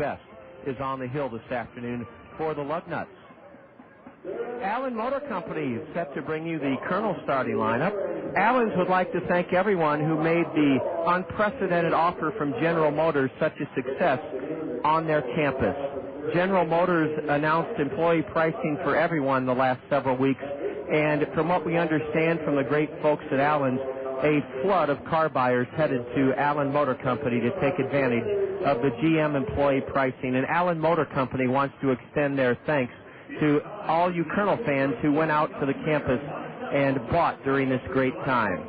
best is on the hill this afternoon for the Lugnuts. Allen Motor Company is set to bring you the Kernels starting lineup. Allen's would like to thank everyone who made the unprecedented offer from General Motors such a success on their campus. General Motors announced employee pricing for everyone the last several weeks, and from what we understand from the great folks at Allen's, a flood of car buyers headed to Allen Motor Company to take advantage of the GM employee pricing. And Allen Motor Company wants to extend their thanks to all you Kernel fans who went out to the campus and bought during this great time.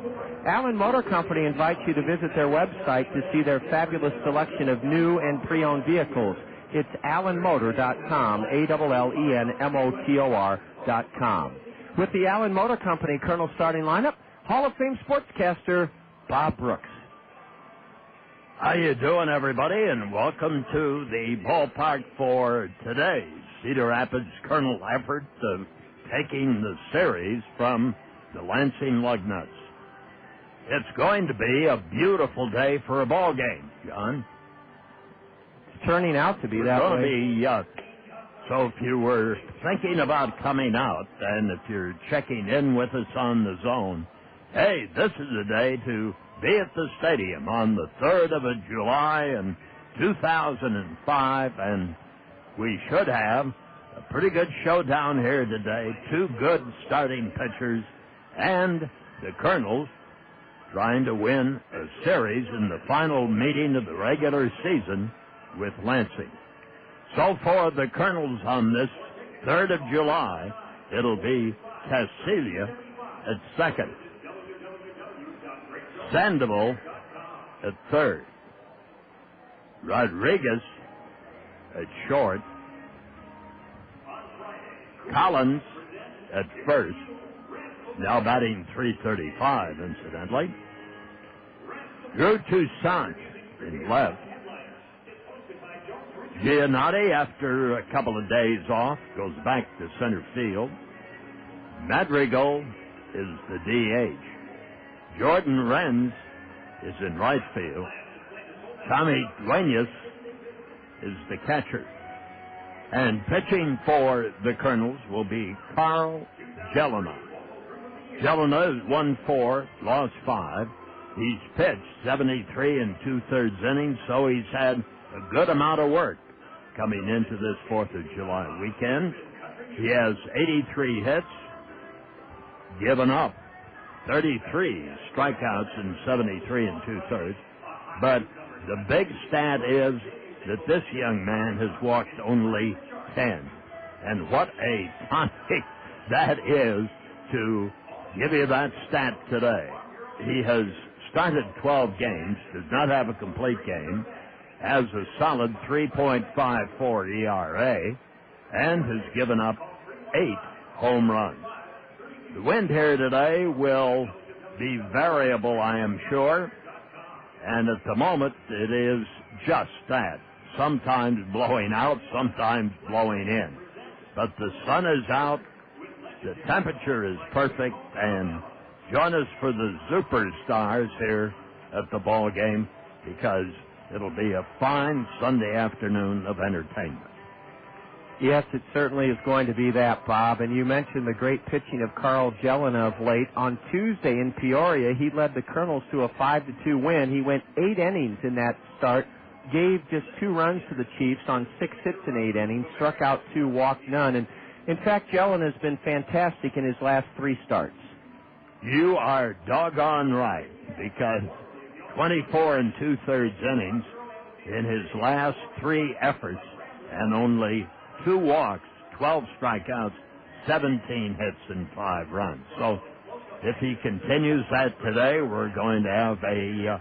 Allen Motor Company invites you to visit their website to see their fabulous selection of new and pre-owned vehicles. It's allenmotor.com, ALLENMOTOR.com. With the Allen Motor Company Kernel starting lineup, Hall of Fame sportscaster Bob Brooks. How you doing, everybody, and welcome to the ballpark for today's Cedar Rapids Kernel effort of taking the series from the Lansing Lugnuts. It's going to be a beautiful day for a ball game, John. It's turning out to be that way. It's going to be, so if you were thinking about coming out, and if you're checking in with us on the zone, hey, this is a day to be at the stadium on the 3rd of July in 2005, and we should have a pretty good showdown here today. Two good starting pitchers, and the Kernels trying to win a series in the final meeting of the regular season with Lansing. So for the Kernels on this 3rd of July, it'll be Casilla at second, Sandoval at third, Rodriguez at short, Collins at first, now batting .335, incidentally, Drew Toussaint in left, Giannotti, after a couple of days off, goes back to center field. Madrigal is the DH. Jordan Renz is in right field. Tommy Duenas is the catcher. And pitching for the Kernels will be Carl Jelena. Jelena is 1-4, lost 5. He's pitched 73 2/3 innings, so he's had a good amount of work coming into this 4th of July weekend. He has 83 hits, given up 33 strikeouts in 73 2/3. But the big stat is that this young man has walked only 10. And what a tonic that is to give you that stat today. He has started 12 games, does not have a complete game, has a solid 3.54 ERA, and has given up 8 home runs. The wind here today will be variable, I am sure, and at the moment it is just that. Sometimes blowing out, sometimes blowing in. But the sun is out, the temperature is perfect, and join us for the superstars here at the ball game, because it'll be a fine Sunday afternoon of entertainment. Yes, it certainly is going to be that, Bob. And you mentioned the great pitching of Carl Jelena of late. On Tuesday in Peoria, he led the Kernels to a 5-2 win. He went 8 innings in that start, gave just 2 runs to the Chiefs on 6 hits in 8 innings, struck out 2, walked none. And in fact, Jelena has been fantastic in his last 3 starts. You are doggone right, because 24 2/3 innings in his last 3 efforts, and only 2 walks, 12 strikeouts, 17 hits, and 5 runs. So if he continues that today, we're going to have a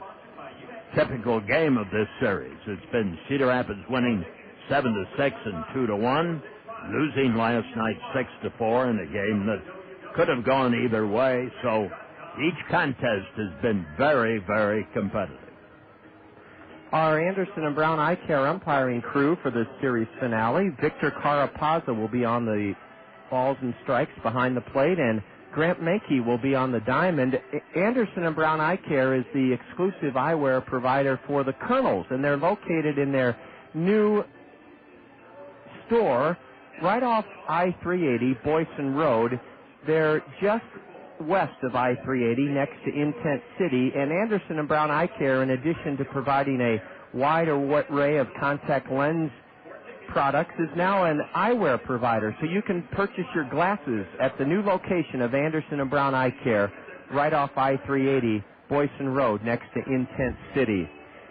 typical game of this series. It's been Cedar Rapids winning 7-6 and 2-1, losing last night 6-4 in a game that could have gone either way. So each contest has been very, very competitive. Our Anderson and Brown Eye Care umpiring crew for this series finale, Victor Carapazza will be on the balls and strikes behind the plate, and Grant Mankey will be on the diamond. Anderson and Brown Eye Care is the exclusive eyewear provider for the Kernels, and they're located in their new store right off I-380, Boyson Road. They're just west of I-380 next to Intent City. And Anderson and Brown Eye Care, in addition to providing a wide array of contact lens products, is now an eyewear provider. So you can purchase your glasses at the new location of Anderson and Brown Eye Care right off I-380, Boyson Road, next to Intent City.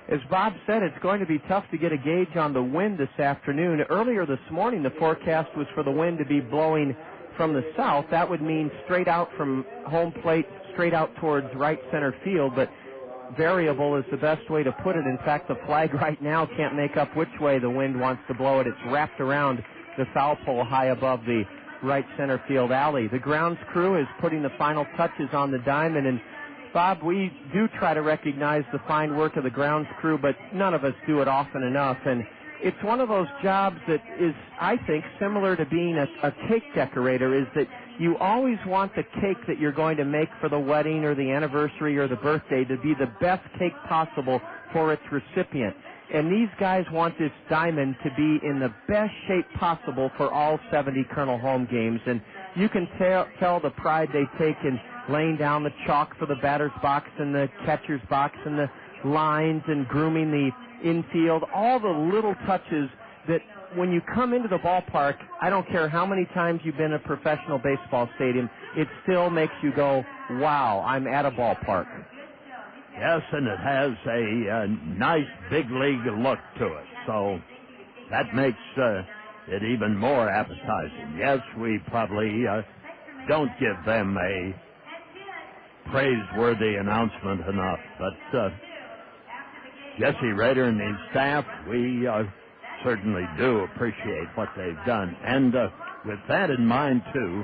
As Bob said, it's going to be tough to get a gauge on the wind this afternoon. Earlier this morning, the forecast was for the wind to be blowing from the south. That would mean straight out from home plate, straight out towards right center field, but variable is the best way to put it. In fact, the flag right now can't make up which way the wind wants to blow it. It's wrapped around the foul pole high above the right center field alley. The grounds crew is putting the final touches on the diamond, and Bob, we do try to recognize the fine work of the grounds crew, but none of us do it often enough. And it's one of those jobs that is, I think, similar to being a cake decorator, is that you always want the cake that you're going to make for the wedding or the anniversary or the birthday to be the best cake possible for its recipient. And these guys want this diamond to be in the best shape possible for all 70 Kernel home games. And you can tell the pride they take in laying down the chalk for the batter's box and the catcher's box and the lines and grooming the infield, all the little touches that when you come into the ballpark, I don't care how many times you've been in a professional baseball stadium, it still makes you go, wow, I'm at a ballpark. Yes, and it has a nice big league look to it, so that makes it even more appetizing. Yes, we probably don't give them a praiseworthy announcement enough, but Jesse Rader and his staff, we certainly do appreciate what they've done. And with that in mind, too,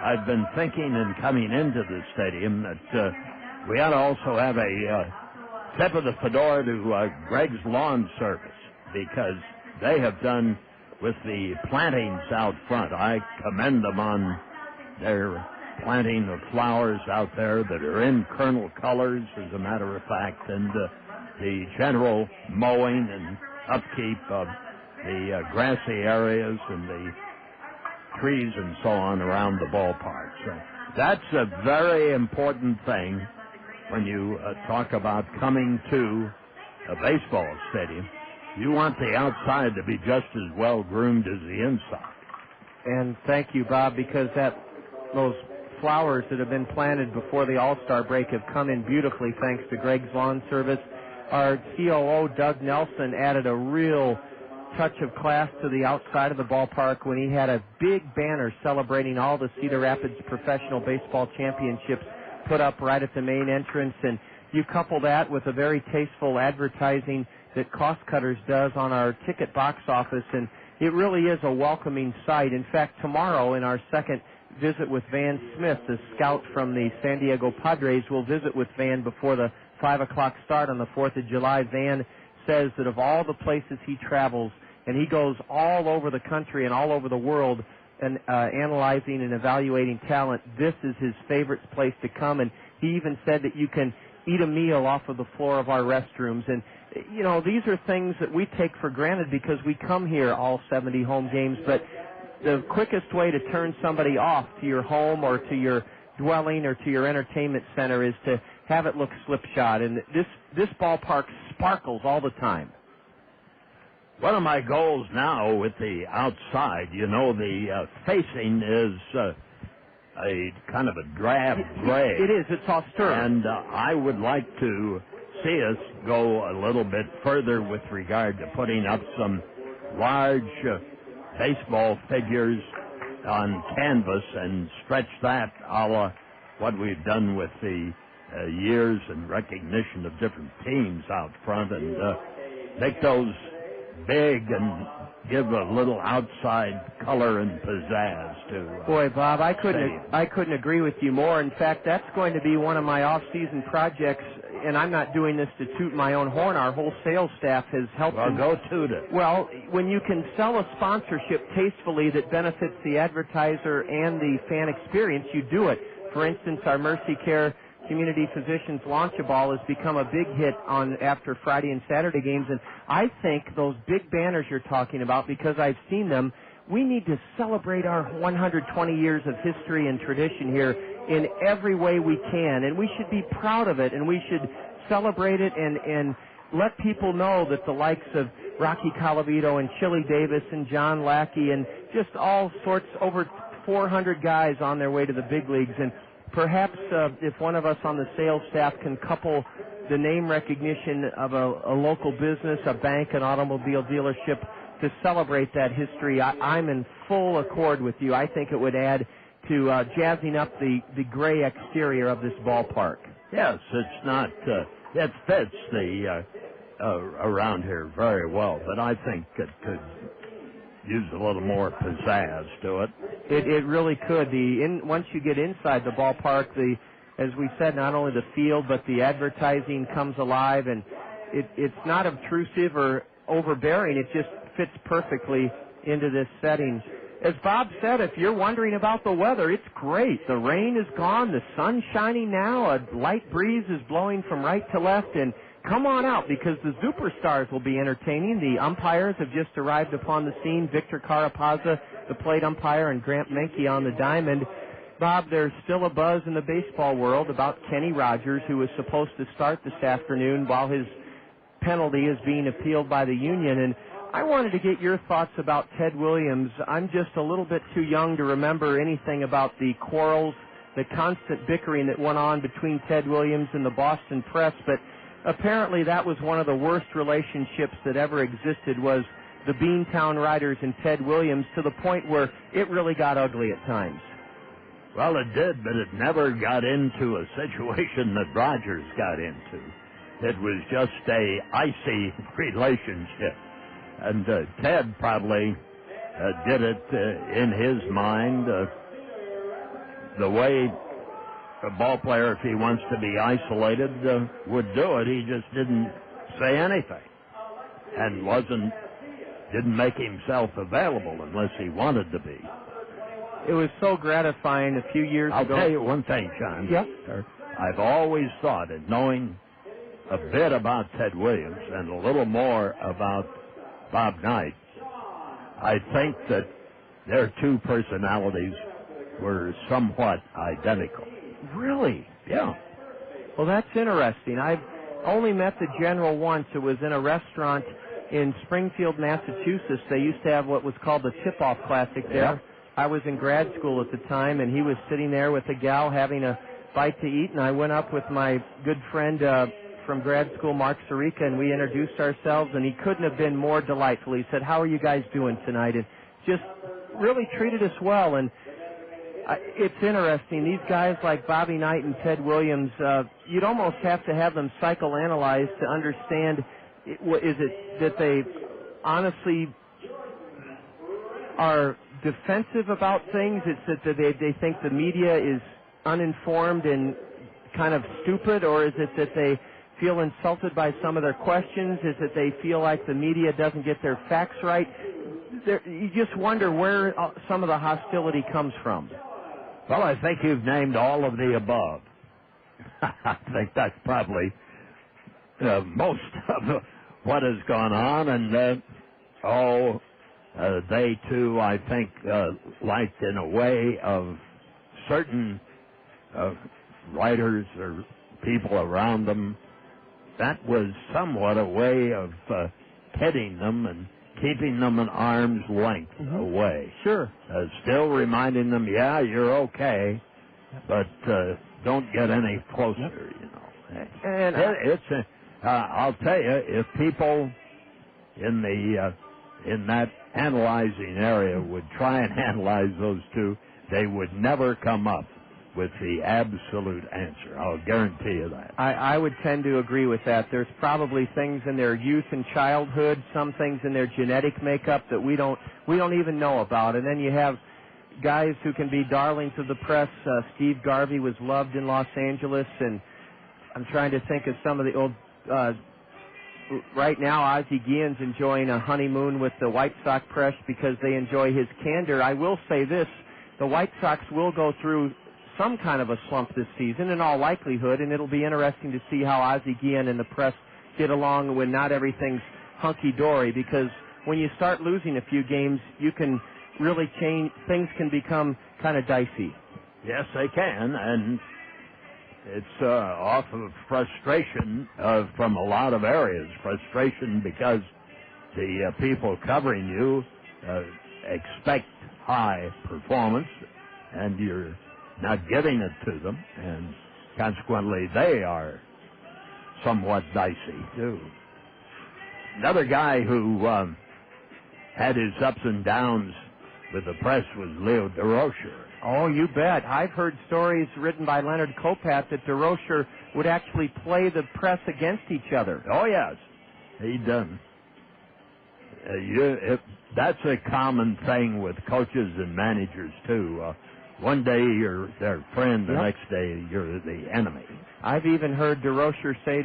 I've been thinking in coming into the stadium that we ought to also have a tip of the fedora to Greg's Lawn Service, because they have done with the plantings out front. I commend them on their planting of flowers out there that are in Kernel colors, as a matter of fact, and the general mowing and upkeep of the grassy areas and the trees and so on around the ballpark. So that's a very important thing when you talk about coming to a baseball stadium. You want the outside to be just as well groomed as the inside. And thank you, Bob, because those flowers that have been planted before the All-Star break have come in beautifully thanks to Greg's Lawn Service. Our COO, Doug Nelson, added a real touch of class to the outside of the ballpark when he had a big banner celebrating all the Cedar Rapids professional baseball championships put up right at the main entrance. And you couple that with a very tasteful advertising that Cost Cutters does on our ticket box office, and it really is a welcoming sight. In fact, tomorrow in our second visit with Van Smith, the scout from the San Diego Padres, will visit with Van before the 5 o'clock start on the 4th of July. Van says that of all the places he travels, and he goes all over the country and all over the world and analyzing and evaluating talent, this is his favorite place to come. And he even said that you can eat a meal off of the floor of our restrooms. And, you know, these are things that we take for granted because we come here all 70 home games, but the quickest way to turn somebody off to your home or to your dwelling or to your entertainment center is to have it look slipshod. And this ballpark sparkles all the time. One of my goals now with the outside, you know, the facing is a kind of a drab gray. It is. It's austere. And I would like to see us go a little bit further with regard to putting up some large baseball figures on canvas and stretch that a la what we've done with the years and recognition of different teams out front, and make those big and give a little outside color and pizzazz to Boy, Bob, I couldn't agree with you more. In fact, that's going to be one of my off-season projects, and I'm not doing this to toot my own horn. Our whole sales staff has helped. Well, go toot it. Well, when you can sell a sponsorship tastefully that benefits the advertiser and the fan experience, you do it. For instance, our Mercy Care Community Physicians Launch-A-Ball has become a big hit after Friday and Saturday games, and I think those big banners you're talking about, because I've seen them, we need to celebrate our 120 years of history and tradition here in every way we can, and we should be proud of it, and we should celebrate it and let people know that the likes of Rocky Colavito and Chili Davis and John Lackey and just all sorts, over 400 guys on their way to the big leagues. And perhaps if one of us on the sales staff can couple the name recognition of a local business, a bank, an automobile dealership, to celebrate that history, I'm in full accord with you. I think it would add to jazzing up the gray exterior of this ballpark. Yes, it's not, it fits the around here very well, but I think it could use a little more pizzazz to it. It really could. Once you get inside the ballpark, as we said, not only the field, but the advertising comes alive, and it's not obtrusive or overbearing. It just fits perfectly into this setting. As Bob said, if you're wondering about the weather, it's great. The rain is gone. The sun's shining now. A light breeze is blowing from right to left. And come on out, because the superstars will be entertaining. The umpires have just arrived upon the scene. Victor Carapazza, the plate umpire, and Grant Menke on the diamond. Bob, there's still a buzz in the baseball world about Kenny Rogers, who was supposed to start this afternoon while his penalty is being appealed by the union. And I wanted to get your thoughts about Ted Williams. I'm just a little bit too young to remember anything about the quarrels, the constant bickering that went on between Ted Williams and the Boston press, but apparently that was one of the worst relationships that ever existed, was the Beantown writers and Ted Williams, to the point where it really got ugly at times. Well, it did, but it never got into a situation that Rogers got into. It was just a icy relationship. And Ted probably did it in his mind the way a ball player, if he wants to be isolated, would do it. He just didn't say anything and didn't make himself available unless he wanted to be. It was so gratifying a few years ago. I'll tell you one thing, John. Yep. I've always thought that knowing a bit about Ted Williams and a little more about Bob Knight, I think that their two personalities were somewhat identical. Really? Yeah. Well, that's interesting. I've only met the general once. It was in a restaurant in Springfield, Massachusetts. They used to have what was called the Tip-Off Classic there. Yeah. I was in grad school at the time, and he was sitting there with a gal having a bite to eat, and I went up with my good friend from grad school, Mark Sarica, and we introduced ourselves, and he couldn't have been more delightful. He said, "How are you guys doing tonight?" And just really treated us well. And it's interesting. These guys like Bobby Knight and Ted Williams, you'd almost have to have them psychoanalyzed to understand, is it that they honestly are defensive about things? It's that they think the media is uninformed and kind of stupid, or is it that they feel insulted by some of their questions? Is it they feel like the media doesn't get their facts right? You just wonder where some of the hostility comes from. Well, I think you've named all of the above. I think that's probably most of what has gone on, and they too, I think, liked in a way of certain writers or people around them. That was somewhat a way of heading them and keeping them an arm's length away. Sure. Still reminding them, yeah, you're okay, but don't get any closer, you know. And I'll tell you, if people in that analyzing area would try and analyze those two, they would never come up with the absolute answer. I'll guarantee you that. I would tend to agree with that. There's probably things in their youth and childhood, some things in their genetic makeup that we don't even know about. And then you have guys who can be darlings of the press. Steve Garvey was loved in Los Angeles, and I'm trying to think of some of the old. Right now, Ozzie Guillen's enjoying a honeymoon with the White Sox press because they enjoy his candor. I will say this: the White Sox will go through some kind of a slump this season in all likelihood, and it'll be interesting to see how Ozzie Guillen and the press get along when not everything's hunky-dory, because when you start losing a few games, you can really change. Things can become kind of dicey. Yes, they can, and it's off of frustration from a lot of areas. Frustration because the people covering you expect high performance, and you're not giving it to them, and consequently they are somewhat dicey, too. Another guy who had his ups and downs with the press was Leo DeRocher. Oh, you bet. I've heard stories written by Leonard Kopat that DeRocher would actually play the press against each other. Oh, yes. He'd that's a common thing with coaches and managers, too. One day you're their friend, the next day you're the enemy. I've even heard DeRocher say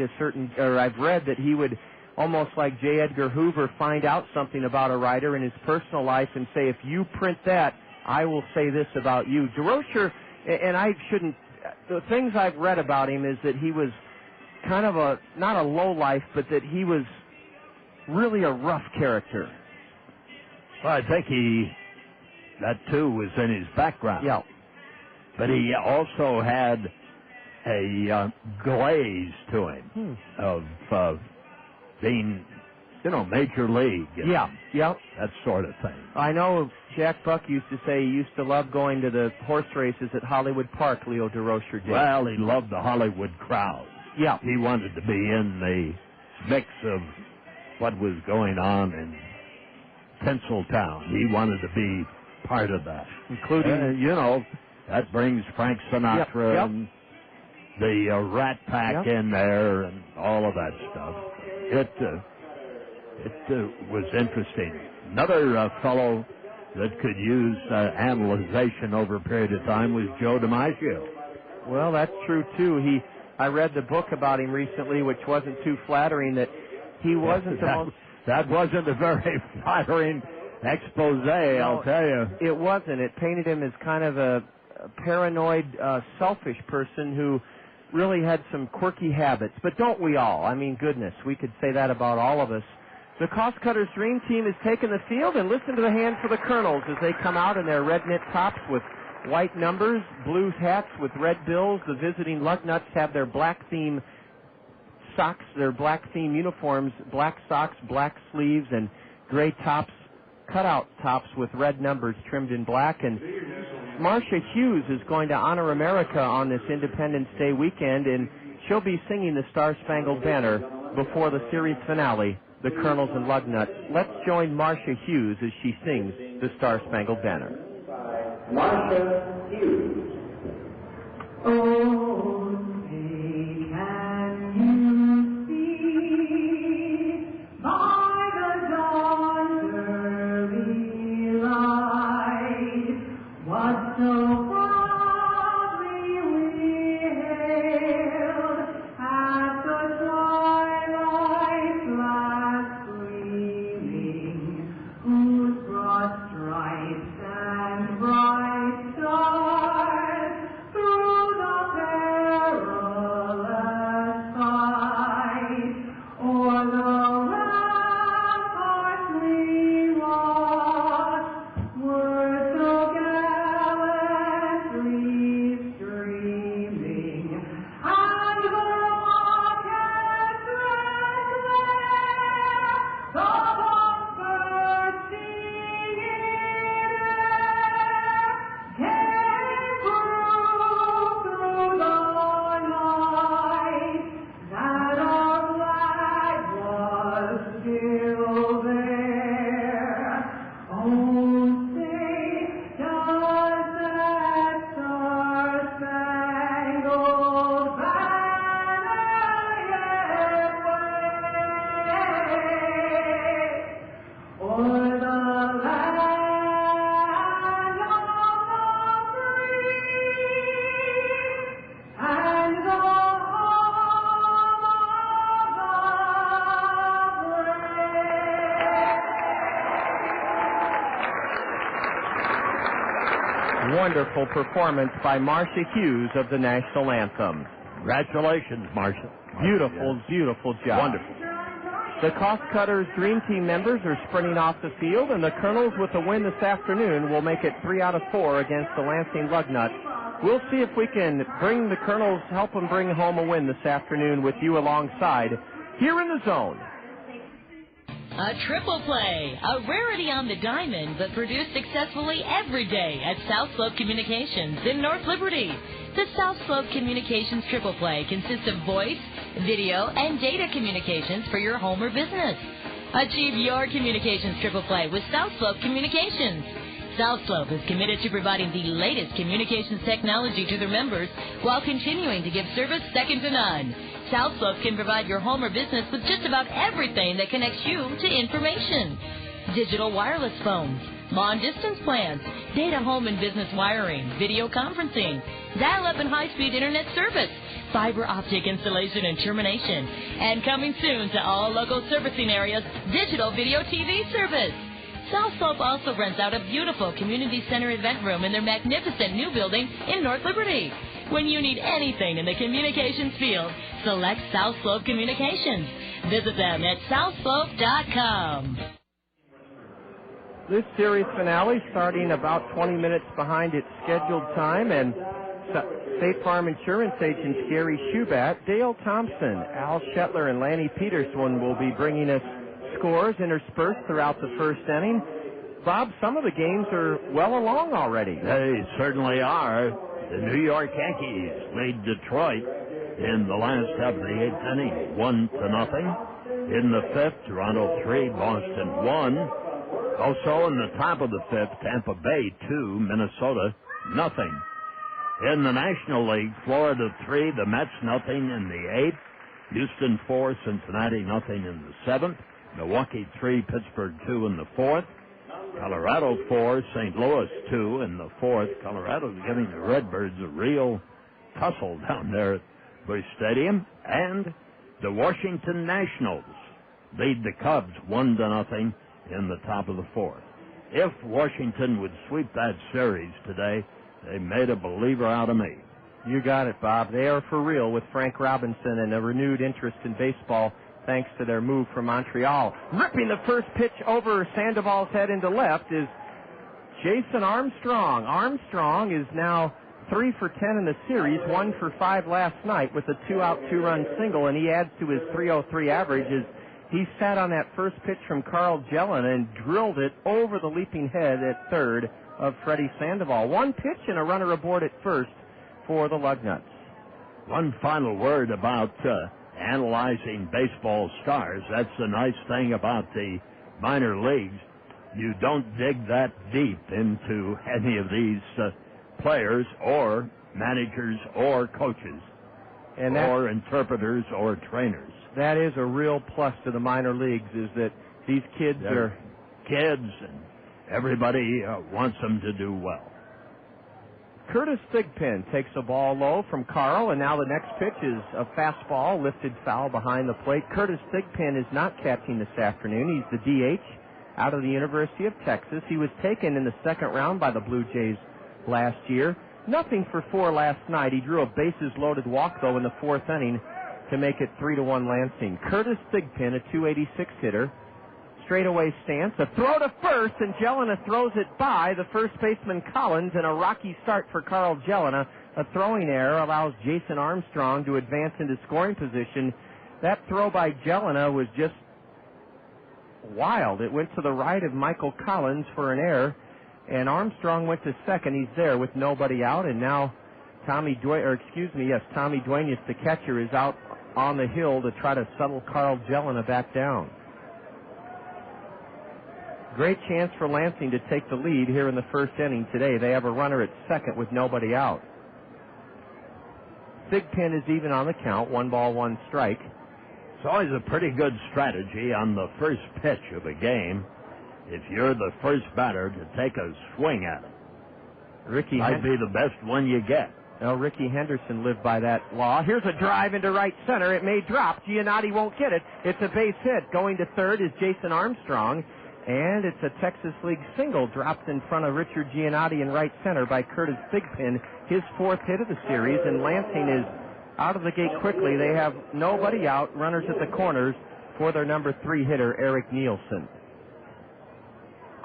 I've read that he would, almost like J. Edgar Hoover, find out something about a writer in his personal life and say, if you print that, I will say this about you. DeRocher, and the things I've read about him is that he was kind of not a lowlife, but that he was really a rough character. Well, I think that too was in his background. Yeah. But he also had a glaze to him of being, major league. Yeah. That sort of thing. I know Jack Buck used to say he used to love going to the horse races at Hollywood Park, Leo DeRocher did. Well, he loved the Hollywood crowd. Yeah. He wanted to be in the mix of what was going on in Tinseltown. He wanted to be part of that. Including, that brings Frank Sinatra and the Rat Pack in there and all of that stuff. It was interesting. Another fellow that could use analyzation over a period of time was Joe DiMaggio. Well, that's true, too. I read the book about him recently, which wasn't too flattering, that he wasn't the most... That wasn't a very flattering expose, I'll tell you. It wasn't. It painted him as kind of a paranoid, selfish person who really had some quirky habits. But don't we all? I mean, goodness, we could say that about all of us. The Cost Cutters Dream Team has taken the field, and listen to the hands for the Kernels as they come out in their red knit tops with white numbers, blue hats with red bills. The visiting Lugnuts have their black theme socks, their black theme uniforms, black socks, black sleeves, and gray tops, cutout tops with red numbers trimmed in black. And Marcia Hughes is going to honor America on this Independence Day weekend, and she'll be singing the Star-Spangled Banner before the series finale, the Kernels and Lugnuts. Let's join Marcia Hughes as she sings the Star-Spangled Banner. Marcia Hughes. Oh, say can you see by the dawn's early light what so proudly we hailed at the twilight's last gleaming, whose broad stripes and bright stars through the Wonderful performance by Marcia Hughes of the national anthem. Congratulations, Marcia. Beautiful, beautiful job. Wonderful. The Cost Cutters Dream Team members are sprinting off the field, and the Kernels, with a win this afternoon, will make it 3 out of 4 against the Lansing Lugnuts. We'll see if we can bring the Kernels, help them bring home a win this afternoon with you alongside here in the zone. A triple play, a rarity on the diamond, but produced successfully every day at South Slope Communications in North Liberty. The South Slope Communications triple play consists of voice, video, and data communications for your home or business. Achieve your communications triple play with South Slope Communications. South Slope is committed to providing the latest communications technology to their members while continuing to give service second to none. South Slope can provide your home or business with just about everything that connects you to information. Digital wireless phones, long-distance plans, data home and business wiring, video conferencing, dial-up and high-speed internet service, fiber optic installation and termination, and coming soon to all local servicing areas, digital video TV service. South Slope also rents out a beautiful community center event room in their magnificent new building in North Liberty. When you need anything in the communications field, select South Slope Communications. Visit them at southslope.com. This series finale starting about 20 minutes behind its scheduled time, and State Farm Insurance agents Gary Schubat, Dale Thompson, Al Shetler, and Lanny Peterson will be bringing us scores interspersed throughout the first inning. Bob, some of the games are well along already. They certainly are. The New York Yankees lead Detroit in the last half of the 8th inning, 1-0. In the 5th, Toronto 3, Boston 1. Also in the top of the 5th, Tampa Bay 2, Minnesota 0. In the National League, Florida 3, the Mets 0 in the 8th. Houston 4, Cincinnati 0 in the 7th. Milwaukee 3, Pittsburgh 2 in the 4th. Colorado 4, St. Louis 2 in the 4th. Colorado's giving the Redbirds a real tussle down there at Busch Stadium. And the Washington Nationals lead the Cubs 1-0 in the top of the 4th. If Washington would sweep that series today, they made a believer out of me. You got it, Bob. They are for real with Frank Robinson and a renewed interest in baseball thanks to their move from Montreal. Ripping the first pitch over Sandoval's head into left is Jason Armstrong. Armstrong is now 3 for 10 in the series, 1 for 5 last night with a 2-out, 2-run single, and he adds to his .303 average as he sat on that first pitch from Carl Jelen and drilled it over the leaping head at third of Freddy Sandoval. One pitch and a runner aboard at first for the Lugnuts. One final word about analyzing baseball stars. That's the nice thing about the minor leagues. You don't dig that deep into any of these players or managers or coaches or interpreters or trainers. That is a real plus to the minor leagues, is that these kids are kids and everybody wants them to do well. Curtis Thigpen takes a ball low from Carl, and now the next pitch is a fastball, lifted foul behind the plate. Curtis Thigpen is not catching this afternoon. He's the DH out of the University of Texas. He was taken in the second round by the Blue Jays last year. Nothing for 4 last night. He drew a bases-loaded walk, though, in the 4th inning to make it 3-1 Lansing. Curtis Thigpen, a .286 hitter. Straightaway stance, a throw to first, and Jelena throws it by the first baseman Collins, and a rocky start for Carl Jelena. A throwing error allows Jason Armstrong to advance into scoring position. That throw by Jelena was just wild. It went to the right of Michael Collins for an error, and Armstrong went to second. He's there with nobody out, and now Tommy Duenas, the catcher, is out on the hill to try to settle Carl Jelena back down. Great chance for Lansing to take the lead here in the first inning today. They have a runner at second with nobody out. Thigpen is even on the count, 1 ball, 1 strike. It's always a pretty good strategy on the first pitch of a game if you're the first batter to take a swing at it. Might be the best one you get. Well, Ricky Henderson lived by that law. Here's a drive into right center. It may drop. Giannotti won't get it. It's a base hit. Going to third is Jason Armstrong. And it's a Texas League single dropped in front of Richard Giannotti in right center by Curtis Thigpen, his 4th hit of the series, and Lansing is out of the gate quickly. They have nobody out, runners at the corners for their number 3 hitter, Eric Nielsen.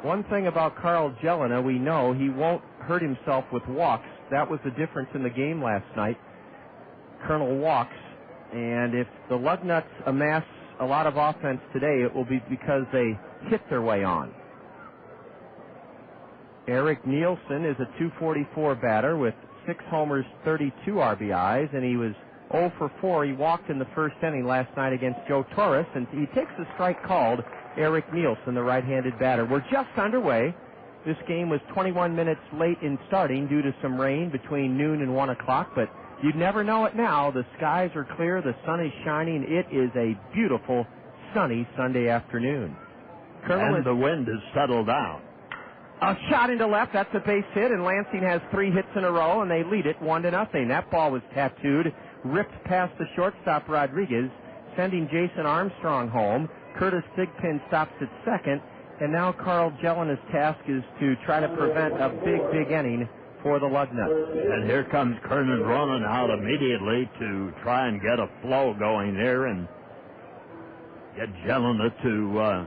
One thing about Carl Jelena, we know he won't hurt himself with walks. That was the difference in the game last night. Colonel walks, and if the Lugnuts amass a lot of offense today, it will be because they hit their way on. Eric Nielsen is a .244 batter with 6 homers, 32 RBIs, and he was 0 for 4. He walked in the first inning last night against Joe Torres, and he takes the strike called. Eric Nielsen, the right-handed batter. We're just underway. This game was 21 minutes late in starting due to some rain between noon and 1 o'clock, but you'd never know it now. The skies are clear. The sun is shining. It is a beautiful, sunny Sunday afternoon. And the wind has settled down. A shot into left. That's a base hit, and Lansing has 3 hits in a row, and they lead it 1-0. That ball was tattooed, ripped past the shortstop Rodriguez, sending Jason Armstrong home. Curtis Thigpen stops at second, and now Carl Jelena's task is to try to prevent a big inning for the Lugnuts. And here comes Kernan running out immediately to try and get a flow going there and get Jelena to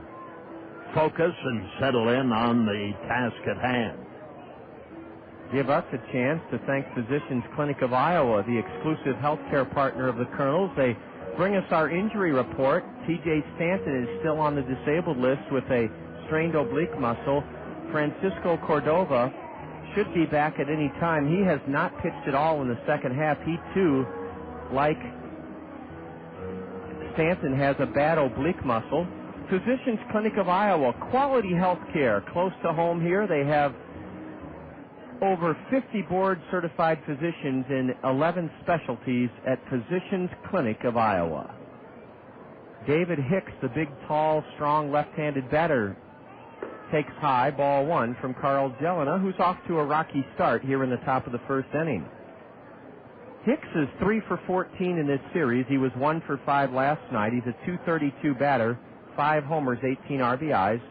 focus and settle in on the task at hand. Give us a chance to thank Physicians Clinic of Iowa, the exclusive health care partner of the Kernels. They bring us our injury report. T.J. Stanton is still on the disabled list with a strained oblique muscle. Francisco Cordova should be back at any time. He has not pitched at all in the second half. He, too, like Stanton, has a bad oblique muscle. Physicians Clinic of Iowa, quality health care close to home here. They have over 50 board-certified physicians in 11 specialties at Physicians Clinic of Iowa. David Hicks, the big, tall, strong left-handed batter, takes high, ball 1 from Carl Jelena, who's off to a rocky start here in the top of the first inning. Hicks is 3 for 14 in this series. He was 1 for 5 last night. He's a .232 batter, 5 homers, 18 RBIs.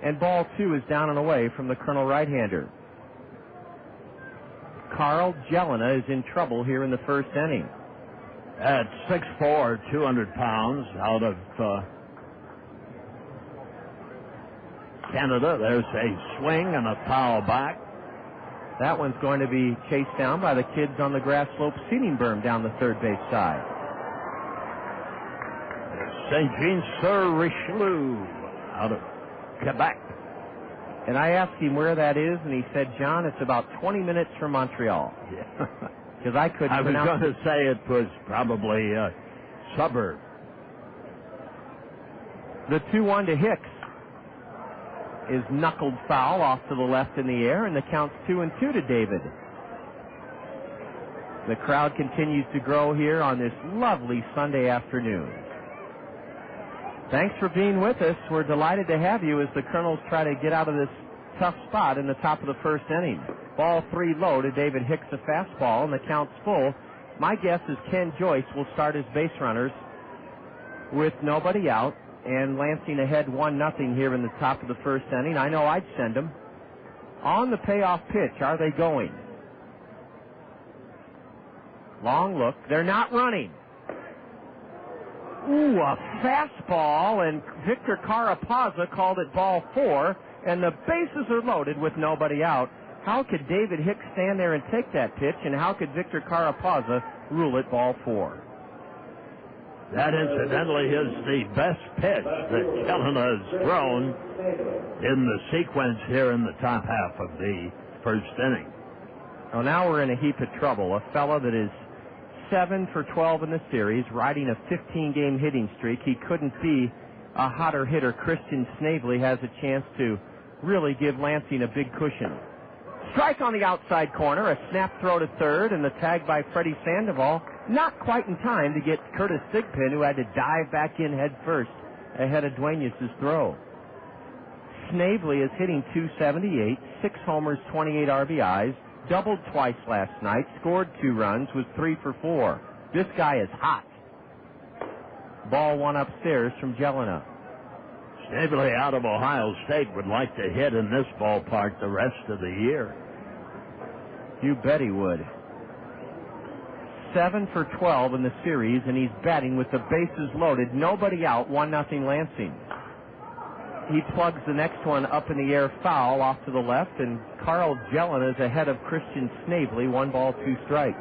And ball 2 is down and away from the Colonel right-hander. Carl Jelena is in trouble here in the first inning. At 6'4", 200 pounds, out of Canada. There's a swing and a foul back. That one's going to be chased down by the kids on the grass slope seating berm down the third base side. St. Jean-sur-Richelieu out of Quebec. And I asked him where that is, and he said, John, it's about 20 minutes from Montreal. Yeah. Because I couldn't pronounce it. I was going to say it was probably a suburb. The 2-1 to Hicks is knuckled foul off to the left in the air, and the count's 2-2 to David. The crowd continues to grow here on this lovely Sunday afternoon. Thanks for being with us. We're delighted to have you as the Kernels try to get out of this tough spot in the top of the first inning. Ball 3 low to David Hicks, a fastball, and the count's full. My guess is Ken Joyce will start his base runners with nobody out, and Lansing ahead 1-0 here in the top of the first inning. I know I'd send them. On the payoff pitch, are they going? Long look. They're not running. Ooh, a fastball, and Victor Carapazza called it ball 4, and the bases are loaded with nobody out. How could David Hicks stand there and take that pitch, and how could Victor Carapazza rule it ball 4? That, incidentally, is the best pitch that Jelena has thrown in the sequence here in the top half of the first inning. Well, now we're in a heap of trouble. A fella that is 7 for 12 in the series, riding a 15-game hitting streak. He couldn't be a hotter hitter. Christian Snavely has a chance to really give Lansing a big cushion. Strike on the outside corner, a snap throw to third, and the tag by Freddy Sandoval. Not quite in time to get Curtis Thigpen, who had to dive back in head first ahead of Duenas' throw. Snavely is hitting .278, 6 homers, 28 RBIs, doubled twice last night, scored 2 runs, was 3 for 4. This guy is hot. Ball 1 upstairs from Jelena. Snavely out of Ohio State would like to hit in this ballpark the rest of the year. You bet he would. 7 for 12 in the series, and he's batting with the bases loaded. Nobody out, 1-0 Lansing. He plugs the next one up in the air foul off to the left, and Carl Jelen is ahead of Christian Snavely, 1 ball, 2 strikes.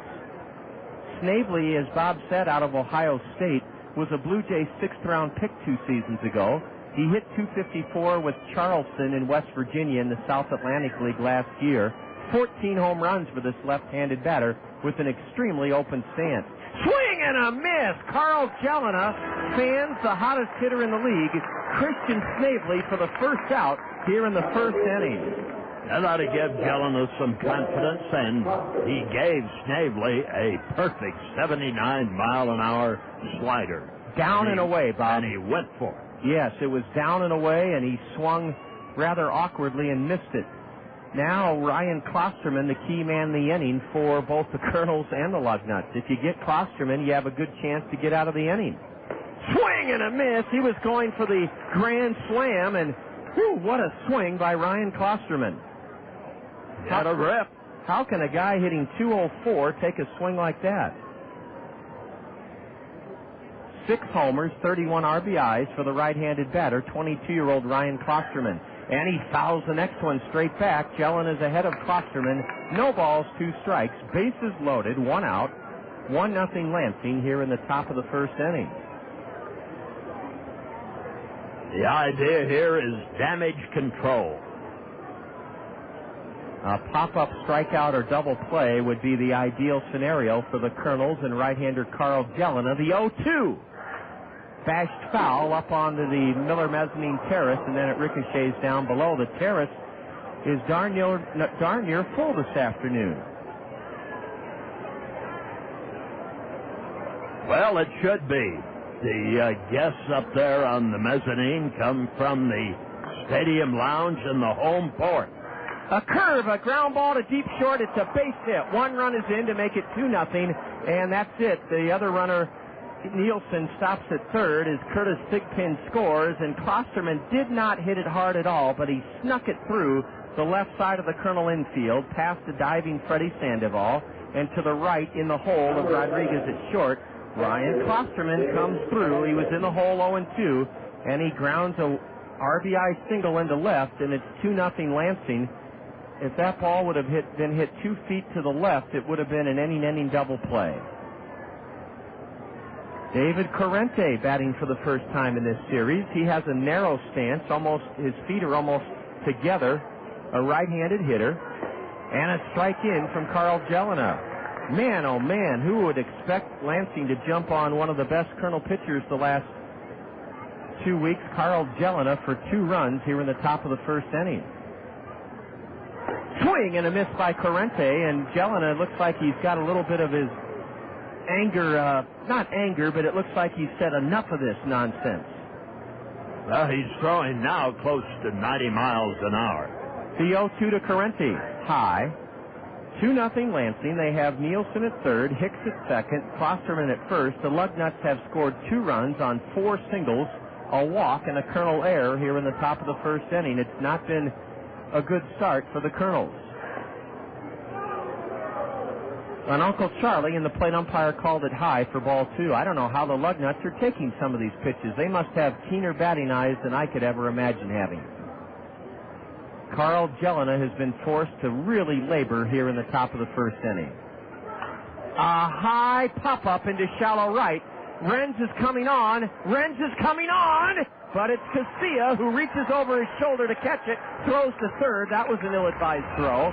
Snavely, as Bob said, out of Ohio State, was a Blue Jays 6th-round pick 2 seasons ago. He hit .254 with Charleston in West Virginia in the South Atlantic League last year. 14 home runs for this left-handed batter with an extremely open stance. Swing and a miss! Carl Jelena fans the hottest hitter in the league, Christian Snavely, for the first out here in the first inning. That ought to give Jelena some confidence, and he gave Snavely a perfect 79-mile-an-hour slider. Down and away, Bob. And he went for it. Yes, it was down and away, and he swung rather awkwardly and missed it. Now Ryan Klosterman, the key man in the inning for both the Kernels and the Lugnuts. If you get Klosterman, you have a good chance to get out of the inning. Swing and a miss. He was going for the grand slam, and whew, what a swing by Ryan Klosterman. Had a rip. How can a guy hitting .204 take a swing like that? 6 homers, 31 RBIs for the right-handed batter, 22-year-old Ryan Klosterman. And he fouls the next one straight back. Jelen is ahead of Klosterman. No balls, 2 strikes. Bases loaded, 1 out. 1-0 Lansing here in the top of the first inning. The idea here is damage control. A pop-up strikeout or double play would be the ideal scenario for the Kernels and right-hander Carl Jelena. The 0-2. Bashed foul up onto the Miller mezzanine terrace, and then it ricochets down below. The terrace is darn near full this afternoon. Well, it should be. The guests up there on the mezzanine come from the stadium lounge and the home port. A curve, a ground ball to deep short. It's a base hit. 1 run is in to make it 2-0, and that's it. The other runner, Nielsen, stops at third as Curtis Thigpen scores, and Klosterman did not hit it hard at all, but he snuck it through the left side of the Kernel infield, past the diving Freddy Sandoval, and to the right in the hole of Rodriguez at short. Ryan Klosterman comes through. He was in the hole 0-2, and he grounds a RBI single into left, and it's 2-0 Lansing. If that ball would have been hit 2 feet to the left, it would have been an inning-ending double play. David Corrente batting for the first time in this series. He has a narrow stance, his feet are almost together, a right-handed hitter, and a strike in from Carl Jelena. Man, oh man, who would expect Lansing to jump on one of the best Kernel pitchers the last 2 weeks, Carl Jelena, for 2 runs here in the top of the first inning. Swing and a miss by Corrente, and Jelena looks like he's got a little bit of his anger, not anger, but it looks like he's said enough of this nonsense. Well, he's throwing now close to 90 miles an hour. The 0-2 to Corrente, high. 2-0 Lansing. They have Nielsen at third, Hicks at second, Klosterman at first. The Lugnuts have scored 2 runs on 4 singles, a walk, and a Kernel error here in the top of the first inning. It's not been a good start for the Kernels. And Uncle Charlie and the plate umpire called it high for ball 2. I don't know how the Lugnuts are taking some of these pitches. They must have keener batting eyes than I could ever imagine having. Carl Jelena has been forced to really labor here in the top of the first inning. A high pop-up into shallow right. Renz is coming on. But it's Casilla who reaches over his shoulder to catch it, throws to third. That was an ill-advised throw.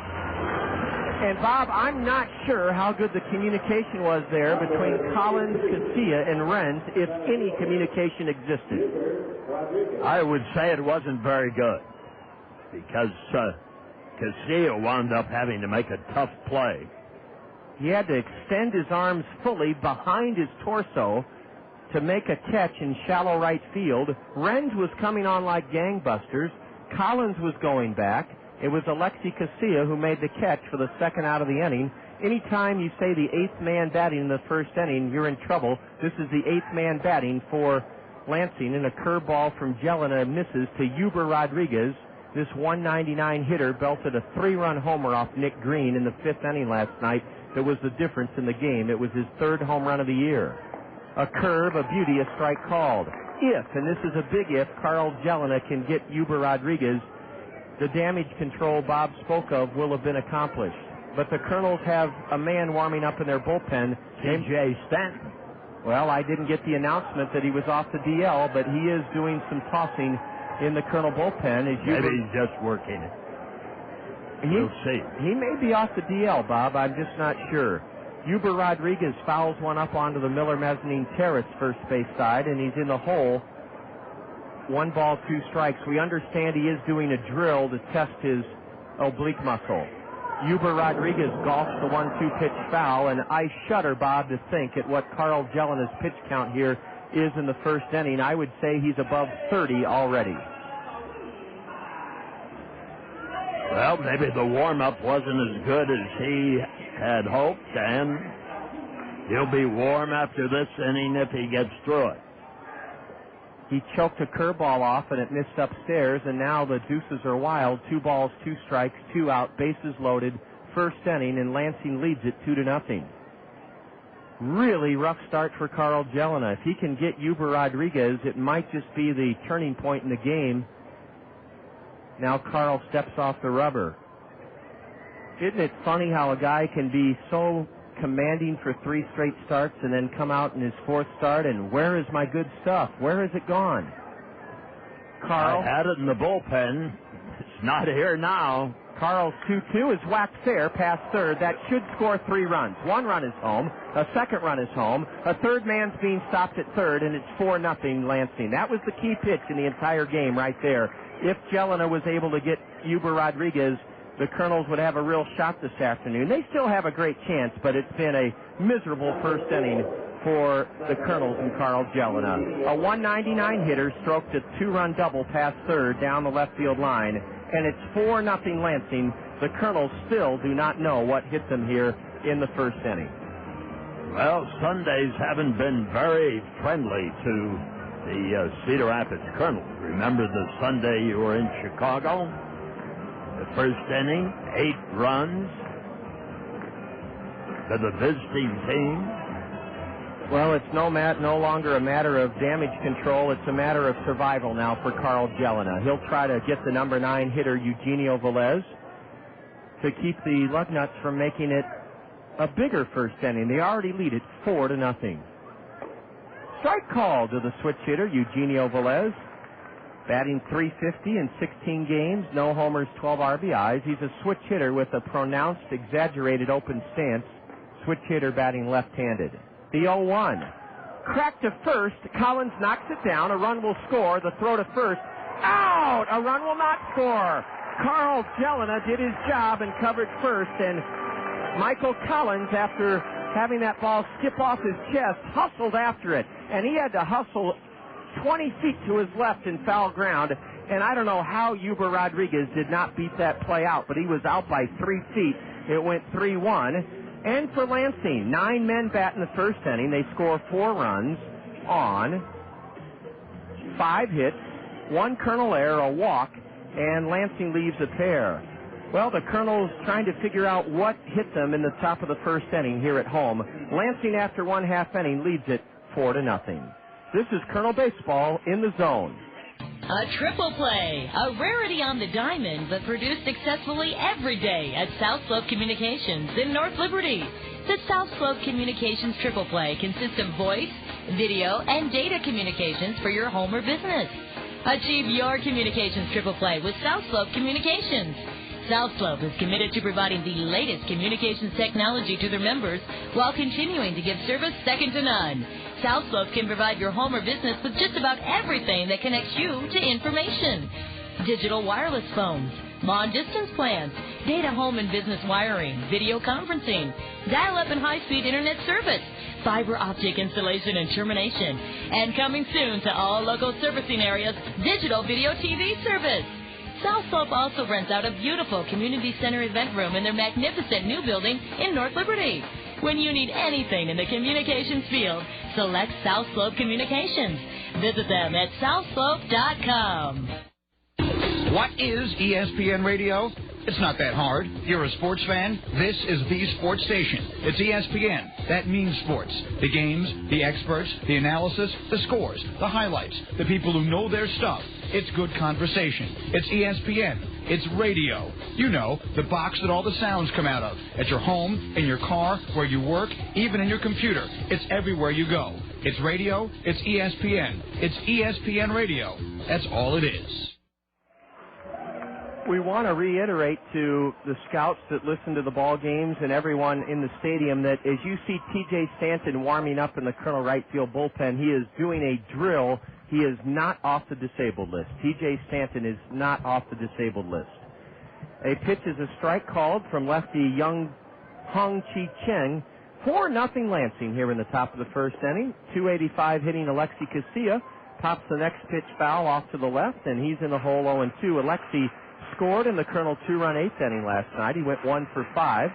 And, Bob, I'm not sure how good the communication was there between Collins, Casilla, and Renz, if any communication existed. I would say it wasn't very good, because Casilla wound up having to make a tough play. He had to extend his arms fully behind his torso to make a catch in shallow right field. Renz was coming on like gangbusters. Collins was going back. It was Alexi Casilla who made the catch for the second out of the inning. Anytime you say the 8th man batting in the first inning, you're in trouble. This is the 8th man batting for Lansing, and a curveball from Jelena misses to Huber Rodriguez. This 199 hitter belted a 3-run homer off Nick Green in the 5th inning last night. That was the difference in the game. It was his 3rd home run of the year. A curve, a beauty, a strike called. If, and this is a big if, Carl Jelena can get Huber Rodriguez, the damage control Bob spoke of will have been accomplished. But the Kernels have a man warming up in their bullpen. T.J. Stanton. Well, I didn't get the announcement that he was off the DL, but he is doing some tossing in the Kernel bullpen. Maybe he's just working it. We'll see. He may be off the DL, Bob. I'm just not sure. Huber Rodriguez fouls one up onto the Miller Mezzanine Terrace first base side, and he's in the hole. 1 ball, 2 strikes. We understand he is doing a drill to test his oblique muscle. Huber Rodriguez golfs the 1-2 pitch foul, and I shudder, Bob, to think at what Carl Jelena's pitch count here is in the 1st inning. I would say he's above 30 already. Well, maybe the warm-up wasn't as good as he had hoped, and he'll be warm after this inning if he gets through it. He choked a curveball off, and it missed upstairs, and now the deuces are wild. 2 balls, 2 strikes, 2 out, bases loaded, 1st inning, and Lansing leads it 2-0. Really rough start for Carl Jelena. If he can get Huber Rodriguez, it might just be the turning point in the game. Now Carl steps off the rubber. Isn't it funny how a guy can be so commanding for 3 straight starts and then come out in his 4th start, and where is my good stuff? Where has it gone? Carl. I had it in the bullpen. It's not here now. Carl's 2-2 is whacked fair past 3rd. That should score 3 runs. 1 run is home. A 2nd run is home. A 3rd man's being stopped at 3rd, and it's 4-0 Lansing. That was the key pitch in the entire game right there. If Jelena was able to get Huber Rodriguez, the Kernels would have a real shot this afternoon. They still have a great chance, but it's been a miserable 1st inning for the Kernels and Carl Jelena. A 199 hitter stroked a 2-run double past 3rd down the left field line, and it's 4-0 Lansing. The Kernels still do not know what hit them here in the 1st inning. Well, Sundays haven't been very friendly to the Cedar Rapids Kernels. Remember the Sunday you were in Chicago? The 1st inning, 8 runs to the visiting team. Well, it's no longer a matter of damage control. It's a matter of survival now for Carl Jelena. He'll try to get the number 9 hitter, Eugenio Vélez, to keep the Lugnuts from making it a bigger 1st inning. They already lead it 4-0. Strike call to the switch hitter, Eugenio Vélez. Batting .350 in 16 games, no homers, 12 RBIs. He's a switch hitter with a pronounced, exaggerated open stance. Switch hitter batting left-handed. The 0-1. Cracked to 1st. Collins knocks it down. A run will score. The throw to 1st. Out! A run will not score. Carl Jelena did his job and covered 1st. And Michael Collins, after having that ball skip off his chest, hustled after it. And he had to hustle 20 feet to his left in foul ground, and I don't know how Huber Rodriguez did not beat that play out, but he was out by 3 feet. It went 3-1. And for Lansing, 9 men bat in the 1st inning. They score 4 runs on 5 hits, 1 Kernel error, a walk, and Lansing leaves a pair. Well, the Kernels trying to figure out what hit them in the top of the 1st inning here at home. Lansing, after 1/2 inning, leads it 4-0. This is Kernel Baseball in the Zone. A triple play, a rarity on the diamond, but produced successfully every day at South Slope Communications in North Liberty. The South Slope Communications triple play consists of voice, video, and data communications for your home or business. Achieve your communications triple play with South Slope Communications. South Slope is committed to providing the latest communications technology to their members while continuing to give service second to none. South Slope can provide your home or business with just about everything that connects you to information. Digital wireless phones, long-distance plans, data home and business wiring, video conferencing, dial-up and high-speed internet service, fiber optic installation and termination, and coming soon to all local servicing areas, digital video TV service. South Slope also rents out a beautiful community center event room in their magnificent new building in North Liberty. When you need anything in the communications field, select South Slope Communications. Visit them at southslope.com. What is ESPN Radio? It's not that hard. You're a sports fan? This is the sports station. It's ESPN. That means sports. The games, the experts, the analysis, the scores, the highlights, the people who know their stuff. It's good conversation. It's ESPN. It's radio. You know, the box that all the sounds come out of. At your home, in your car, where you work, even in your computer. It's everywhere you go. It's radio. It's ESPN. It's ESPN Radio. That's all it is. We want to reiterate to the scouts that listen to the ball games and everyone in the stadium that as you see T.J. Stanton warming up in the Colonel right field bullpen, he is doing a drill. He is not off the disabled list. T.J. Stanton is not off the disabled list. A pitch is a strike called from lefty Hung Chi Cheng. 4-0 Lansing here in the top of the first inning. 285 hitting Alexi Casilla. Pops the next pitch foul off to the left, and he's in the hole 0-2. Alexi scored in the Colonel 2-run 8th inning last night. He went 1 for 5.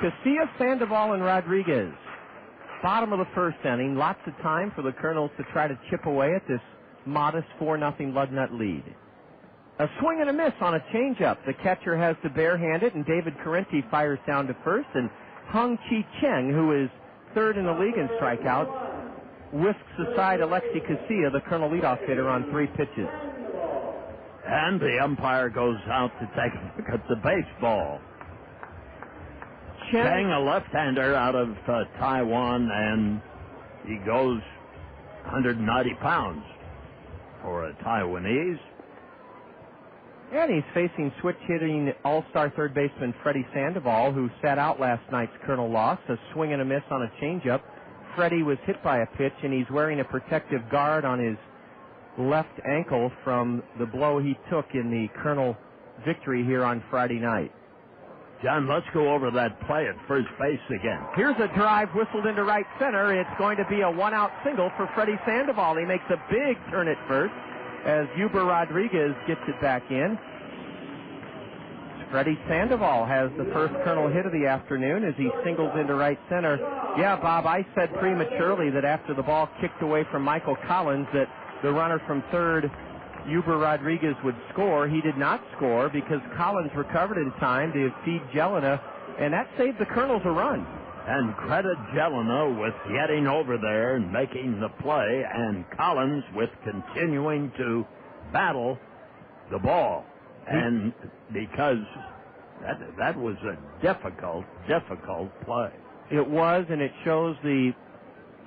Casilla, Sandoval, and Rodriguez. Bottom of the first inning. Lots of time for the Colonels to try to chip away at this modest 4-0 Lugnut lead. A swing and a miss on a changeup. The catcher has to barehand it, and David Correnti fires down to first, and Hung Chi Cheng, who is third in the league in strikeouts, whisks aside Alexi Casilla, the Colonel leadoff hitter, on 3 pitches. And the umpire goes out to take a look at the baseball. Cheng, a left-hander out of Taiwan, and he goes 190 pounds for a Taiwanese. And he's facing switch-hitting all-star third baseman Freddy Sandoval, who sat out last night's Colonel loss. A swing and a miss on a changeup. Freddy was hit by a pitch, and he's wearing a protective guard on his left ankle from the blow he took in the Colonel victory here on Friday night. John, let's go over that play at first base again. Here's a drive whistled into right center. It's going to be a one-out single for Freddy Sandoval. He makes a big turn at first as Eugenio Rodriguez gets it back in. Freddy Sandoval has the first Colonel hit of the afternoon as he singles into right center. Yeah, Bob, I said prematurely that after the ball kicked away from Michael Collins that the runner from third, Eugenio Rodriguez, would score. He did not score because Collins recovered in time to feed Jelena, and that saved the Colonels a run. And credit Jelena with getting over there and making the play, and Collins with continuing to battle the ball. And because that was a difficult play. It was, and it shows the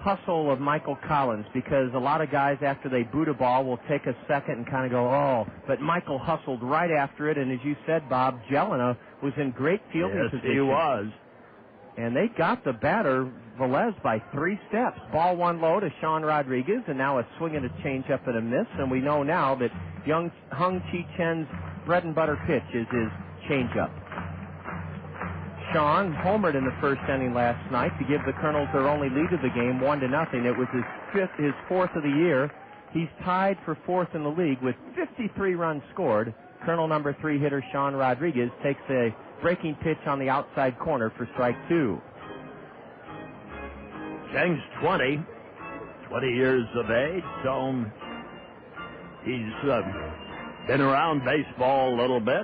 hustle of Michael Collins, because a lot of guys after they boot a ball will take a second and kind of go, oh, but Michael hustled right after it, and as you said, Bob, Jelena was in great fielding position. Yes, he was. And they got the batter, Vélez, by 3 steps. Ball one low to Sean Rodriguez, and now a swing and a changeup and a miss, and we know now that young Hung Chi Chen's bread and butter pitch is his changeup. Sean homered in the first inning last night to give the Colonels their only lead of the game, 1-0. It was his 4th of the year. He's tied for 4th in the league with 53 runs scored. Colonel number 3 hitter Sean Rodriguez takes a breaking pitch on the outside corner for strike 2. Cheng's 20 years of age, so he's been around baseball a little bit.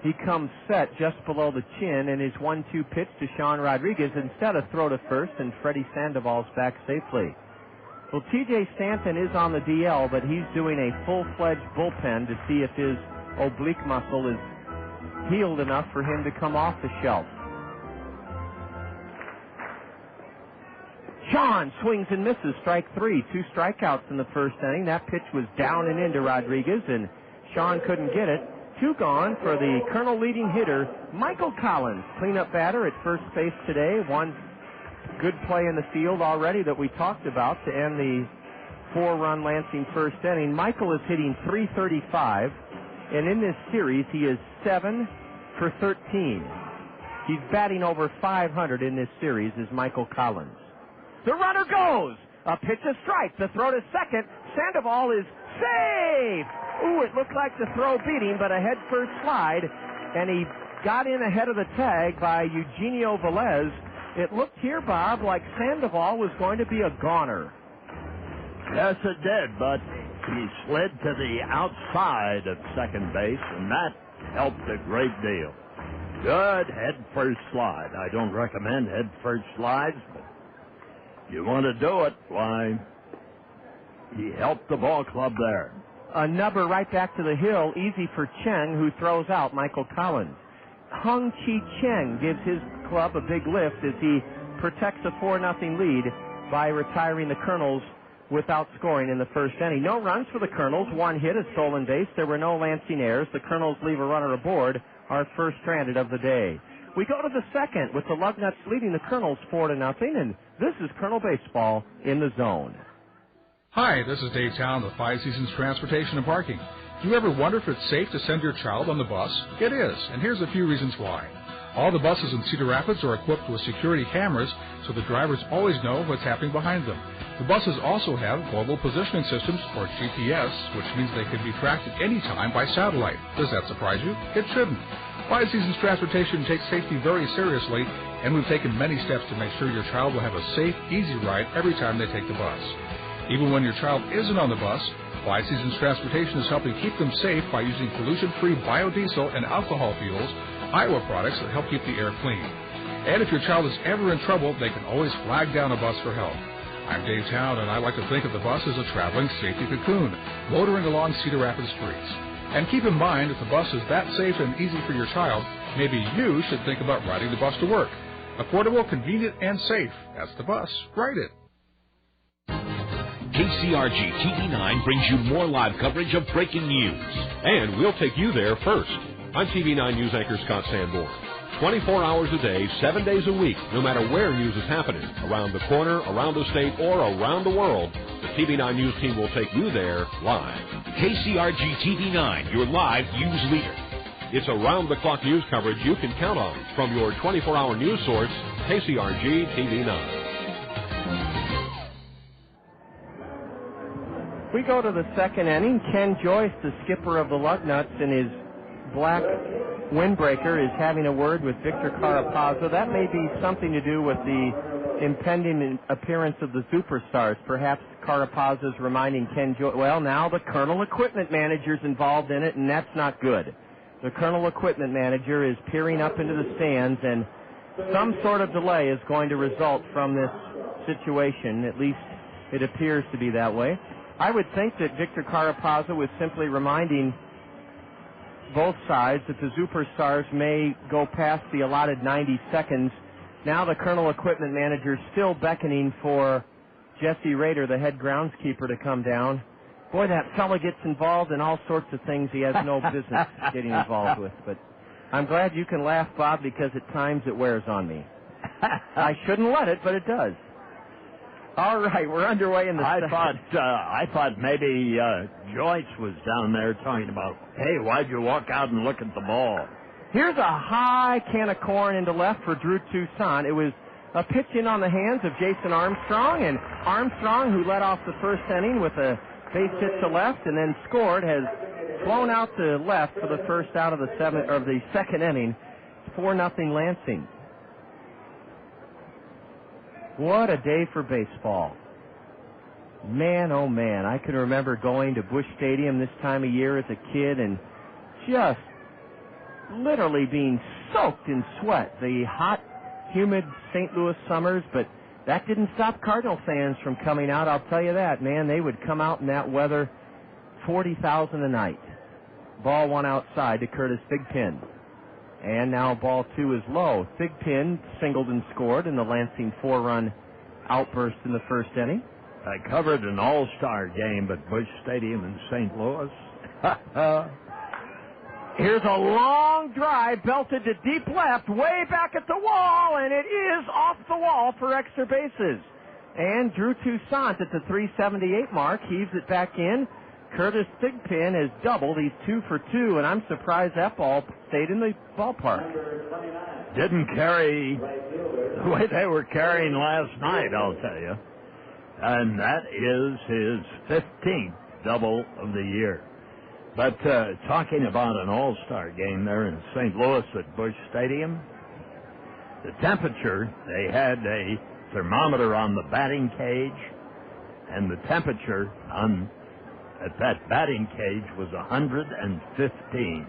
He comes set just below the chin, and his 1-2 pitch to Sean Rodriguez instead of throw to first, and Freddy Sandoval's back safely. Well, T.J. Stanton is on the DL, but he's doing a full-fledged bullpen to see if his oblique muscle is healed enough for him to come off the shelf. Sean swings and misses, strike 3. 2 strikeouts in the first inning. That pitch was down and into Rodriguez, and Sean couldn't get it. 2 gone for the Colonel leading hitter, Michael Collins. Cleanup batter at first base today. One good play in the field already that we talked about to end the 4-run Lansing first inning. Michael is hitting .335, and in this series he is 7 for 13. He's batting over .500 in this series is Michael Collins. The runner goes. A pitch, a strike. The throw to second. Sandoval is safe. Ooh, it looked like the throw beat him, but a head-first slide, and he got in ahead of the tag by Eugenio Vélez. It looked here, Bob, like Sandoval was going to be a goner. Yes, it did, but he slid to the outside of second base, and that helped a great deal. Good head-first slide. I don't recommend head-first slides, but you want to do it, why, he helped the ball club there. A nubber right back to the hill, easy for Cheng, who throws out Michael Collins. Hung Chi Cheng gives his club a big lift as he protects a 4-0 lead by retiring the Kernels without scoring in the first inning. No runs for the Kernels, 1 hit, a stolen base. There were no Lansing errors. The Kernels leave a runner aboard, our first stranded of the day. We go to the second with the Lugnuts leading the Kernels 4-0, and this is Kernel Baseball in the Zone. Hi, this is Dave Town with Five Seasons Transportation and Parking. Do you ever wonder if it's safe to send your child on the bus? It is, and here's a few reasons why. All the buses in Cedar Rapids are equipped with security cameras, so the drivers always know what's happening behind them. The buses also have global positioning systems, or GPS, which means they can be tracked at any time by satellite. Does that surprise you? It shouldn't. Five Seasons Transportation takes safety very seriously, and we've taken many steps to make sure your child will have a safe, easy ride every time they take the bus. Even when your child isn't on the bus, Five Seasons Transportation is helping keep them safe by using pollution-free biodiesel and alcohol fuels, Iowa products that help keep the air clean. And if your child is ever in trouble, they can always flag down a bus for help. I'm Dave Town, and I like to think of the bus as a traveling safety cocoon, motoring along Cedar Rapids streets. And keep in mind, if the bus is that safe and easy for your child, maybe you should think about riding the bus to work. Affordable, convenient, and safe. That's the bus. Ride it. KCRG TV9 brings you more live coverage of breaking news. And we'll take you there first. I'm TV9 News anchor Scott Sanborn. 24 hours a day, 7 days a week, no matter where news is happening, around the corner, around the state, or around the world, the TV9 News team will take you there live. KCRG TV9, your live news leader. It's around-the-clock news coverage you can count on from your 24-hour news source, KCRG TV9. We go to the second inning. Ken Joyce, the skipper of the Lugnuts, in his black windbreaker, is having a word with Victor Carapazza. That may be something to do with the impending appearance of the superstars. Perhaps Carapazza's reminding Ken Joyce, well, now the Colonel equipment manager's involved in it, and that's not good. The Colonel equipment manager is peering up into the stands, and some sort of delay is going to result from this situation. At least it appears to be that way. I would think that Victor Carapazza was simply reminding both sides that the superstars may go past the allotted 90 seconds. Now the Colonel equipment manager is still beckoning for Jesse Rader, the head groundskeeper, to come down. Boy, that fella gets involved in all sorts of things he has no business getting involved with. But I'm glad you can laugh, Bob, because at times it wears on me. I shouldn't let it, but it does. All right, we're underway in the I thought maybe Joyce was down there talking about, hey, why'd you walk out and look at the ball? Here's a high can of corn into left for Drew Toussaint. It was a pitch in on the hands of Jason Armstrong, and Armstrong, who led off the first inning with a base hit to left and then scored, has flown out to left for the first out of the second inning. 4-0 Lansing. What a day for baseball. Man, oh man, I can remember going to Busch Stadium this time of year as a kid and just literally being soaked in sweat. The hot, humid St. Louis summers, but that didn't stop Cardinal fans from coming out, I'll tell you that. Man, they would come out in that weather, 40,000 a night. Ball one outside to Curtis Thigpen. And now ball two is low. Thigpen singled and scored in the Lansing 4-run outburst in the first inning. I covered an all-star game at Busch Stadium in St. Louis. Here's a long drive belted to deep left, way back at the wall, and it is off the wall for extra bases. And Drew Toussaint at the 378 mark heaves it back in. Curtis Thigpen has doubled. He's 2 for 2, and I'm surprised that ball stayed in the ballpark. Didn't carry the way they were carrying last night, I'll tell you. And that is his 15th double of the year. But talking about an all-star game there in St. Louis at Busch Stadium, the temperature, they had a thermometer on the batting cage, and the temperature at that batting cage was 115.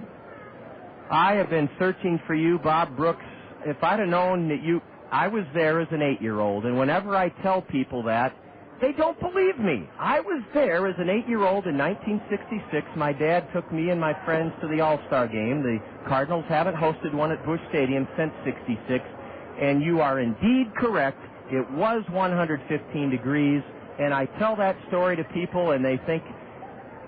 I have been searching for you, Bob Brooks. If I'd have known that I was there as an 8-year-old, and whenever I tell people that, they don't believe me. I was there as an 8-year-old in 1966. My dad took me and my friends to the All-Star game. The Cardinals haven't hosted one at Busch Stadium since '66, and you are indeed correct. It was 115 degrees, and I tell that story to people, and they think,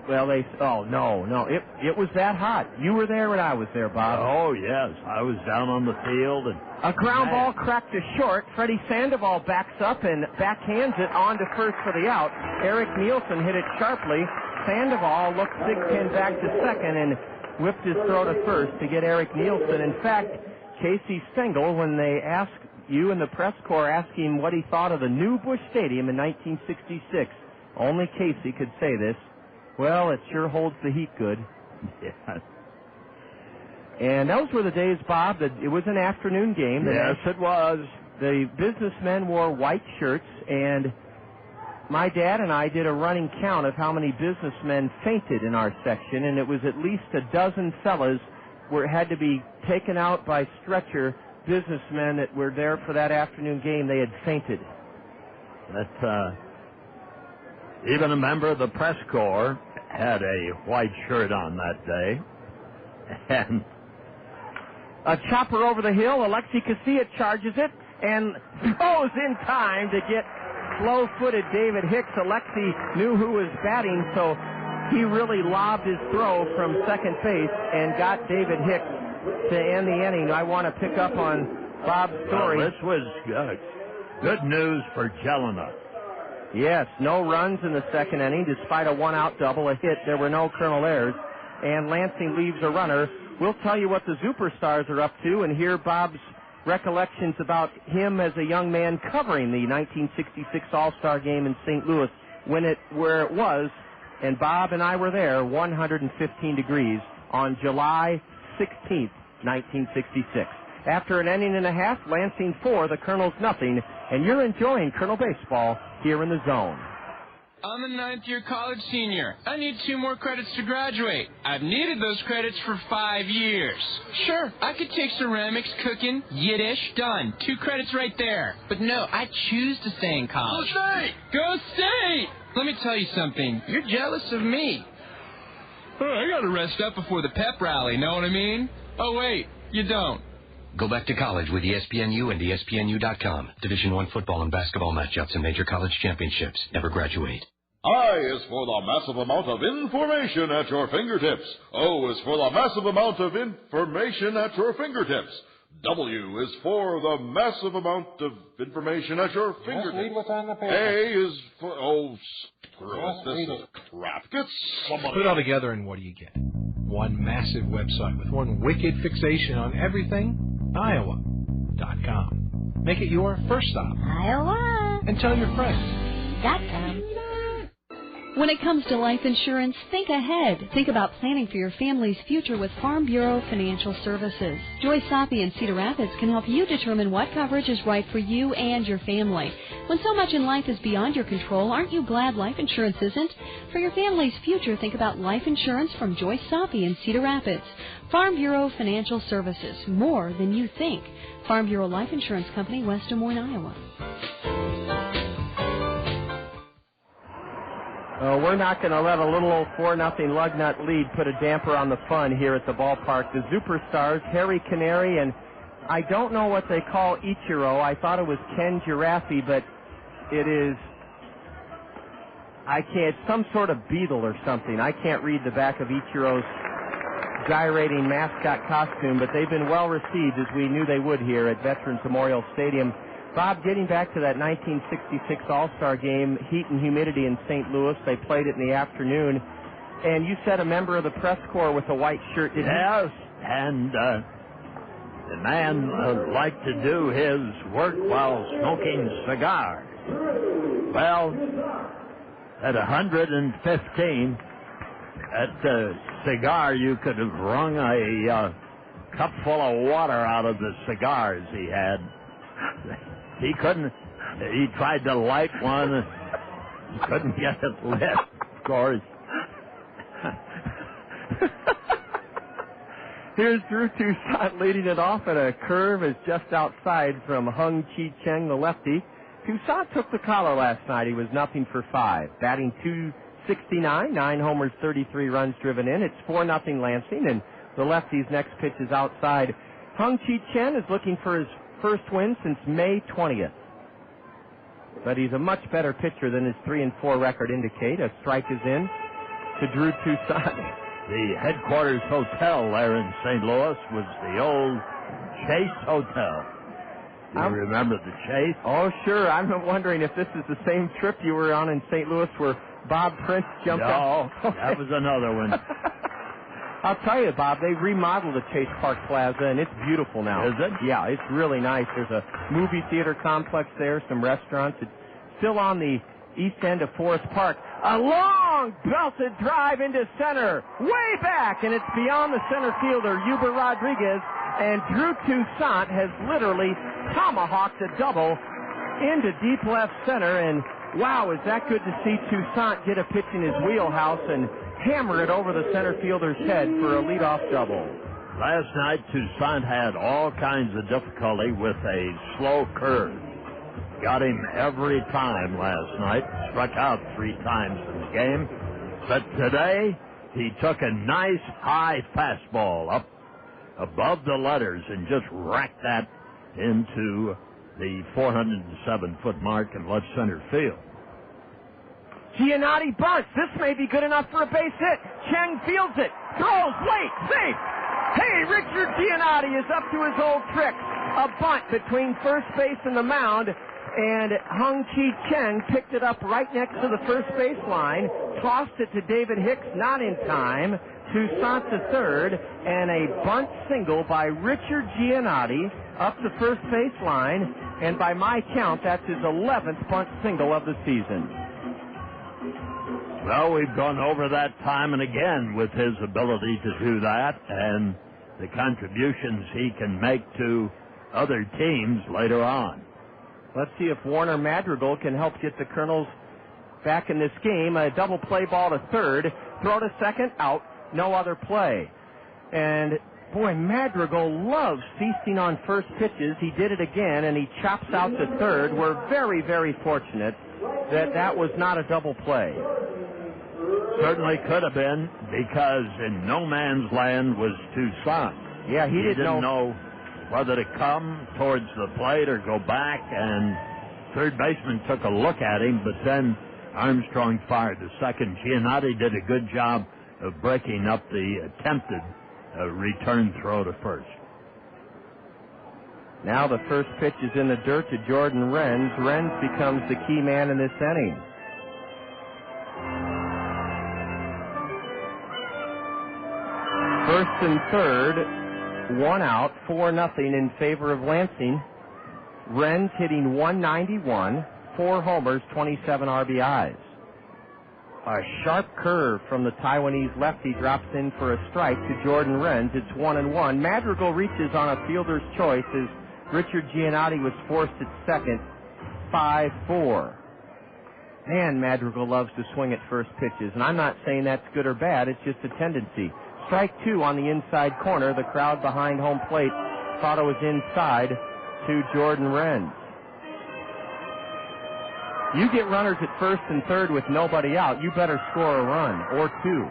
well, no, it was that hot. You were there when I was there, Bob. Oh, yes. I was down on the field. And a ground ball cracked to short. Freddy Sandoval backs up and backhands it on to first for the out. Eric Nielsen hit it sharply. Sandoval looked Thigpen back to second and whipped his throw to first to get Eric Nielsen. In fact, Casey Stengel, when they asked you in the press corps, asked him what he thought of the new Busch Stadium in 1966, only Casey could say this. Well, it sure holds the heat good. Yeah. And those were the days, Bob, that it was an afternoon game. Yes, it was. The businessmen wore white shirts, and my dad and I did a running count of how many businessmen fainted in our section, and it was at least a dozen fellas had to be taken out by stretcher businessmen that were there for that afternoon game. They had fainted. Even a member of the press corps had a white shirt on that day. And a chopper over the hill. Alexi Casilla charges it and throws in time to get slow-footed David Hicks. Alexi knew who was batting, so he really lobbed his throw from second base and got David Hicks to end the inning. I want to pick up on Bob's story. Well, this was good news for Jelena. Yes, no runs in the second inning, despite a one-out double, a hit. There were no Kernel errors, and Lansing leaves a runner. We'll tell you what the Superstars are up to and hear Bob's recollections about him as a young man covering the 1966 All-Star game in St. Louis where it was, and Bob and I were there, 115 degrees on July 16th, 1966. After an inning and a half, Lansing 4, the Kernels nothing, and you're enjoying Kernel baseball here in the Zone. I'm a ninth-year college senior. I need 2 more credits to graduate. I've needed those credits for 5 years. Sure, I could take ceramics, cooking, Yiddish, done. 2 credits right there. But no, I choose to stay in college. Go State! Go State! Let me tell you something. You're jealous of me. Oh, I gotta rest up before the pep rally, know what I mean? Oh, wait, you don't. Go back to college with ESPNU and ESPNU.com. Division I football and basketball matchups and major college championships. Never graduate. I is for the massive amount of information at your fingertips. O is for the massive amount of information at your fingertips. W is for the massive amount of information at your fingertips. Read what's on the paper. A is for... Oh, screw it. This is crap. Get somebody... Put it all together and what do you get? One massive website with one wicked fixation on everything. Iowa.com. Make it your first stop. Iowa. And tell your friends. .com. When it comes to life insurance, think ahead. Think about planning for your family's future with Farm Bureau Financial Services. Joy Soppy in Cedar Rapids can help you determine what coverage is right for you and your family. When so much in life is beyond your control, aren't you glad life insurance isn't? For your family's future, think about life insurance from Joy Soppy in Cedar Rapids. Farm Bureau Financial Services, more than you think. Farm Bureau Life Insurance Company, West Des Moines, Iowa. We're not going to let a little old 4-0 Lugnut lead put a damper on the fun here at the ballpark. The Superstars, Harry Canary, and I don't know what they call Ichiro. I thought it was Ken Giraffe, but it is, some sort of beetle or something. I can't read the back of Ichiro's gyrating mascot costume, but they've been well received, as we knew they would here at Veterans Memorial Stadium. Bob, getting back to that 1966 All-Star game, heat and humidity in St. Louis, they played it in the afternoon, and you said a member of the press corps with a white shirt, did Yes, and the man liked to do his work while smoking cigars. Well, at 115, at the cigar, you could have wrung a cup full of water out of the cigars he had. He couldn't. He tried to light one, Couldn't get it lit, of course. Here's Drew Toussaint leading it off, and a curve is just outside from Hung Chi Cheng, the lefty. Toussaint took the collar last night. He was 0 for 5, batting .269, 9 homers, 33 runs driven in. It's 4-0 Lansing, and the lefty's next pitch is outside. Hung Chi Cheng is looking for his first win since May 20th. But he's a much better pitcher than his 3-4 record indicate. A strike is in to Drew Toussaint. The headquarters hotel there in St. Louis was the old Chase Hotel. Do you remember the Chase? Oh, sure. I'm wondering if this is the same trip you were on in St. Louis where Bob Prince jumped out. No, that was another one. I'll tell you, Bob, they remodeled the Chase Park Plaza, and it's beautiful now. Is it? Yeah, it's really nice. There's a movie theater complex there, some restaurants. It's still on the east end of Forest Park. A long belted drive into center, way back, and it's beyond the center fielder, Hubert Rodriguez, and Drew Toussaint has literally tomahawked a double into deep left center, and wow, is that good to see Toussaint get a pitch in his wheelhouse and hammer it over the center fielder's head for a leadoff double. Last night, Toussaint had all kinds of difficulty with a slow curve. Got him every time last night. Struck out 3 times in the game. But today, he took a nice high fastball up above the letters and just racked that into the 407-foot mark in left center field. Giannotti bunts. This may be good enough for a base hit. Cheng fields it. Throws late. Safe. Hey, Richard Giannotti is up to his old trick. A bunt between first base and the mound. And Hung Chi Cheng picked it up right next to the first base line, tossed it to David Hicks, not in time. Toussaint to third, and a bunt single by Richard Giannotti up the first base line. And by my count, that's his 11th bunt single of the season. Well, we've gone over that time and again with his ability to do that and the contributions he can make to other teams later on. Let's see if Warner Madrigal can help get the Kernels back in this game. A double play ball to third, throw to second, out, no other play. And boy, Madrigal loves feasting on first pitches. He did it again, and he chops out to third. We're very, very fortunate that that was not a double play. Certainly could have been, because in no man's land was Toussaint. Yeah, he didn't know whether to come towards the plate or go back, and third baseman took a look at him, but then Armstrong fired to second. Giannotti did a good job of breaking up the attempted return throw to first. Now the first pitch is in the dirt to Jordan Renz. Renz becomes the key man in this inning. First and third, 1 out, 4-0 in favor of Lansing. Renz hitting .191, 4 homers, 27 RBIs. A sharp curve from the Taiwanese lefty drops in for a strike to Jordan Renz. It's 1-1. Madrigal reaches on a fielder's choice as Richard Giannotti was forced at second. 5-4. Man, Madrigal loves to swing at first pitches, and I'm not saying that's good or bad. It's just a tendency. Strike 2 on the inside corner. The crowd behind home plate thought it was inside to Jordan Renz. You get runners at first and third with nobody out, you better score a run or 2.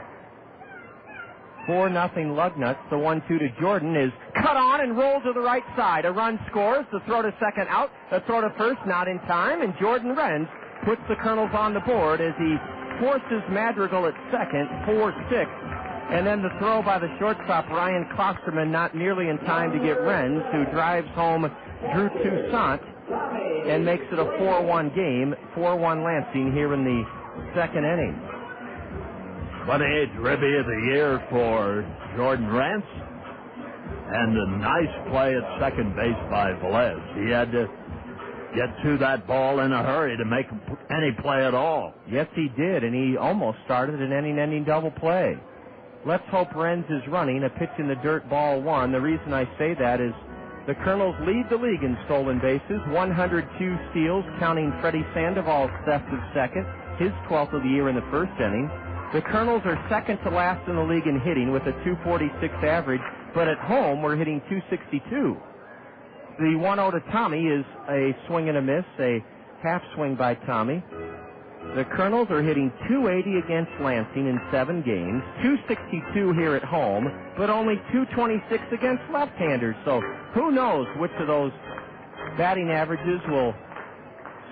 4-0 Lugnuts. The 1-2 to Jordan is cut on and rolled to the right side. A run scores. The throw to second out. The throw to first not in time. And Jordan Renz puts the Kernels on the board as he forces Madrigal at second, 4-6. And then the throw by the shortstop, Ryan Klosterman, not nearly in time to get Renz, who drives home Drew Toussaint and makes it a 4-1 game, 4-1 Lansing here in the second inning. 28th Ribby of the year for Jordan Renz. And a nice play at second base by Vélez. He had to get to that ball in a hurry to make any play at all. Yes, he did, and he almost started an inning-ending double play. Let's hope Renz is running, a pitch in the dirt, ball 1. The reason I say that is the Kernels lead the league in stolen bases, 102 steals, counting Freddy Sandoval's theft of second. his 12th of the year in the first inning. The Kernels are second to last in the league in hitting with a 246 average, but at home we're hitting 262. The 1-0 to Tommy is a swing and a miss, a half swing by Tommy. The Kernels are hitting 280 against Lansing in 7 games, 262 here at home, but only 226 against left-handers. So who knows which of those batting averages will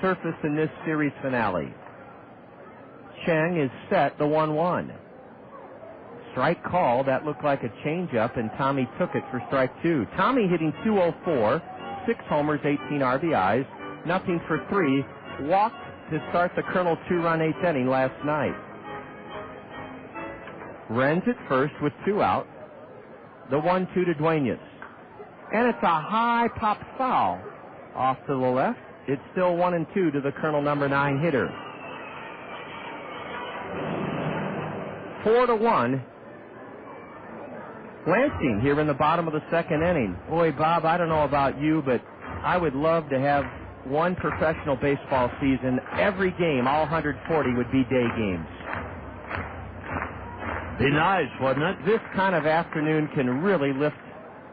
surface in this series finale. Cheng is set, the 1-1. Strike call, that looked like a changeup, and Tommy took it for strike 2. Tommy hitting 204, 6 homers, 18 RBIs, nothing for 3, walked to start the Colonel 2-run 8th inning last night. Renz at first with 2 out. The 1-2 to Duenas. And it's a high pop foul off to the left. It's still 1-2 to the Colonel number 9 hitter. 4-1. Lansing here in the bottom of the 2nd inning. Boy, Bob, I don't know about you, but I would love to have one professional baseball season. Every game, all 140, would be day games. Be nice, wouldn't it? This kind of afternoon can really lift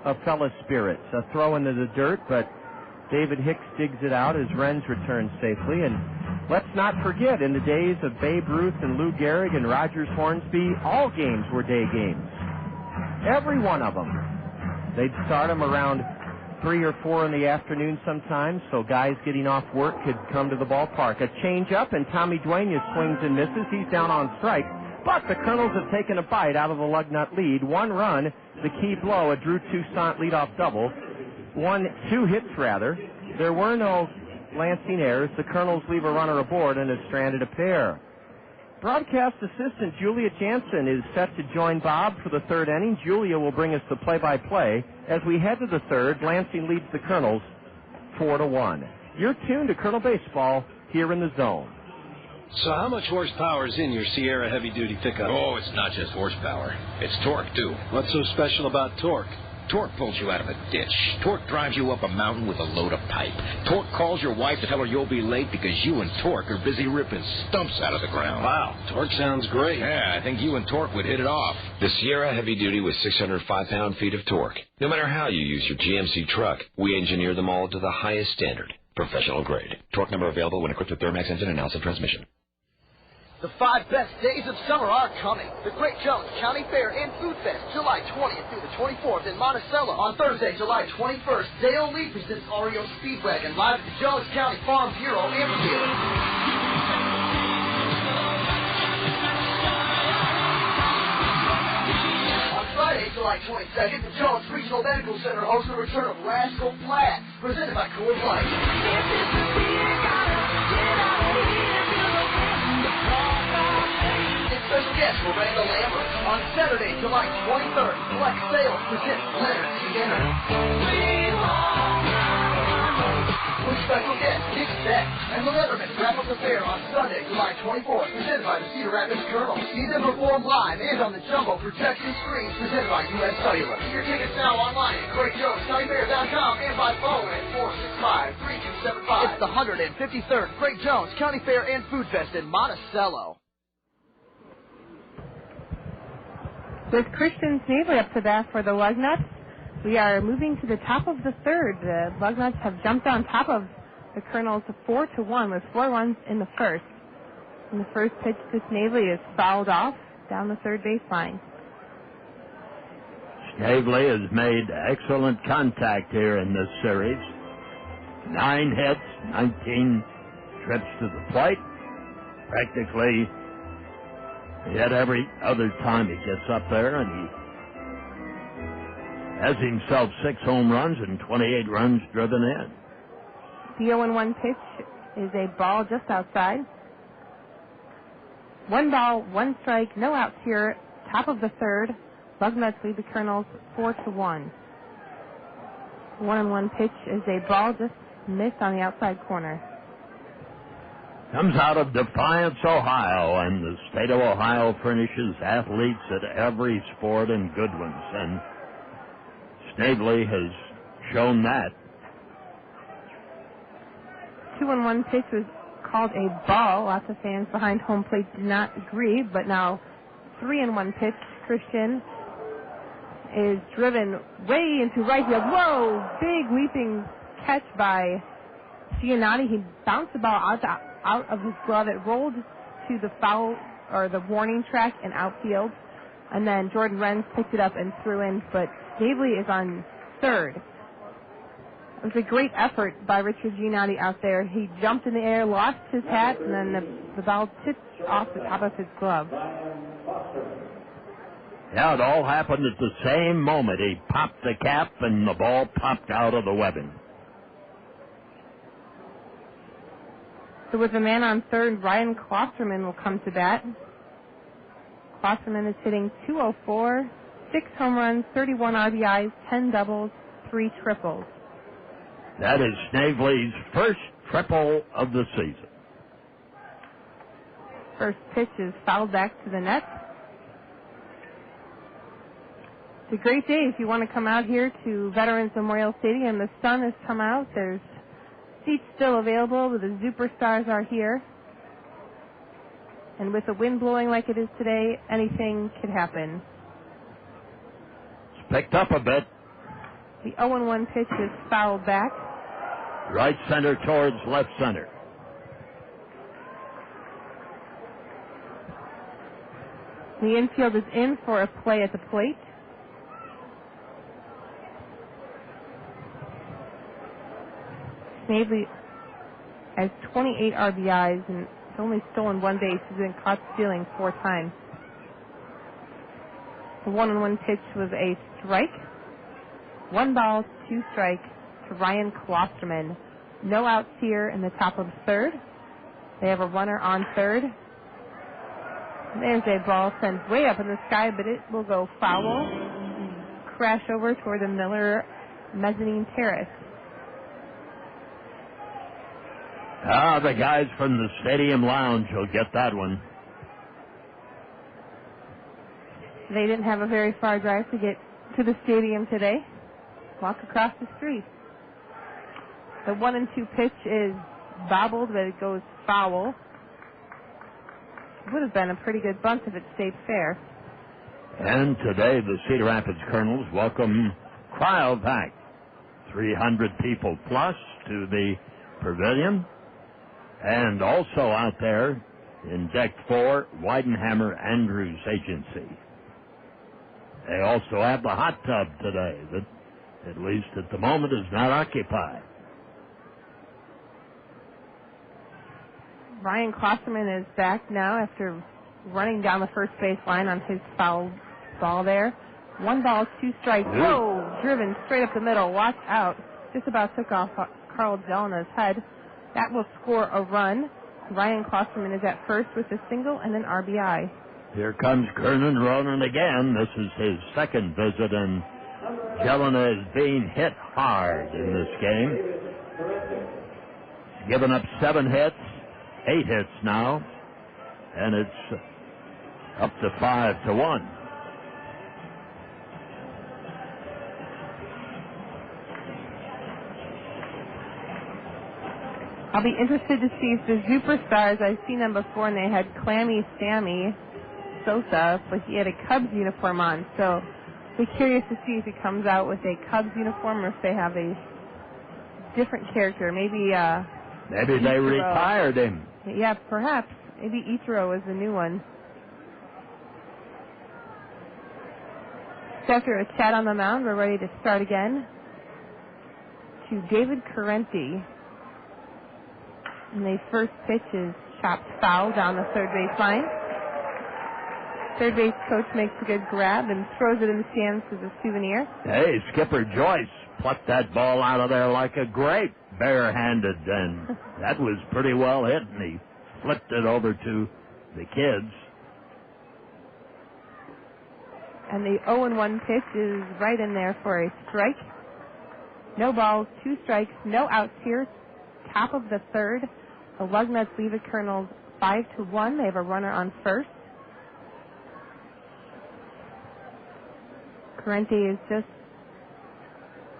a fella's spirits. A throw into the dirt, but David Hicks digs it out as Renz returns safely. And let's not forget, in the days of Babe Ruth and Lou Gehrig and Rogers Hornsby, all games were day games. Every one of them. They'd start them around 3 or 4 in the afternoon sometimes, so guys getting off work could come to the ballpark. A change-up, and Tommy Duenas swings and misses. He's down on strike, but the Kernels have taken a bite out of the Lugnut lead. 1 run, the key blow, a Drew Toussaint leadoff double. 2 hits, rather. There were no Lansing errors. The Kernels leave a runner aboard and have stranded a pair. Broadcast assistant Julia Jansen is set to join Bob for the 3rd inning. Julia will bring us the play-by-play. As we head to the 3rd, Lansing leads the Kernels 4-1. You're tuned to Colonel Baseball here in the Zone. So how much horsepower is in your Sierra heavy-duty pickup? Oh, it's not just horsepower. It's torque, too. What's so special about torque? Torque pulls you out of a ditch. Torque drives you up a mountain with a load of pipe. Torque calls your wife to tell her you'll be late because you and Torque are busy ripping stumps out of the ground. Wow, Torque sounds great. Yeah, I think you and Torque would hit it off. The Sierra Heavy Duty with 605 pound-feet of torque. No matter how you use your GMC truck, we engineer them all to the highest standard. Professional grade. Torque number available when equipped with Duramax engine and Nelson transmission. The 5 best days of summer are coming. The Great Jones County Fair and Food Fest, July 20th through the 24th in Monticello. On Thursday, July 21st, Dale Lee presents Oreo Speedwagon live at the Jones County Farm Bureau Amphitheater. On Friday, July 22nd, the Jones Regional Medical Center hosts the return of Rascal Flatts, presented by Coors Light. Special guest for Randall Lambert. On Saturday, July 23rd, Flex Sales presents Leonard Skinner. With special guest Dick Beck and the Leatherman wrap up the fair on Sunday, July 24th, presented by the Cedar Rapids Kernels. See them perform live and on the Jumbo projection screens presented by U.S. Cellular. Get your tickets now online at GreatJonesCountyFair.com and by phone at 465-3275. It's the 153rd Great Jones County Fair and Food Fest in Monticello. With Christian Snavely up to bat for the Lugnuts, we are moving to the top of the 3rd. The Lugnuts have jumped on top of the Kernels 4-1 with 4 runs in the first. And the first pitch to Snavely is fouled off down the 3rd baseline. Snavely has made excellent contact here in this series. 9 hits, 19 trips to the plate. Practically hit every other time he gets up there, and he has himself 6 home runs and 28 runs driven in. The 0-1 pitch is a ball just outside. 1 ball, 1 strike, no outs here. Top of the 3rd. Lugnuts lead the Kernels 4-1. 1-1 pitch is a ball just missed on the outside corner. Comes out of Defiance, Ohio, and the state of Ohio furnishes athletes at every sport and good ones, and Snavely has shown that. 2-1 pitch was called a ball. Lots of fans behind home plate did not agree, but now 3-1 pitch. Christian is driven way into right field. Whoa! Big leaping catch by Giannotti. He bounced the ball out of his glove. It rolled to the foul or the warning track in outfield, and then Jordan Renz picked it up and threw in, but Snavely is on third. It was a great effort by Richard Giannotti out there. He jumped in the air, lost his hat, and then the ball tipped off the top of his glove. Yeah, it all happened at the same moment. He popped the cap, and the ball popped out of the webbing. So with a man on third, Ryan Klosterman will come to bat. Klosterman is hitting .204, 6 home runs, 31 RBIs, 10 doubles, 3 triples. That is Snavely's first triple of the season. First pitch is fouled back to the net. It's a great day if you want to come out here to Veterans Memorial Stadium. The sun has come out. There's seats still available. The Superstars are here. And with the wind blowing like it is today, anything could happen. It's picked up a bit. The 0-1 pitch is fouled back. Right center towards left center. The infield is in for a play at the plate. Snavely has 28 RBIs and has only stolen 1 base. He's been caught stealing 4 times. The 1-1 pitch was a strike. 1 ball, 2 strikes to Ryan Klosterman. No outs here in the top of third. They have a runner on third. There's a ball sent way up in the sky, but it will go foul. Crash over toward the Miller mezzanine terrace. The guys from the stadium lounge will get that one. They didn't have a very far drive to get to the stadium today. Walk across the street. The 1-2 pitch is bobbled, but it goes foul. It would have been a pretty good bunt if it stayed fair. And today the Cedar Rapids Kernels welcome Cryovac. 300 people plus to the pavilion. And also out there in Deck 4, Weidenhammer Andrews Agency. They also have the hot tub today that, at least at the moment, is not occupied. Ryan Klosterman is back now after running down the first base line on his foul ball there. 1 ball, 2 strikes. Whoa! Driven straight up the middle. Watch out. Just about took off Carl Delna's head. That will score a run. Ryan Klosterman is at first with a single and an RBI. Here comes Kernan Ronan again. This is his second visit, and Jelena is being hit hard in this game. He's given up 7 hits, 8 hits now, and it's up to 5-1. I'll be interested to see if the Superstars, I've seen them before, and they had Clammy Sammy Sosa, but he had a Cubs uniform on. So I'll be curious to see if he comes out with a Cubs uniform or if they have a different character. Maybe they retired him. Yeah, perhaps. Maybe Ichiro is the new one. So after a chat on the mound, we're ready to start again. To David Correnti. And the first pitch is chopped foul down the third base line. Third base coach makes a good grab and throws it in the stands as a souvenir. Hey, Skipper Joyce plucked that ball out of there like a grape, barehanded, and that was pretty well hit, and he flipped it over to the kids. And the 0-1 pitch is right in there for a strike. No balls, 2 strikes, no outs here. Top of the third. The Lugnuts lead the Kernels 5-1. They have a runner on first. Correnti is just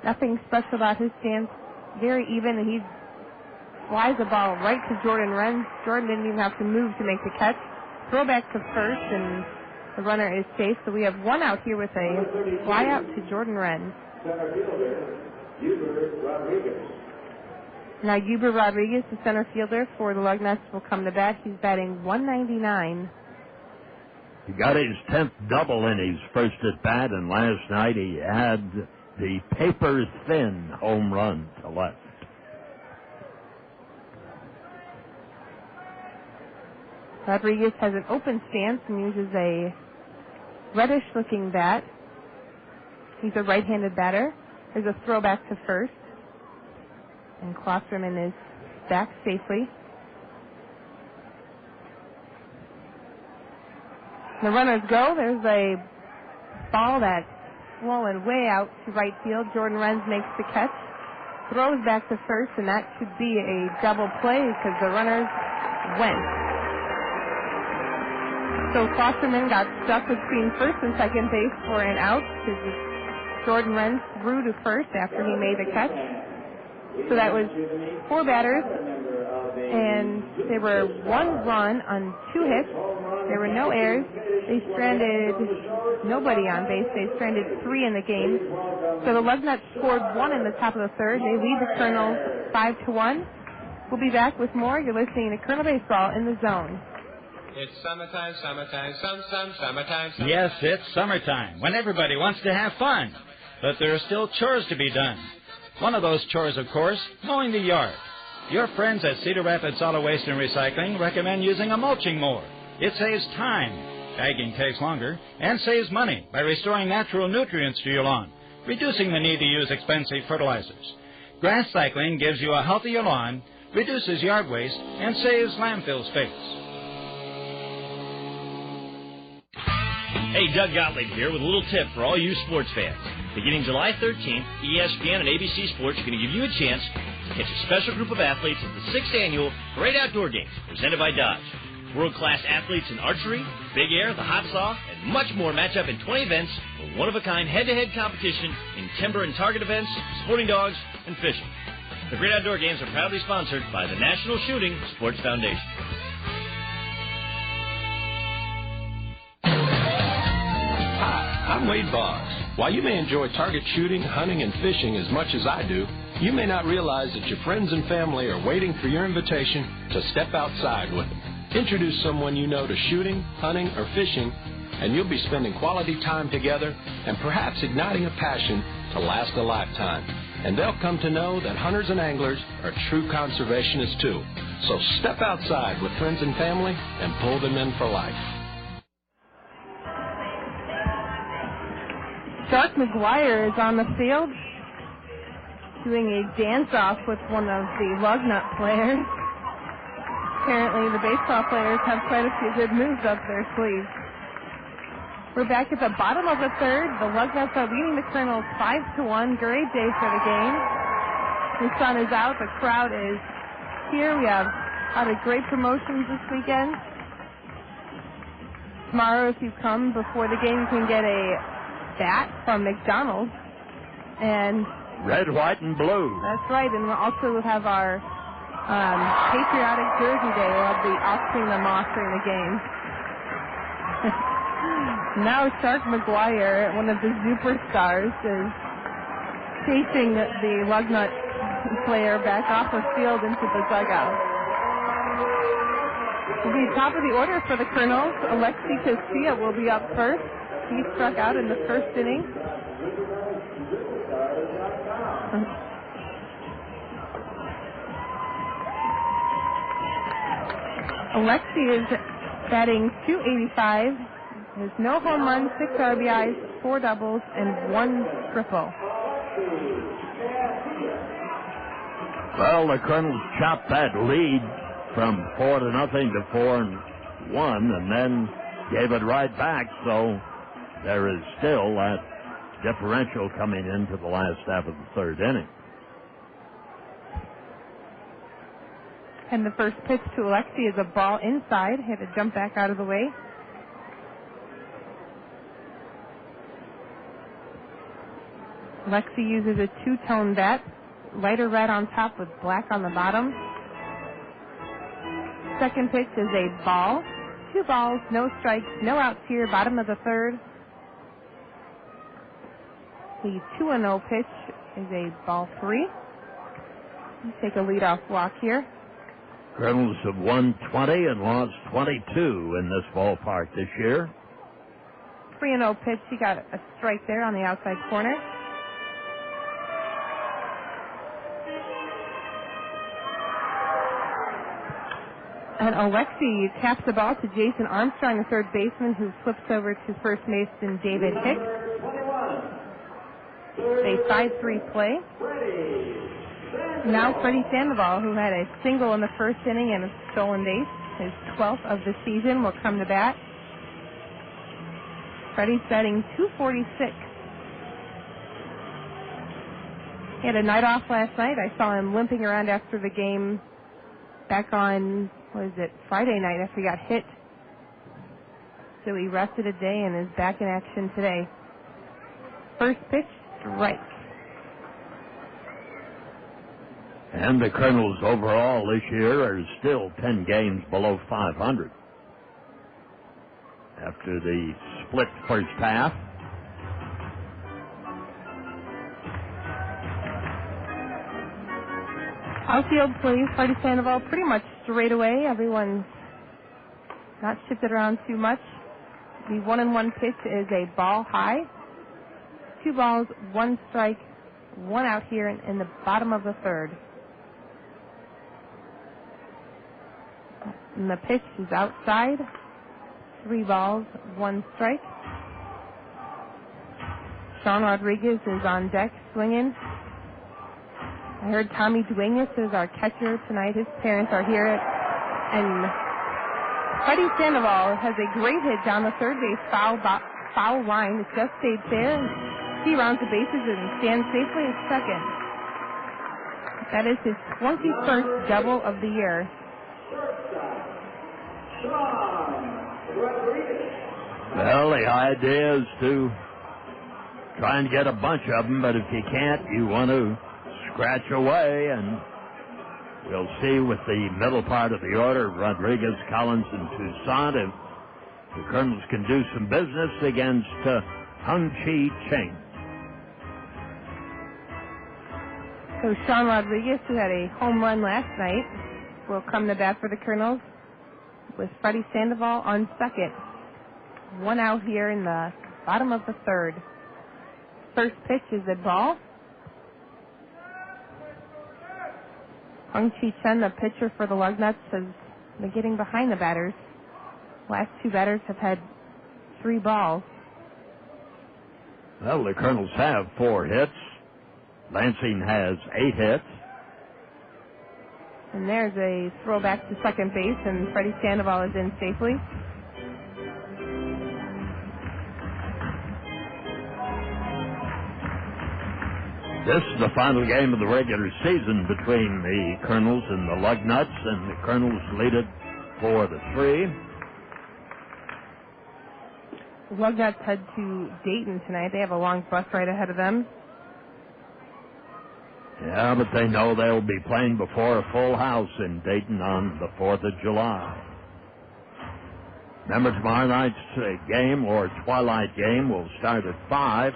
nothing special about his stance. Very even. He's flies the ball right to Jordan Renz. Jordan didn't even have to move to make the catch. Throwback to first, and the runner is safe. So we have one out here with a fly out to Jordan Renz. Now Huber Rodriguez, the center fielder for the Lugnuts, will come to bat. He's batting 199. He got his 10th double in his first at bat, and last night he had the paper-thin home run to left. Rodriguez has an open stance and uses a reddish-looking bat. He's a right-handed batter. There's a throwback to first. And Klosterman is back safely. The runners go. There's a ball that's swollen way out to right field. Jordan Renz makes the catch, throws back to first, and that should be a double play because the runners went. So Klosterman got stuck between first and second base for an out because Jordan Renz threw to first after he made the catch. So that was 4 batters, and there were 1 run on 2 hits. There were no errors. They stranded nobody on base. They stranded 3 in the game. So the Lugnuts scored 1 in the top of the third. They lead the Kernels 5-1. We'll be back with more. You're listening to Kernel Baseball in the Zone. It's summertime, summertime. Yes, it's summertime, when everybody wants to have fun. But there are still chores to be done. One of those chores, of course, mowing the yard. Your friends at Cedar Rapids Solid Waste and Recycling recommend using a mulching mower. It saves time. Bagging takes longer and saves money by restoring natural nutrients to your lawn, reducing the need to use expensive fertilizers. Grass cycling gives you a healthier lawn, reduces yard waste, and saves landfill space. Hey, Doug Gottlieb here with a little tip for all you sports fans. Beginning July 13th, ESPN and ABC Sports are going to give you a chance to catch a special group of athletes at the 6th Annual Great Outdoor Games, presented by Dodge. World-class athletes in archery, big air, the hot saw, and much more match up in 20 events for one-of-a-kind head-to-head competition in timber and target events, sporting dogs, and fishing. The Great Outdoor Games are proudly sponsored by the National Shooting Sports Foundation. I'm Wade Boggs. While you may enjoy target shooting, hunting, and fishing as much as I do, you may not realize that your friends and family are waiting for your invitation to step outside with them. Introduce someone you know to shooting, hunting, or fishing, and you'll be spending quality time together and perhaps igniting a passion to last a lifetime. And they'll come to know that hunters and anglers are true conservationists too. So step outside with friends and family and pull them in for life. Shark McGuire is on the field doing a dance-off with one of the Lugnut players. Apparently the baseball players have quite a few good moves up their sleeves. We're back at the bottom of the third. The Lugnuts are leading the Kernels 5-1. Great day for the game. The sun is out. The crowd is here. We have a lot of great promotions this weekend. Tomorrow, if you come before the game, you can get a bat from McDonald's, and red, white, and blue. That's right, and we'll also have our patriotic jersey day. We'll be auctioning them off during the game. Now Shark McGuire, one of the superstars, is chasing the Lugnut player back off the field into the dugout. Will be top of the order for the Kernels. Alexi Casilla will be up first. He struck out in the first inning. Alexi is batting .285. There's no home runs, 6 RBIs, 4 doubles, and 1 triple. Well, the Kernels chopped that lead from 4-0 to 4-1, and then gave it right back, so there is still that differential coming into the last half of the third inning. And the first pitch to Alexi is a ball inside. Had to jump back out of the way. Alexi uses a two-tone bat, lighter red on top with black on the bottom. Second pitch is a ball. 2 balls, no strikes, no outs here, bottom of the third. The 2-0 pitch is a ball 3. Let's take a leadoff walk here. Kernels have won 20 and lost 22 in this ballpark this year. 3-0 pitch, he got a strike there on the outside corner. And Alexi taps the ball to Jason Armstrong, the third baseman, who flips over to first baseman David Hicks. A 5-3 play. Now Freddy Sandoval, who had a single in the first inning and a stolen base, his 12th of the season, will come to bat. Freddy's batting .246. He had a night off last night. I saw him limping around after the game back on, Friday night after he got hit. So he rested a day and is back in action today. First pitch, strike. And the Kernels overall this year are still 10 games below 500. After the split first half. Outfield plays Freddy Sandoval pretty much straight away. Everyone's not shifted around too much. The 1-1 pitch is a ball high. 2 balls, 1 strike, 1 out here in the bottom of the third. And the pitch is outside. 3 balls, 1 strike. Sean Rodriguez is on deck swinging. I heard Tommy Duenas is our catcher tonight. His parents are here. And Freddy Sandoval has a great hit down the third base foul line. It just stayed fair. He rounds the bases and stands safely at second. That is his 21st double of the year. Well, the idea is to try and get a bunch of them, but if you can't, you want to scratch away, and we'll see with the middle part of the order, Rodriguez, Collins, and Toussaint, if the Kernels can do some business against Hung-Chi Cheng. So Sean Rodriguez, who had a home run last night, will come to bat for the Kernels with Freddy Sandoval on second. 1 out here in the bottom of the third. First pitch is a ball. Hung-Chi Chen, the pitcher for the Lugnuts, has been getting behind the batters. Last 2 batters have had 3 balls. Well, the Kernels have 4 hits. Lansing has 8 hits. And there's a throwback to second base, and Freddy Sandoval is in safely. This is the final game of the regular season between the Kernels and the Lugnuts, and the Kernels lead it 4-3. The Lugnuts head to Dayton tonight. They have a long bus ride ahead of them. Yeah, but they know they'll be playing before a full house in Dayton on the 4th of July. Remember, tomorrow night's game, or twilight game, will start at 5.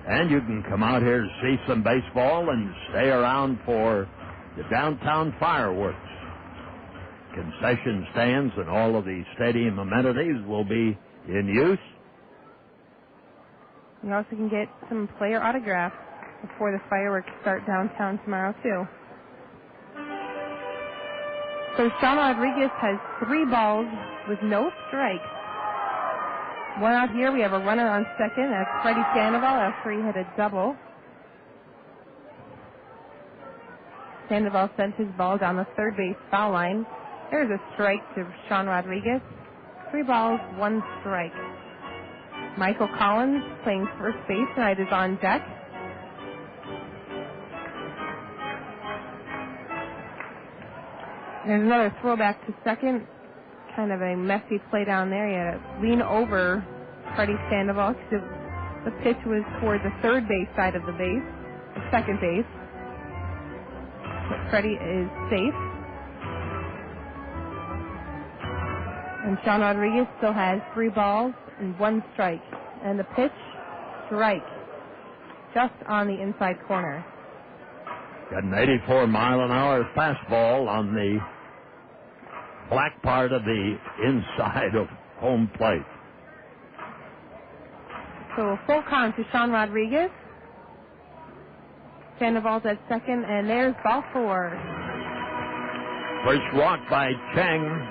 And you can come out here to see some baseball and stay around for the downtown fireworks. Concession stands and all of the stadium amenities will be in use. You also can get some player autographs before the fireworks start downtown tomorrow, too. So Sean Rodriguez has 3 balls with no strikes. 1 out here. We have a runner on second. That's Freddy Sandoval after he hit a double. Sandoval sent his ball down the third base foul line. There's a strike to Sean Rodriguez. 3 balls, 1 strike. Michael Collins, playing first base tonight, is on deck. There's another throwback to second. Kind of a messy play down there. You had to lean over Freddy Sandoval because the pitch was toward the third base side of the base, the second base. But Freddy is safe. And Sean Rodriguez still has 3 balls and 1 strike. And the pitch, strike, just on the inside corner. Got an 84-mile-an-hour fastball on the black part of the inside of home plate. So a full count to Sean Rodriguez. Sandoval's at second, and there's ball 4. First walk by Chang.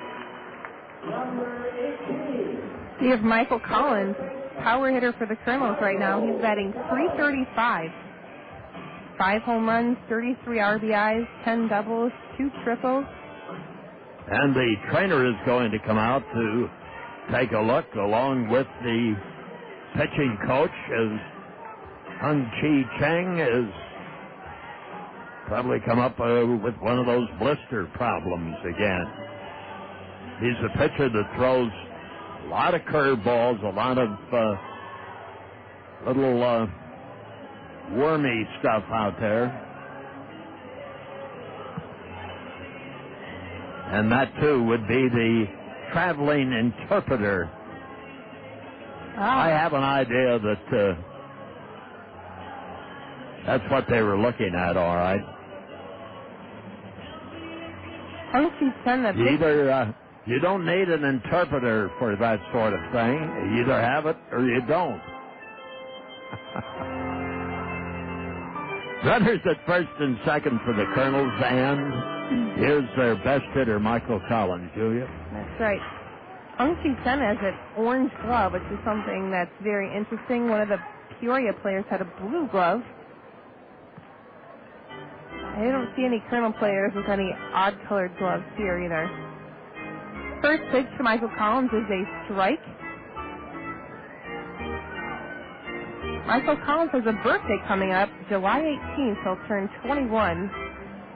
We have Michael Collins, power hitter for the Kernels right now. He's batting .335. 5 home runs, 33 RBIs, 10 doubles, 2 triples. And the trainer is going to come out to take a look along with the pitching coach as Hung-Chi Chang has probably come up with one of those blister problems again. He's a pitcher that throws a lot of curveballs, a lot of little wormy stuff out there. And that, too, would be the traveling interpreter. I have an idea that that's what they were looking at, all right. Either you don't need an interpreter for that sort of thing. You either have it or you don't. Runners at first and second for the Kernels, and here's their best hitter, Michael Collins, Julia. That's right. Hung-Chi Sen has an orange glove, which is something that's very interesting. One of the Peoria players had a blue glove. I don't see any Kernel players with any odd-colored gloves here either. First pitch to Michael Collins is a strike. Michael Collins has a birthday coming up, July 18th. He'll turn 21.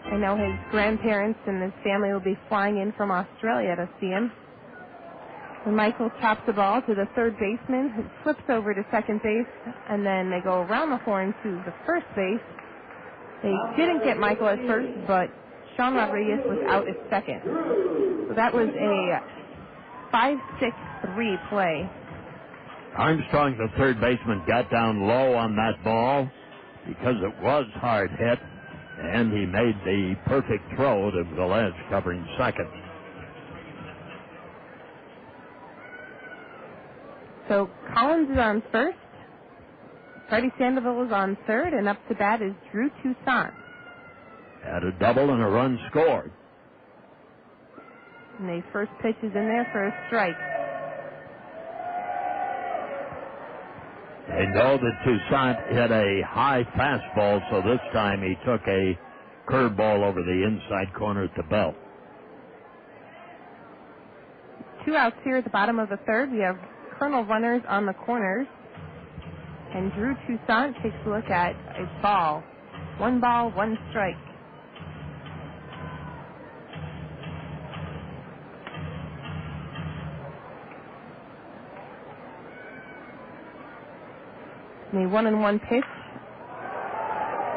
I know his grandparents and his family will be flying in from Australia to see him. And Michael chops the ball to the third baseman, who flips over to second base, and then they go around the horn to the first base. They didn't get Michael at first, but Sean Rodriguez was out at second. So that was a 5-6-3 play. Armstrong, the third baseman, got down low on that ball because it was hard hit, and he made the perfect throw to Vélez covering second. So Collins is on first. Freddy Sandoval is on third, and up to bat is Drew Toussaint. Had a double and a run scored. And the first pitch is in there for a strike. They know that Toussaint hit a high fastball, so this time he took a curveball over the inside corner at the belt. 2 outs here at the bottom of the third. We have Kernel runners on the corners. And Drew Toussaint takes a look at a ball. 1 ball, 1 strike. And the 1-1 pitch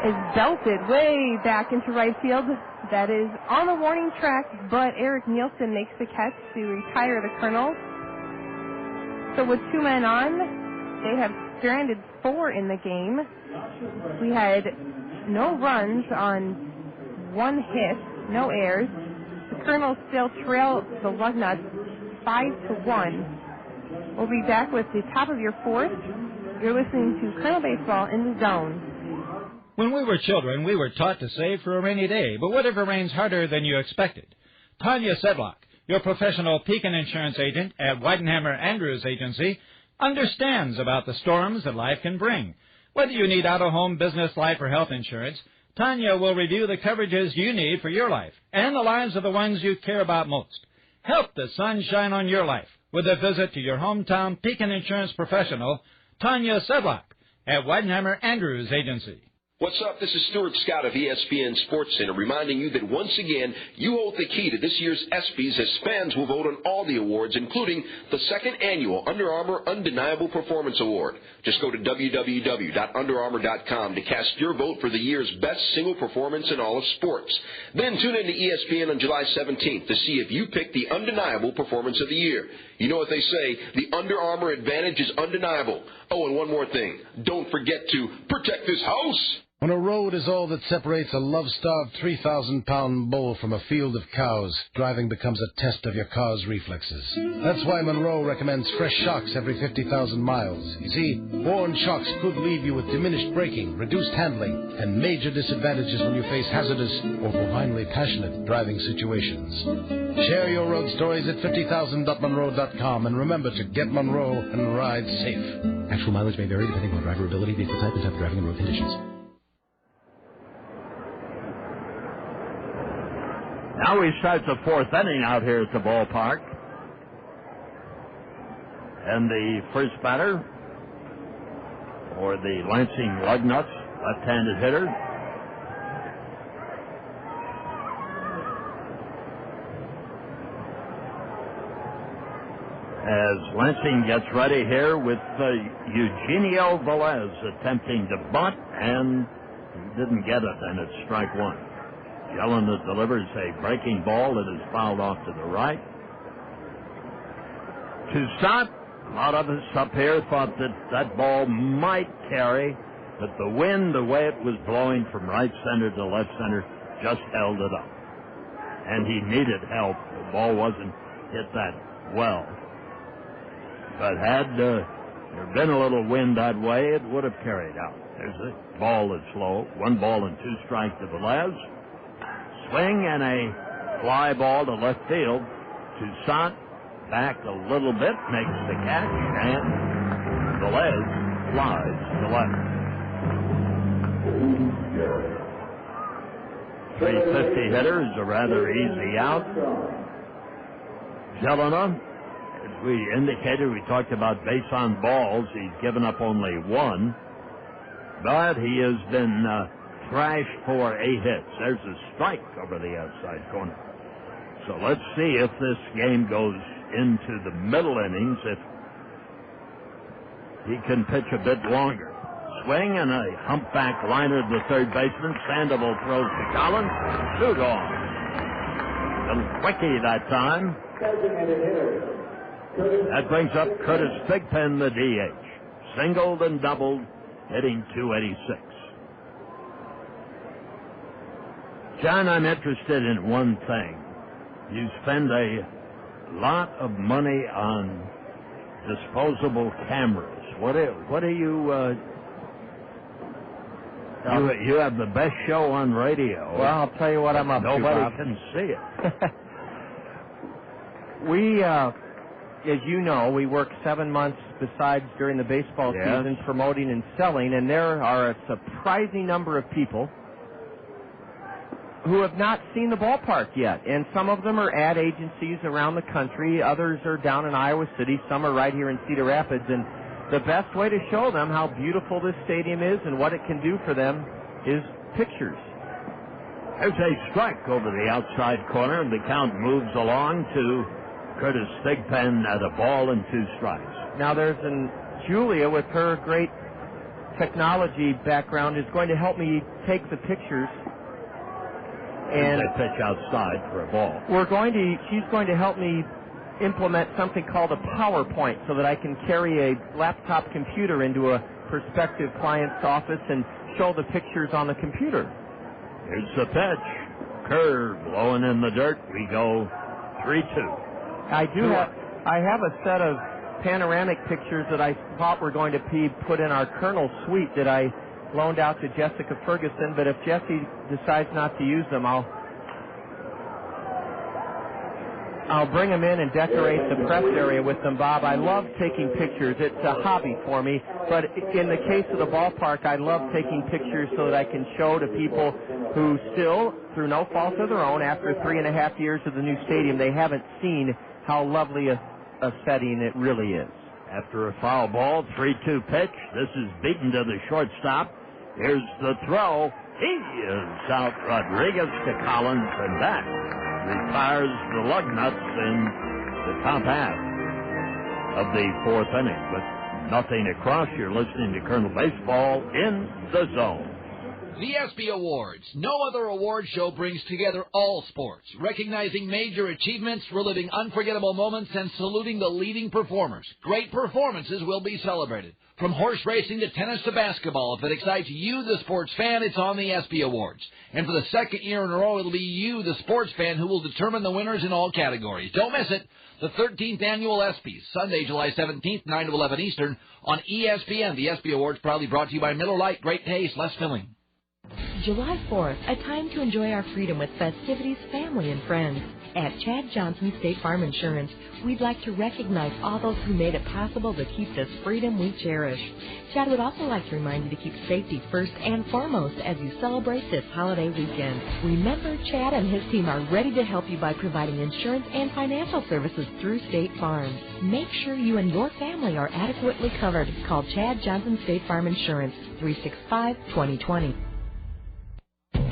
is belted way back into right field. That is on the warning track, but Eric Nielsen makes the catch to retire the Kernels. So with 2 men on, they have stranded 4 in the game. We had no runs on 1 hit, no errors. The Kernels still trail the Lugnuts 5-1. We'll be back with the top of your 4th. You're listening to Kernel Baseball in the Zone. When we were children, we were taught to save for a rainy day, but what if it rains harder than you expected? Tanya Sedlock, your professional Pekin insurance agent at Weidenhammer Andrews Agency, understands about the storms that life can bring. Whether you need auto, home, business, life, or health insurance, Tanya will review the coverages you need for your life and the lives of the ones you care about most. Help the sun shine on your life with a visit to your hometown Pekin insurance professional, Tanya Sedlock, at Weidenhammer Andrews Agency. What's up? This is Stuart Scott of ESPN Sports Center reminding you that once again, you hold the key to this year's ESPYs as fans will vote on all the awards, including the second annual Under Armour Undeniable Performance Award. Just go to www.underarmour.com to cast your vote for the year's best single performance in all of sports. Then tune in to ESPN on July 17th to see if you pick the undeniable performance of the year. You know what they say, the Under Armour advantage is undeniable. Oh, and one more thing. Don't forget to protect this house. When a road is all that separates a love-starved 3,000-pound bull from a field of cows, driving becomes a test of your car's reflexes. That's why Monroe recommends fresh shocks every 50,000 miles. You see, worn shocks could leave you with diminished braking, reduced handling, and major disadvantages when you face hazardous or divinely passionate driving situations. Share your road stories at 50,000.monroe.com, and remember to get Monroe and ride safe. Actual mileage may vary depending on driver ability, vehicle type, and type of driving and road conditions. Now we start the fourth inning out here at the ballpark. And the first batter for the Lansing Lugnuts, left-handed hitter. As Lansing gets ready here with Eugenio Vélez attempting to bunt, and he didn't get it, and it's strike one. Yellen that delivers a breaking ball that is fouled off to the right. Toussaint, a lot of us up here thought that that ball might carry, but the wind, the way it was blowing from right center to left center, just held it up. And he needed help. The ball wasn't hit that well. But had there been a little wind that way, it would have carried out. There's a ball that's low. 1 ball and 2 strikes to Vélez. Swing and a fly ball to left field. Toussaint back a little bit, makes the catch, and Vélez flies to left. 350 hitter is a rather easy out. Jelena, as we indicated, we talked about base on balls. He's given up only 1, but he has been thrashed for 8 hits. There's a strike over the outside corner. So let's see if this game goes into the middle innings, if he can pitch a bit longer. Swing and a humpback liner to the third baseman. Sandoval throws to Collins. 2 gone. A little quickie that time. That brings up Curtis Thigpen, the DH. Singled and doubled, hitting .286. John, I'm interested in one thing. You spend a lot of money on disposable cameras. What are you... You have the best show on radio. Well, I'll tell you what I'm up to, Nobody Bob. can see it. We, as you know, we work 7 months besides during the baseball season promoting and selling, and there are a surprising number of people who have not seen the ballpark yet. And some of them are ad agencies around the country. Others are down in Iowa City. Some are right here in Cedar Rapids. And the best way to show them how beautiful this stadium is and what it can do for them is pictures. There's a strike over the outside corner, and the count moves along to Curtis Thigpen at a ball and 2 strikes. Now there's Julia, with her great technology background, is going to help me take the pictures. And they pitch outside for a ball. She's going to help me implement something called a PowerPoint so that I can carry a laptop computer into a prospective client's office and show the pictures on the computer. Here's the pitch. Curve blowing in the dirt. We go 3-2. I have a set of panoramic pictures that I thought were going to be put in our Kernels suite that I loaned out to Jessica Ferguson, but if Jesse decides not to use them, I'll bring them in and decorate the press area with them, Bob. I love taking pictures. It's a hobby for me, but in the case of the ballpark, I love taking pictures so that I can show to people who still, through no fault of their own, after 3.5 years of the new stadium, they haven't seen how lovely a setting it really is. After a foul ball, 3-2 pitch. This is beaten to the shortstop. Here's the throw. He is out. Rodriguez to Collins, and that retires the Lugnuts in the top half of the fourth inning. But nothing across. You're listening to Colonel Baseball in the Zone. The ESPY Awards. No other award show brings together all sports, recognizing major achievements, reliving unforgettable moments, and saluting the leading performers. Great performances will be celebrated. From horse racing to tennis to basketball, if it excites you, the sports fan, it's on the ESPY Awards. And for the second year in a row, it'll be you, the sports fan, who will determine the winners in all categories. Don't miss it. The 13th Annual ESPYs, Sunday, July 17th, 9 to 11 Eastern, on ESPN. The ESPY Awards proudly brought to you by Miller Lite. Great taste, less filling. July 4th, a time to enjoy our freedom with festivities, family, and friends. At Chad Johnson State Farm Insurance, we'd like to recognize all those who made it possible to keep this freedom we cherish. Chad would also like to remind you to keep safety first and foremost as you celebrate this holiday weekend. Remember, Chad and his team are ready to help you by providing insurance and financial services through State Farm. Make sure you and your family are adequately covered. Call Chad Johnson State Farm Insurance, 365-2020.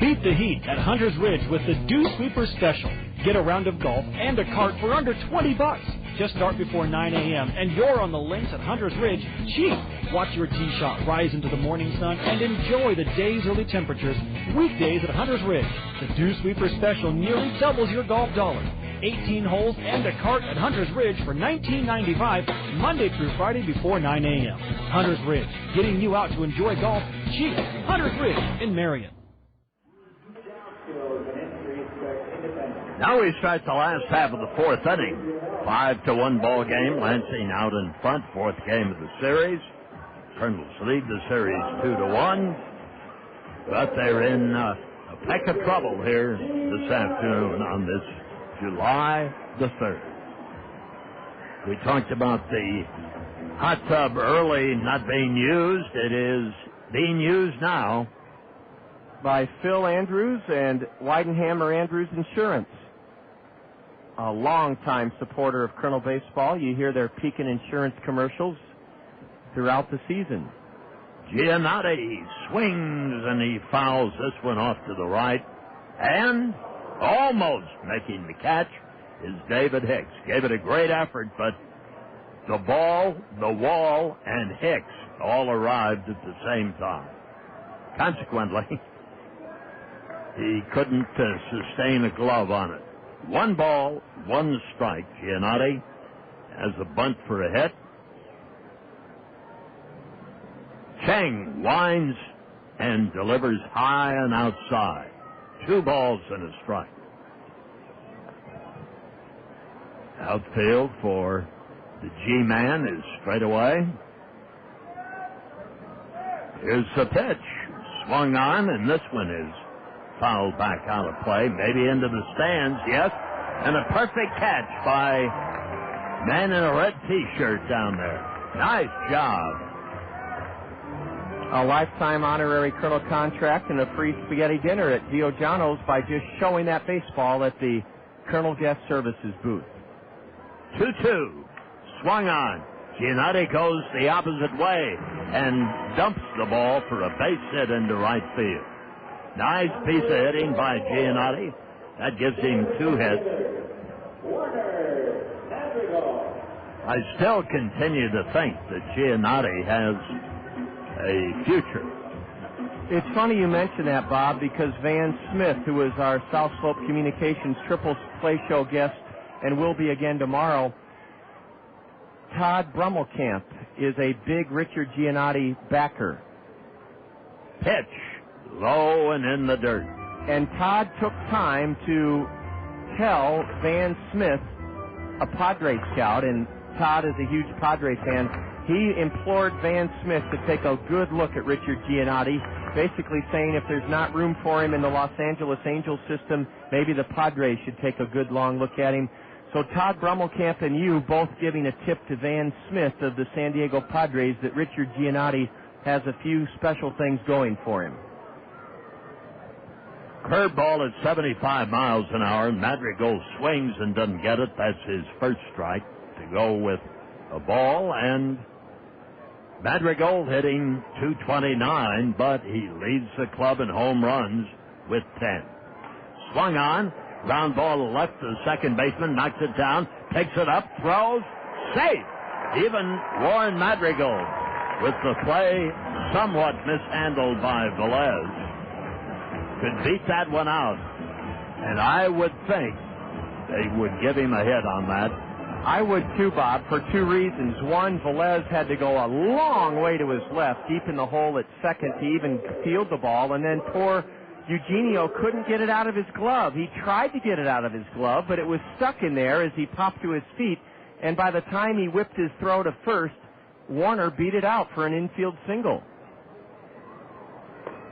Beat the heat at Hunter's Ridge with the Dew Sweeper Special. Get a round of golf and a cart for under $20. Just start before 9 a.m. and you're on the links at Hunter's Ridge cheap. Watch your tee shot rise into the morning sun and enjoy the day's early temperatures weekdays at Hunter's Ridge. The Dew Sweeper Special nearly doubles your golf dollar. 18 holes and a cart at Hunter's Ridge for $19.95 Monday through Friday before 9 a.m. Hunter's Ridge, getting you out to enjoy golf cheap. Hunter's Ridge in Marion. Now we start the last half of the fourth inning. 5-1 ball game. Lansing out in front. Fourth game of the series. Kernels lead the series 2-1. But they're in a peck of trouble here this afternoon on this July the 3rd. We talked about the hot tub early not being used. It is being used now by Phil Andrews and Weidenhammer Andrews Insurance. A longtime supporter of Colonel Baseball. You hear their Pekin Insurance commercials throughout the season. Giannotti swings and he fouls this one off to the right. And almost making the catch is David Hicks. Gave it a great effort, but the ball, the wall, and Hicks all arrived at the same time. Consequently, he couldn't sustain a glove on it. 1 ball, 1 strike. Giannotti has a bunt for a hit. Chang winds and delivers high and outside. 2 balls and a strike. Outfield for the G-man is straight away. Here's the pitch. Swung on, and this one is fouled back out of play, maybe into the stands, yes, and a perfect catch by man in a red T-shirt down there. Nice job. A lifetime honorary Colonel contract and a free spaghetti dinner at Giugiano's by just showing that baseball at the Colonel Guest Services booth. 2-2, swung on. Giannotti goes the opposite way and dumps the ball for a base hit into right field. Nice piece of hitting by Giannotti. That gives him 2 hits. I still continue to think that Giannotti has a future. It's funny you mention that, Bob, because Van Smith, who is our South Slope Communications Triple Play Show guest and will be again tomorrow, Todd Brummelkamp is a big Richard Giannotti backer. Pitch. Low and in the dirt. And Todd took time to tell Van Smith, a Padre scout, and Todd is a huge Padre fan, he implored Van Smith to take a good look at Richard Giannotti, basically saying if there's not room for him in the Los Angeles Angels system, maybe the Padres should take a good long look at him. So Todd Brummelkamp and you both giving a tip to Van Smith of the San Diego Padres that Richard Giannotti has a few special things going for him. Curveball at 75 miles an hour. Madrigal swings and doesn't get it. That's his first strike. To go with a ball, and Madrigal hitting .229, but he leads the club in home runs with 10. Swung on, ground ball to left to the second baseman, knocks it down, picks it up, throws, safe. Even Warner Madrigal with the play somewhat mishandled by Vélez could beat that one out. And I would think they would give him a hit on that. I would too, Bob, for two reasons. One, Vélez had to go a long way to his left, deep in the hole at second to even field the ball, and then poor Eugenio couldn't get it out of his glove. He tried to get it out of his glove, but it was stuck in there as he popped to his feet, and by the time he whipped his throw to first, Warner beat it out for an infield single.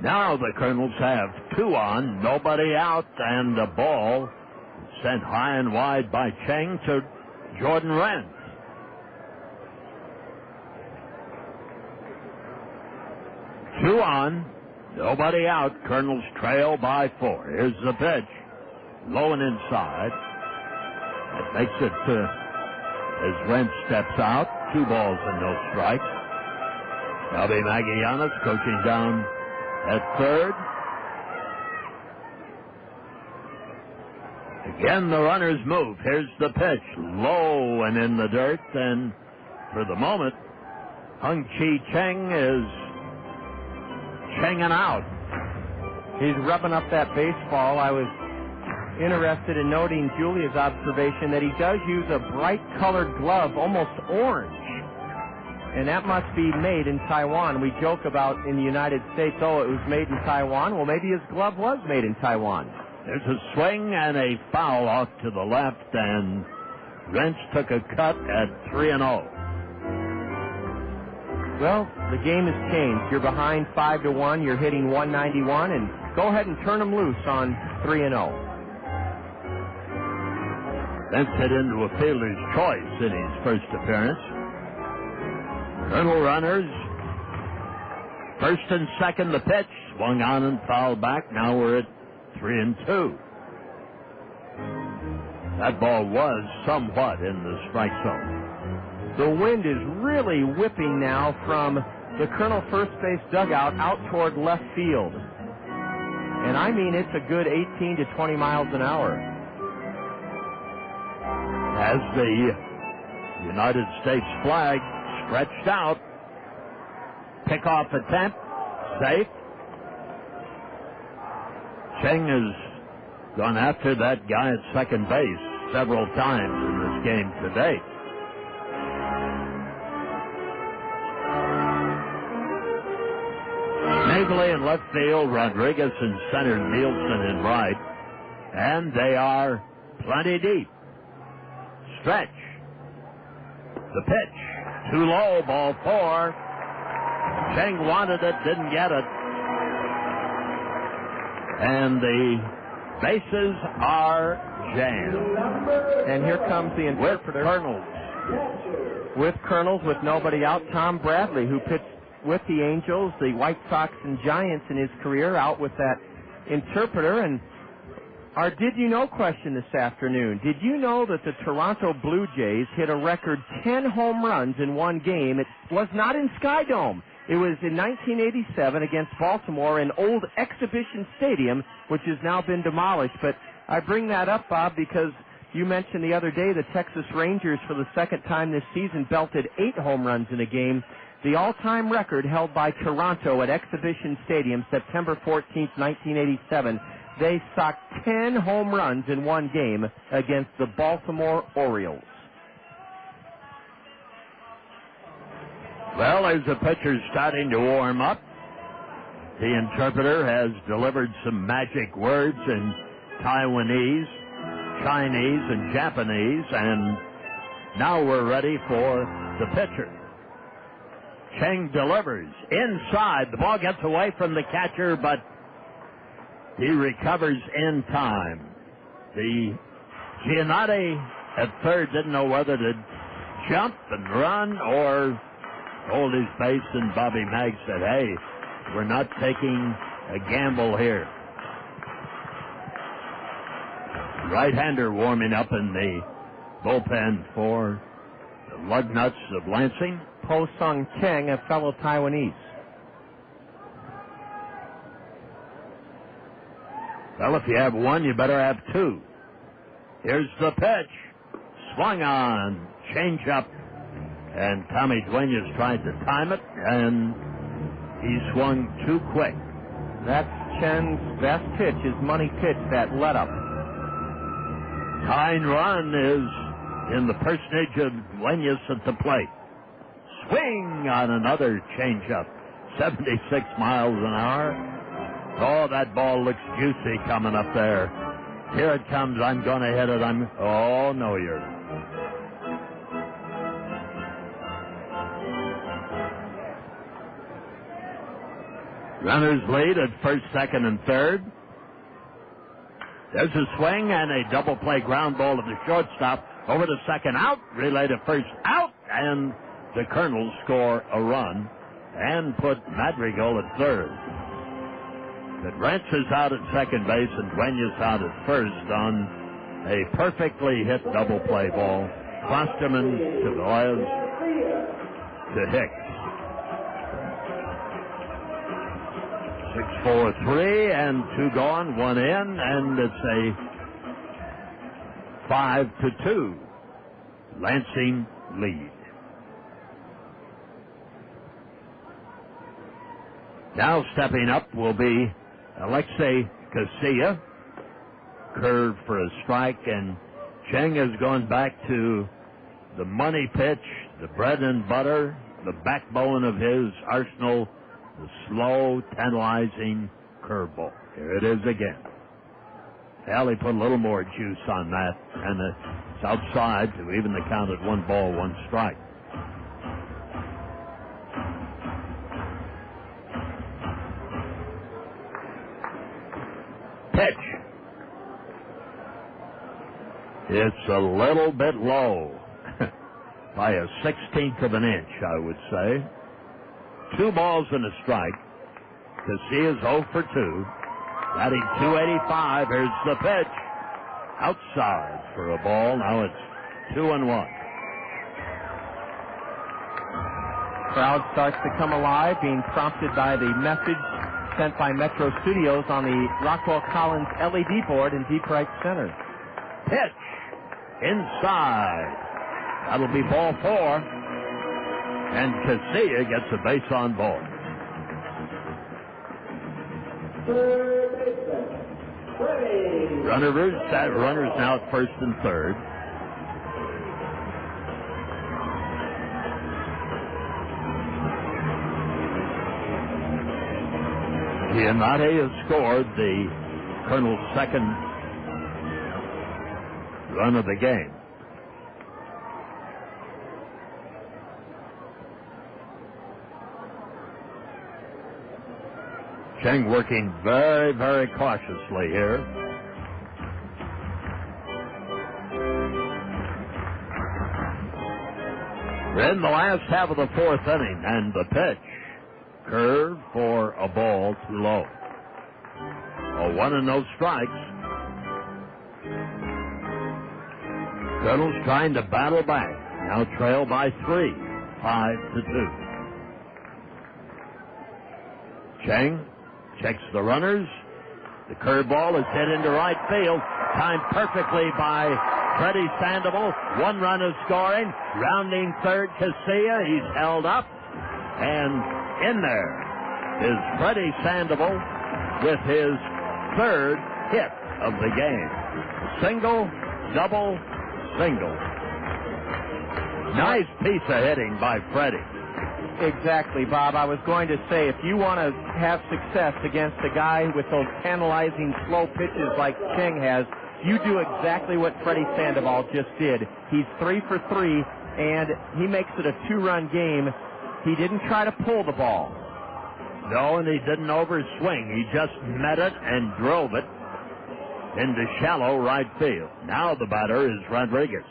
Now the Kernels have 2 on, nobody out, and the ball sent high and wide by Cheng to Jordan Renz. Two on, nobody out. Kernels trail by 4. Here's the pitch. Low and inside. It makes it as Renz steps out. 2 balls and no strikes. Bobby Magallanes coaching down at third. Again, the runners move. Here's the pitch. Low and in the dirt. And for the moment, Hung-Chi Cheng is changing out. He's rubbing up that baseball. I was interested in noting Julia's observation that he does use a bright-colored glove, almost orange. And that must be made in Taiwan. We joke about in the United States, oh, it was made in Taiwan. Well, maybe his glove was made in Taiwan. There's a swing and a foul off to the left, and Renz took a cut at 3-0. Well, the game has changed. You're behind 5-1. You're hitting 191, and go ahead and turn them loose on 3-0. Renz hit into a fielder's choice in his first appearance. Colonel runners, first and second, the pitch swung on and fouled back. Now we're at 3-2. That ball was somewhat in the strike zone. The wind is really whipping now from the Colonel first base dugout out toward left field. And I mean it's a good 18 to 20 miles an hour. As the United States flag stretched out, pickoff attempt, safe. Cheng has gone after that guy at second base several times in this game today. Snavely in left field, Rodriguez in center, Nielsen in right, and they are plenty deep. Stretch. The pitch. Too low, ball 4. Cheng wanted it, didn't get it. And the bases are jammed. And here comes the interpreter. With Kernels, with nobody out, Tom Bradley, who pitched with the Angels, the White Sox, and Giants in his career, out with that interpreter. And our Did You Know question this afternoon. Did you know that the Toronto Blue Jays hit a record 10 home runs in one game? It was not in Sky Dome. It was in 1987 against Baltimore in old Exhibition Stadium, which has now been demolished. But I bring that up, Bob, because you mentioned the other day the Texas Rangers, for the second time this season, belted 8 home runs in a game. The all-time record held by Toronto at Exhibition Stadium, September 14th, 1987. They socked 10 home runs in one game against the Baltimore Orioles. Well, as the pitcher's starting to warm up, the interpreter has delivered some magic words in Taiwanese, Chinese, and Japanese, and now we're ready for the pitcher. Cheng delivers inside. The ball gets away from the catcher, but he recovers in time. The Giannotti at third didn't know whether to jump and run or hold his base, and Bobby Mag said, hey, we're not taking a gamble here. Right-hander warming up in the bullpen for the Lugnuts of Lansing. Ho Sung Cheng, a fellow Taiwanese. Well, if you have one, you better have two. Here's the pitch. Swung on. Change up. And Tommy Duenas tried to time it, and he swung too quick. That's Chen's best pitch, his money pitch, that let-up. Tying run is in the personage of Duenas at the plate. Swing on another changeup. 76 miles an hour. Oh, that ball looks juicy coming up there. Here it comes. I'm going to hit it. Oh, no, you're not. Runners lead at first, second, and third. There's a swing and a double play ground ball to the shortstop. Over to second, out. Relay to first, out. And the Kernels score a run and put Madrigal at third. But Rentz is out at second base and Duenas out at first on a perfectly hit double play ball. Klosterman to Vélez to Hicks. 6-4-3 and 2 gone, 1 in, and it's a 5-2 Lansing lead. Now stepping up will be Alexi Casilla. Curve for a strike, and Cheng has gone back to the money pitch, the bread and butter, the backbone of his arsenal, the slow, tantalizing curveball. Here it is again. Well, he put a little more juice on that, and it's outside to even the count at 1 ball, 1 strike. Pitch. It's a little bit low. By a 1/16 of an inch, I would say. 2 balls and a strike. Casilla's 0 for 2. Batting .285. Here's the pitch. Outside for a ball. Now it's 2-1. Crowd starts to come alive, being prompted by the message sent by Metro Studios on the Rockwell Collins LED board in deep right center. Pitch. Inside. That'll be ball 4. And Casilla gets a base on ball. Runners now at first and third. Giamatti has scored the Colonel's second run of the game. Cheng working very, very cautiously here. We're in the last half of the 4th inning, and the pitch. Curve for a ball too low. A 1 and no strikes. Colonels trying to battle back. Now trail by 3. 5-2. Cheng checks the runners. The curveball is hit into right field. Timed perfectly by Freddy Sandoval. 1 run is scoring. Rounding third, Casilla. He's held up. And in there is Freddy Sandoval with his 3rd hit of the game. Single, double, single. Nice piece of hitting by Freddy. Exactly, Bob. I was going to say, if you want to have success against a guy with those tantalizing slow pitches like Cheng has, you do exactly what Freddy Sandoval just did. He's 3 for 3, and he makes it a 2-run game. He didn't try to pull the ball. No, and he didn't overswing. He just met it and drove it into shallow right field. Now the batter is Rodriguez.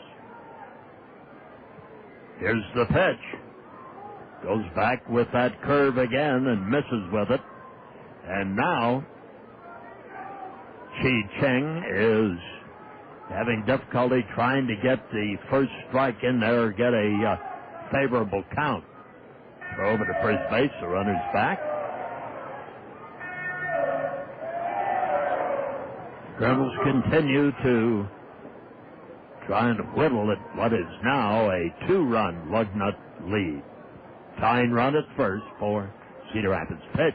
Here's the pitch. Goes back with that curve again and misses with it. And now Cheng is having difficulty trying to get the first strike in there or get a favorable count. Throw over to first base. The runner's back. Kernels continue to try and whittle at what is now a 2-run Lugnut lead. Tying run at first for Cedar Rapids. Pitch.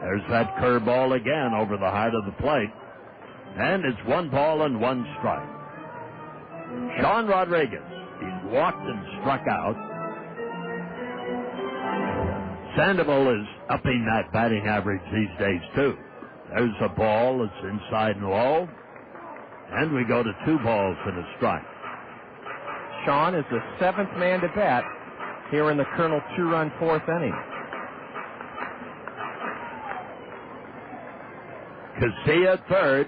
There's that curveball again over the height of the plate. And it's 1 ball and 1 strike. Sean Rodriguez. He's walked and struck out. Sandoval is upping that batting average these days, too. There's a ball that's inside and low. And we go to 2 balls and a strike. Sean is the 7th man to bat here in the Kernel 2-run 4th inning. Casilla at third.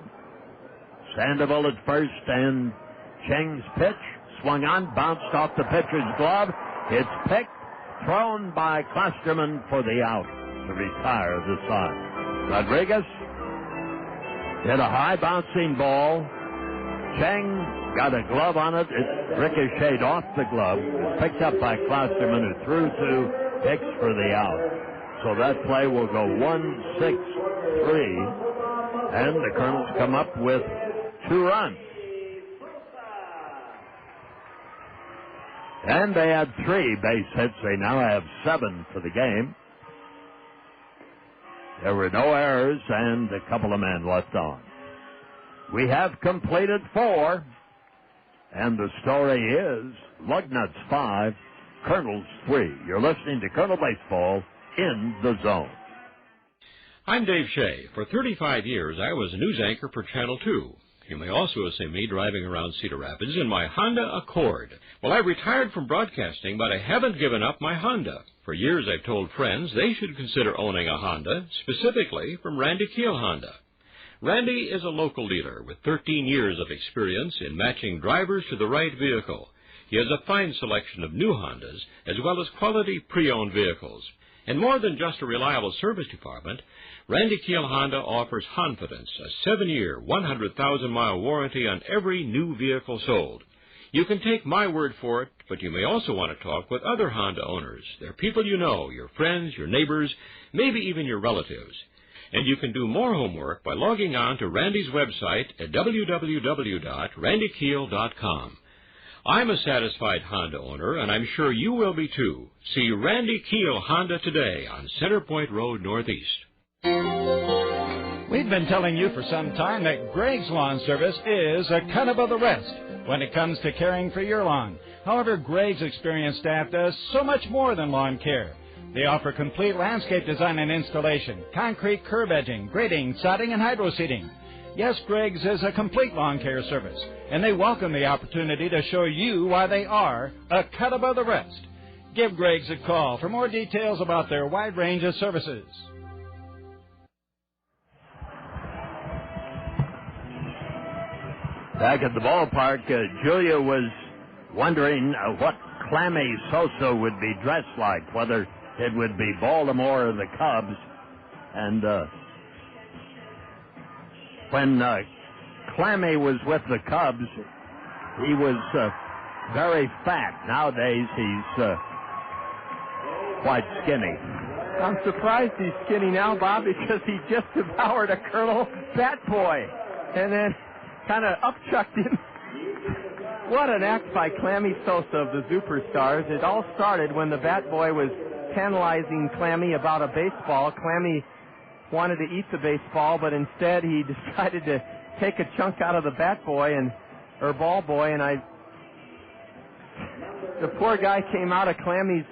Sandoval at first, and Cheng's pitch swung on, bounced off the pitcher's glove. It's picked, thrown by Klosterman for the out to retire the side. Rodriguez hit a high bouncing ball. Cheng got a glove on it. It ricocheted off the glove. It's picked up by Klosterman, who threw to Hicks for the out. So that play will go 1-6-3. And the Kernels come up with 2 runs. And they had 3 base hits. They now have 7 for the game. There were no errors and a couple of men left on. We have completed 4. And the story is Lugnuts 5, Kernels 3. You're listening to Kernel Baseball in the Zone. I'm Dave Shea. For 35 years, I was a news anchor for Channel 2. You may also have seen me driving around Cedar Rapids in my Honda Accord. Well, I retired from broadcasting, but I haven't given up my Honda. For years, I've told friends they should consider owning a Honda, specifically from Randy Keel Honda. Randy is a local dealer with 13 years of experience in matching drivers to the right vehicle. He has a fine selection of new Hondas, as well as quality pre-owned vehicles. And more than just a reliable service department, Randy Keel Honda offers Confidence, a 7-year, 100,000-mile warranty on every new vehicle sold. You can take my word for it, but you may also want to talk with other Honda owners. They're people you know, your friends, your neighbors, maybe even your relatives. And you can do more homework by logging on to Randy's website at www.randykeel.com. I'm a satisfied Honda owner, and I'm sure you will be too. See Randy Keel Honda today on Center Point Road Northeast. We've been telling you for some time that Greg's Lawn Service is a cut above the rest when it comes to caring for your lawn. However, Greg's experienced staff does so much more than lawn care. They offer complete landscape design and installation, concrete curb edging, grading, sodding, and hydro seeding. Yes, Greg's is a complete lawn care service, and they welcome the opportunity to show you why they are a cut above the rest. Give Greg's a call for more details about their wide range of services. Back at the ballpark, Julia was wondering what Clammy Sosa would be dressed like, whether it would be Baltimore or the Cubs. And when Clammy was with the Cubs, he was very fat. Nowadays, he's quite skinny. I'm surprised he's skinny now, Bob, because he just devoured a Colonel Bat Boy and then kind of upchucked him. What an act by Clammy Sosa of the Superstars. It all started when the Bat Boy was tantalizing Clammy about a baseball. Clammy wanted to eat the baseball, but instead he decided to take a chunk out of the Bat Boy or Ball Boy, and the poor guy came out of Clammy's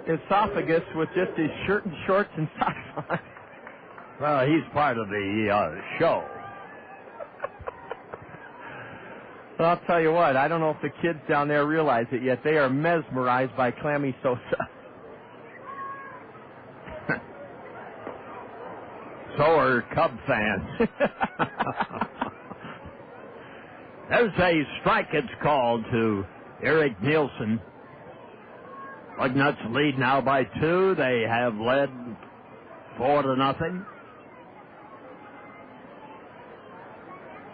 esophagus with just his shirt and shorts and socks on. Well, he's part of the show. Well, I'll tell you what, I don't know if the kids down there realize it yet. They are mesmerized by Clammy Sosa. So are Cub fans. There's a strike, it's called, to Eric Nielsen. Lugnuts lead now by 2. They have led 4-0.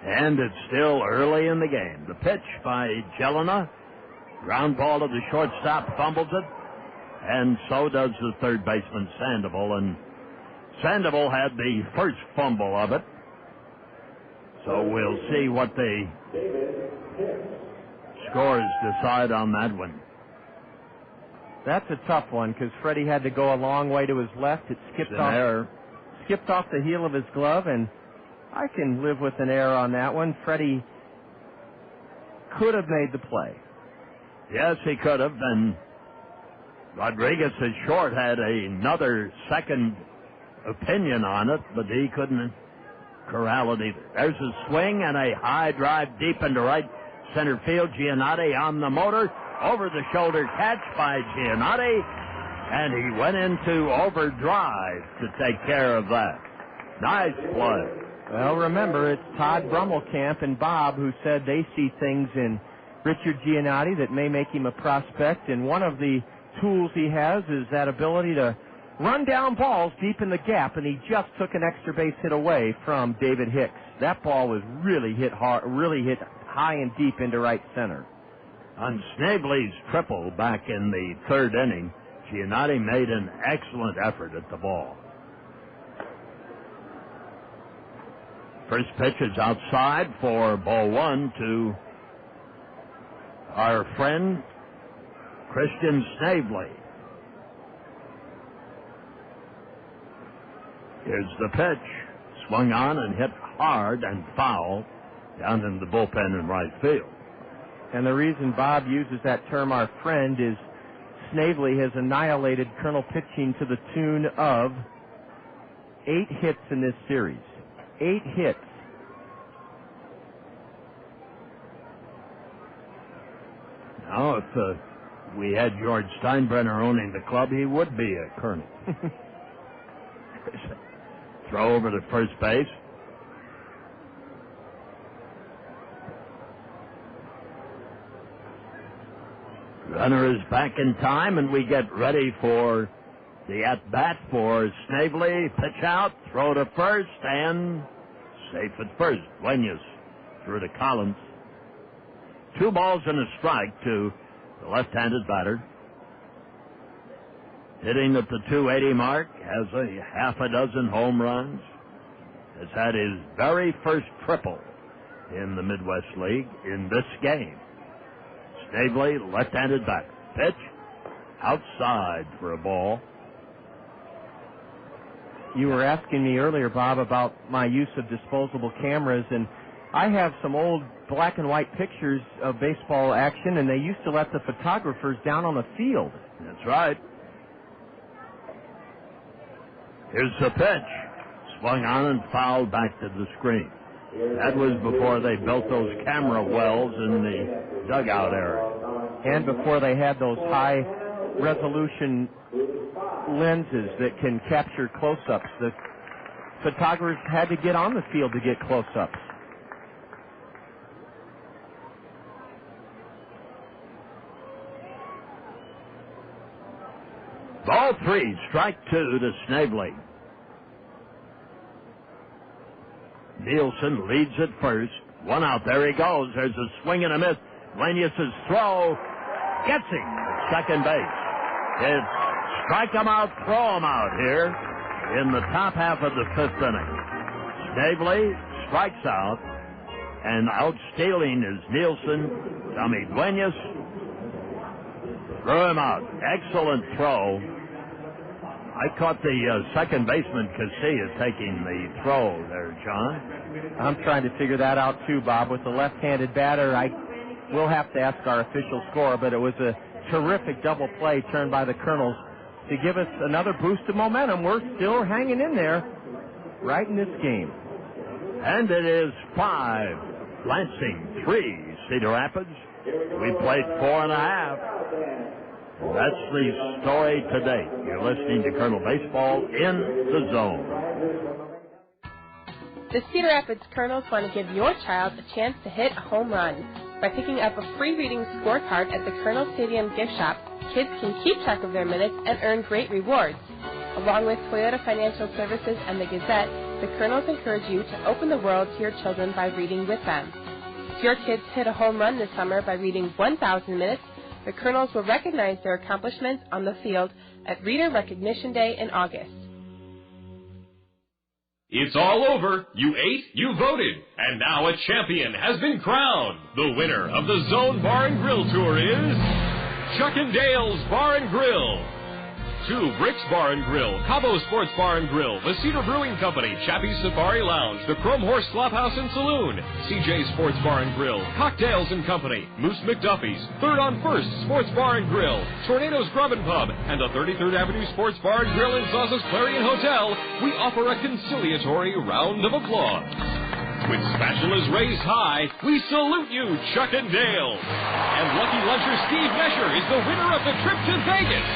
And it's still early in the game. The pitch by Jelena. Ground ball to the shortstop, fumbles it. and so does the third baseman, Sandoval. And Sandoval had the first fumble of it. So we'll see what the scores decide on that one. That's a tough one because Freddie had to go a long way to his left. It skipped off the heel of his glove, and I can live with an error on that one. Freddie could have made the play. Yes, he could have. And Rodriguez at short had another second opinion on it, but he couldn't corral it either. There's a swing and a high drive deep into right center field. Giannotti on the motor. Over the shoulder catch by Giannotti. And he went into overdrive to take care of that. Nice play. Well, remember, it's Todd Brummelkamp and Bob who said they see things in Richard Giannotti that may make him a prospect. And one of the tools he has is that ability to run down balls deep in the gap, and he just took an extra base hit away from David Hicks. That ball was really hit hard, really hit high and deep into right center. On Snavely's triple back in the third inning, Giannotti made an excellent effort at the ball. First pitch is outside for ball one to our friend Christian Snavely. Here's the pitch. Swung on and hit hard and foul down in the bullpen in right field. And the reason Bob uses that term, our friend, is Snavely has annihilated Colonel pitching to the tune of 8 hits in this series. 8 hits. Now, if we had George Steinbrenner owning the club, he would be a colonel. Throw over to first base. Runner is back in time, and we get ready for the at-bat for Snavely. Pitch out, throw to first, and safe at first. Duenas through to Collins. 2 balls and a strike to the left-handed batter. Hitting at the 280 mark, has a half a dozen home runs. Has had his very first triple in the Midwest League in this game. Snavely, left-handed batter. Pitch outside for a ball. You were asking me earlier, Bob, about my use of disposable cameras, and I have some old black and white pictures of baseball action, and they used to let the photographers down on the field. That's right. Here's the pitch. Swung on and fouled back to the screen. That was before they built those camera wells in the dugout area. And before they had those high-resolution lenses that can capture close-ups. The photographers had to get on the field to get close-ups. Ball 3, strike 2 to Snavely. Nielsen leads at first. 1 out. There he goes. There's a swing and a miss. Duenas' throw gets him at second base. It's strike him out, throw him out here in the top half of the 5th inning. Snavely strikes out, and out stealing is Nielsen. Tommy Duenas threw him out. Excellent throw. I caught the second baseman, Casilla, taking the throw there, John. I'm trying to figure that out, too, Bob. With the left-handed batter, I will have to ask our official score, but it was a terrific double play turned by the Kernels to give us another boost of momentum. We're still hanging in there right in this game. And it is 5, Lansing 3, Cedar Rapids. We played 4.5. That's the story today. You're listening to Colonel Baseball in the Zone. The Cedar Rapids Kernels want to give your child a chance to hit a home run. By picking up a free reading scorecard at the Kernel Stadium gift shop, kids can keep track of their minutes and earn great rewards. Along with Toyota Financial Services and the Gazette, the Kernels encourage you to open the world to your children by reading with them. If your kids hit a home run this summer by reading 1,000 minutes, The Kernels will recognize their accomplishments on the field at Reader Recognition Day in August. It's all over. You ate, you voted, and now a champion has been crowned. The winner of the Zone Bar and Grill Tour is Chuck and Dale's Bar and Grill. 2 Bricks Bar and Grill, Cabo Sports Bar and Grill, the Cedar Brewing Company, Chappie's Safari Lounge, the Chrome Horse Slophouse and Saloon, CJ's Sports Bar and Grill, Cocktails and Company, Moose McDuffie's, 3rd on 1st Sports Bar and Grill, Tornado's Grub and Pub, and the 33rd Avenue Sports Bar and Grill and Sauces Clarion Hotel. We offer a conciliatory round of applause. With spatulas raised high, we salute you, Chuck and Dale. And lucky luncher Steve Mesher is the winner of the trip to Vegas.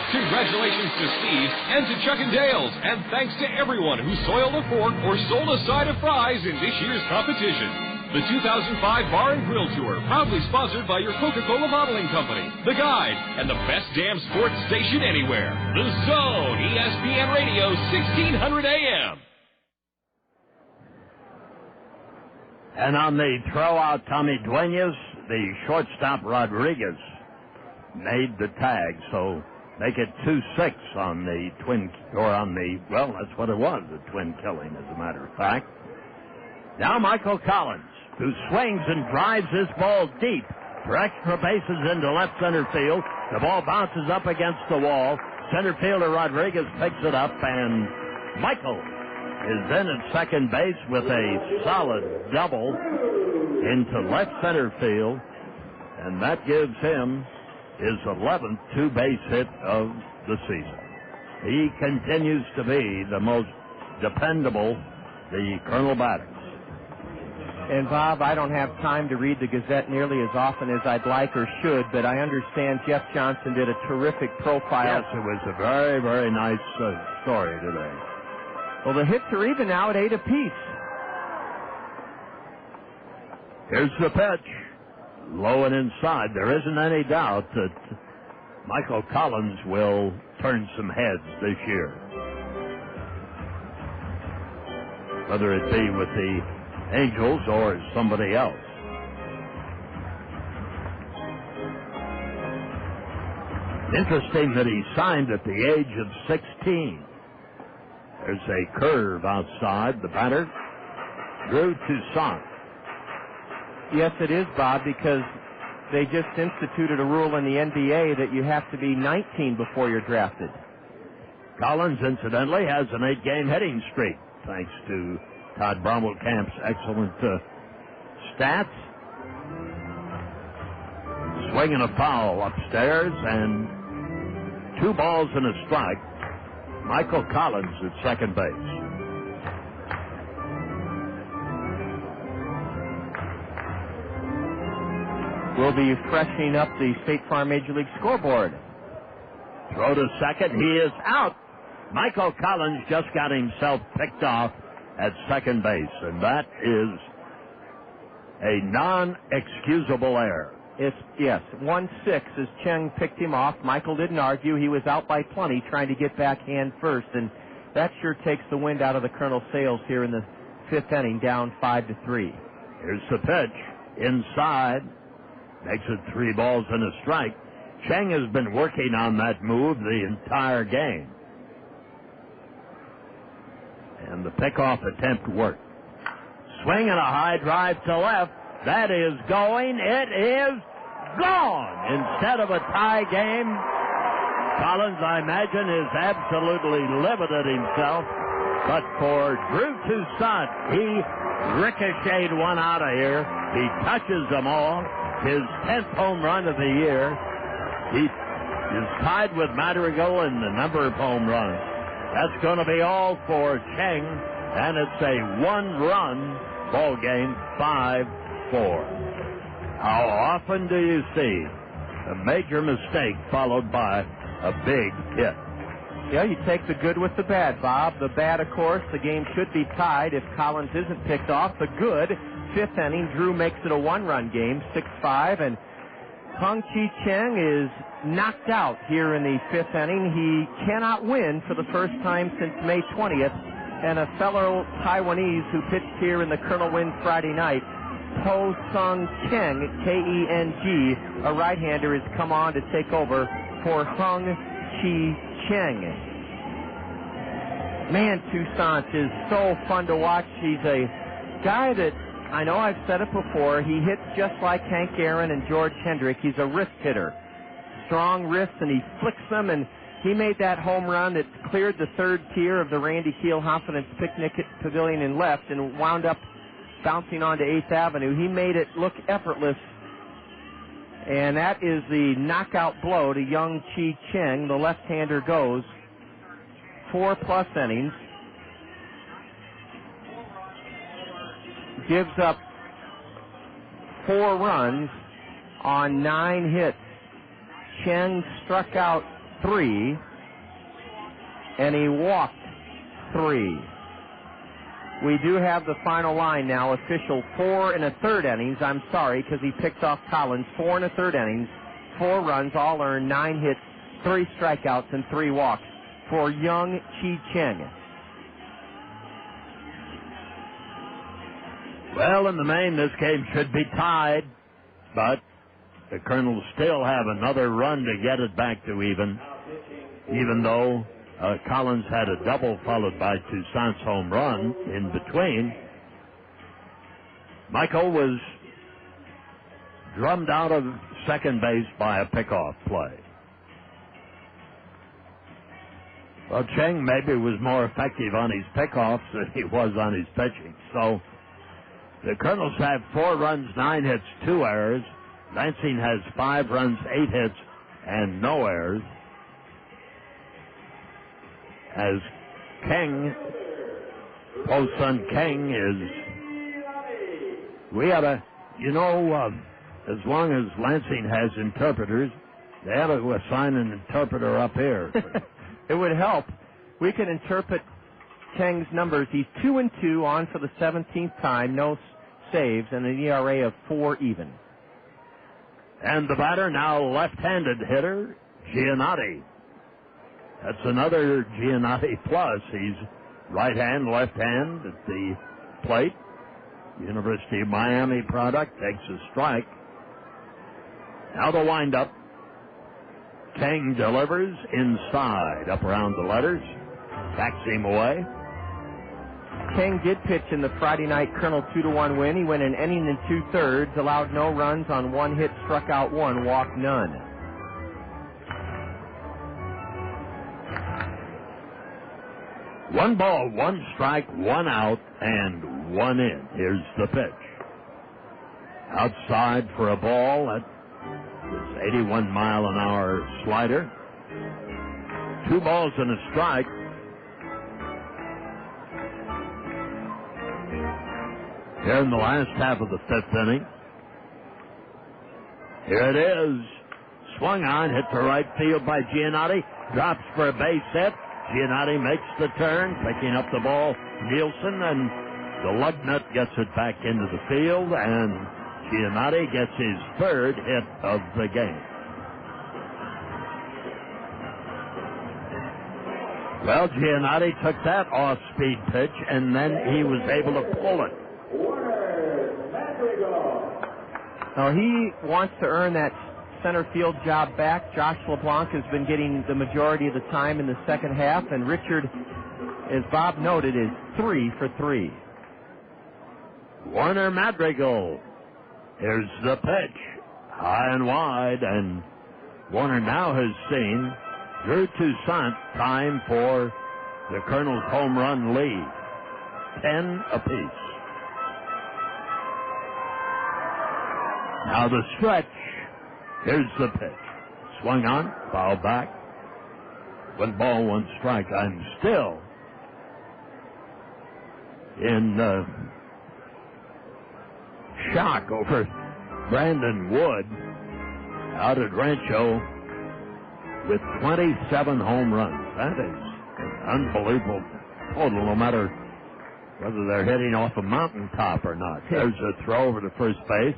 Congratulations to Steve and to Chuck and Dale's, and thanks to everyone who soiled a fork or sold a side of fries in this year's competition. The 2005 Bar and Grill Tour, proudly sponsored by your Coca-Cola Bottling Company, The Guide, and the best damn sports station anywhere, The Zone, ESPN Radio, 1600 AM. And on the throw-out, Tommy Duenas, the shortstop Rodriguez made the tag, so make it 2-6 on the twin, or on the, well, that's what it was, the twin killing, as a matter of fact. Now Michael Collins, who swings and drives this ball deep for extra bases into left center field. The ball bounces up against the wall. Center fielder Rodriguez picks it up, and Michael is in at second base with a solid double into left center field, and that gives him his 11th two-base hit of the season. He continues to be the most dependable, the Colonel batters. And, Bob, I don't have time to read the Gazette nearly as often as I'd like or should, but I understand Jeff Johnson did a terrific profile. Yes, it was a very, very nice story today. Well, the hits are even now at 8 apiece. Here's the pitch. Low and inside. There isn't any doubt that Michael Collins will turn some heads this year. Whether it be with the Angels or somebody else. Interesting that he signed at the age of 16. There's a curve outside. The batter, Drew Toussaint. Yes, it is, Bob, because they just instituted a rule in the NBA that you have to be 19 before you're drafted. Collins, incidentally, has an 8-game hitting streak, thanks to Todd Bromwell-Camp's excellent stats. Swinging a foul upstairs, and 2 balls and a strike. Michael Collins at second base. We'll be freshening up the State Farm Major League scoreboard. Throw to second. He is out. Michael Collins just got himself picked off at second base, and that is a non-excusable error. Yes, 1-6 as Cheng picked him off. Michael didn't argue. He was out by plenty trying to get back hand first, and that sure takes the wind out of the Colonel sails here in the 5th inning, down 5-3. Here's the pitch. Inside. Makes it 3 balls and a strike. Cheng has been working on that move the entire game. And the pickoff attempt worked. Swing and a high drive to left. That is going. It is gone. Instead of a tie game, Collins, I imagine, is absolutely livid at himself. But for Drew Toussaint, he ricocheted one out of here. He touches them all. His 10th home run of the year. He is tied with Madrigal in the number of home runs. That's going to be all for Cheng, and it's a 1-run ball game, 5-4. How often do you see a major mistake followed by a big hit? Yeah, you take the good with the bad, Bob. The bad, of course, the game should be tied if Collins isn't picked off. The good, 5th inning, Drew makes it a 1-run game, 6-5, and Hong-Chi Cheng is knocked out here in the 5th inning. He cannot win for the first time since May 20th, and a fellow Taiwanese who pitched here in the Colonel win Friday night, Ho Sung Keng, K-E-N-G, a right-hander, has come on to take over for Hung Chi Cheng. Man, Toussaint is so fun to watch. He's a guy that, I know I've said it before, he hits just like Hank Aaron and George Hendrick. He's a wrist hitter. Strong wrists, and he flicks them, and he made that home run that cleared the third tier of the Randy Kiel-Hoffinance Picnic Pavilion and left and wound up bouncing onto 8th Avenue. He made it look effortless, and that is the knockout blow to Young Chi Cheng. The left-hander goes 4+ innings, gives up 4 runs on 9 hits. Cheng struck out 3, and he walked 3. We do have the final line now. Official 4 1/3 innings. I'm sorry, because he picked off Collins. 4 1/3 innings, 4 runs, all earned, 9 hits, 3 strikeouts, and 3 walks for Young Chi Cheng. Well, in the main, this game should be tied, but the Kernels still have another run to get it back to even though Collins had a double followed by Toussaint's home run in between. Michael was drummed out of second base by a pickoff play. Well, Cheng maybe was more effective on his pickoffs than he was on his pitching. So the Kernels have 4 runs, 9 hits, 2 errors. Lansing has 5 runs, 8 hits, and no errors. As Keng, Ho-Sun Keng we ought to, as long as Lansing has interpreters, they ought to assign an interpreter up here. It would help. We can interpret Keng's numbers. He's 2-2 on for the 17th time, no saves, and an ERA of 4 even. And the batter, now left-handed hitter, Giannotti. That's another Giannotti plus. He's right hand, left hand at the plate. University of Miami product, takes a strike. Now the windup. Keng delivers inside, up around the letters. Backs him away. Keng did pitch in the Friday night Kernel 2-1 win. He went an inning and 2/3, allowed no runs on 1 hit, struck out 1, walked none. One ball, 1 strike, 1 out, and 1 in. Here's the pitch. Outside for a ball. That is 81-mile-an-hour slider. 2 balls and a strike. Here in the last half of the 5th inning. Here it is. Swung on, hit to right field by Giannotti. Drops for a base hit. Giannotti makes the turn, picking up the ball. Nielsen, and the Lugnut gets it back into the field, and Giannotti gets his 3rd hit of the game. Well, Giannotti took that off-speed pitch, and then he was able to pull it. Now he wants to earn that center field job back. Josh LeBlanc has been getting the majority of the time in the second half, and Richard, as Bob noted, is 3 for 3. Warner Madrigal. Here's the pitch. High and wide, and Warner now has seen Drew Toussaint time for the Kernels' home run lead. 10 apiece. Now the stretch. Here's the pitch. Swung on, foul back. 1 ball, 1 strike. I'm still in shock over Brandon Wood out at Rancho with 27 home runs. That is an unbelievable total, no matter whether they're hitting off a mountaintop or not. There's a throw over to first base.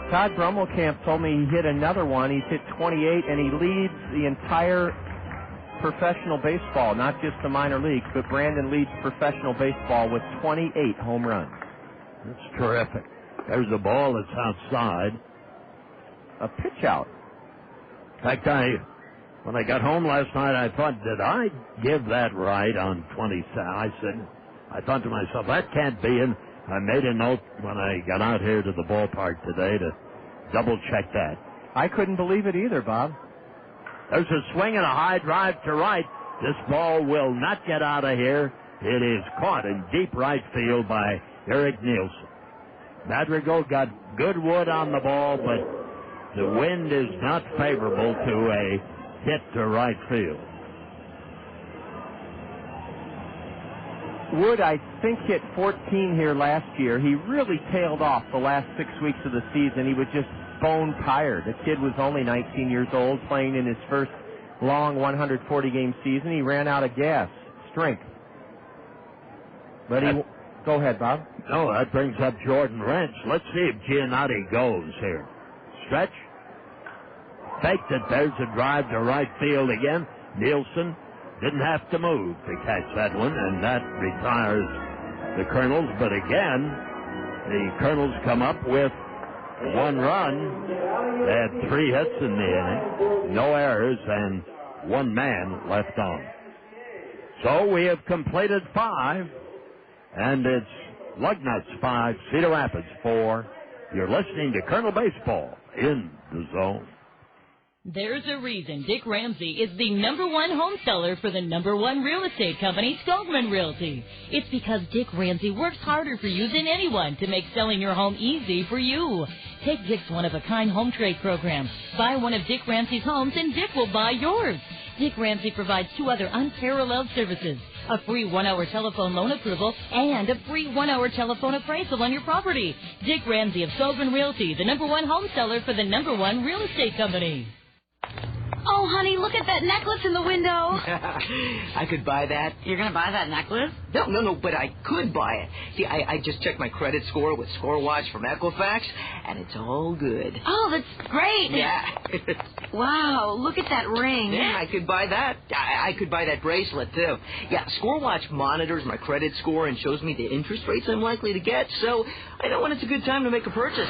Todd Brummelkamp told me he hit another one. He's hit 28, and he leads the entire professional baseball, not just the minor leagues, but Brandon leads professional baseball with 28 home runs. That's terrific. There's a ball that's outside. A pitch out. In fact, when I got home last night, I thought, did I give that right on 27? I thought to myself, that can't be. And I made a note when I got out here to the ballpark today to double-check that. I couldn't believe it either, Bob. There's a swing and a high drive to right. This ball will not get out of here. It is caught in deep right field by Eric Nielsen. Madrigal got good wood on the ball, but the wind is not favorable to a hit to right field. Wood, I think, hit 14 here last year. He really tailed off the last 6 weeks of the season. He was just bone tired. The kid was only 19 years old, playing in his first long 140-game season. He ran out of gas, strength. But go ahead, Bob. No, that brings up Jordan Wrench. Let's see if Giannotti goes here. Stretch. Faked it. There's a drive to right field again. Nielsen didn't have to move to catch that one, and that retires the Kernels. But again, the Kernels come up with one run. They had 3 hits in the inning, no errors, and 1 man left on. So we have completed 5, and it's Lugnuts 5, Cedar Rapids 4. You're listening to Kernel Baseball in the Zone. There's a reason Dick Ramsey is the #1 home seller for the #1 real estate company, Skogman Realty. It's because Dick Ramsey works harder for you than anyone to make selling your home easy for you. Take Dick's one-of-a-kind home trade program. Buy one of Dick Ramsey's homes and Dick will buy yours. Dick Ramsey provides 2 other unparalleled services: a free 1-hour telephone loan approval and a free 1-hour telephone appraisal on your property. Dick Ramsey of Skogman Realty, the #1 home seller for the #1 real estate company. Oh, honey, look at that necklace in the window. I could buy that. You're going to buy that necklace? No, but I could buy it. See, I just checked my credit score with ScoreWatch from Equifax, and it's all good. Oh, that's great. Yeah. Wow, look at that ring. Yeah, I could buy that. I could buy that bracelet, too. Yeah, ScoreWatch monitors my credit score and shows me the interest rates I'm likely to get, so I know when it's a good time to make a purchase.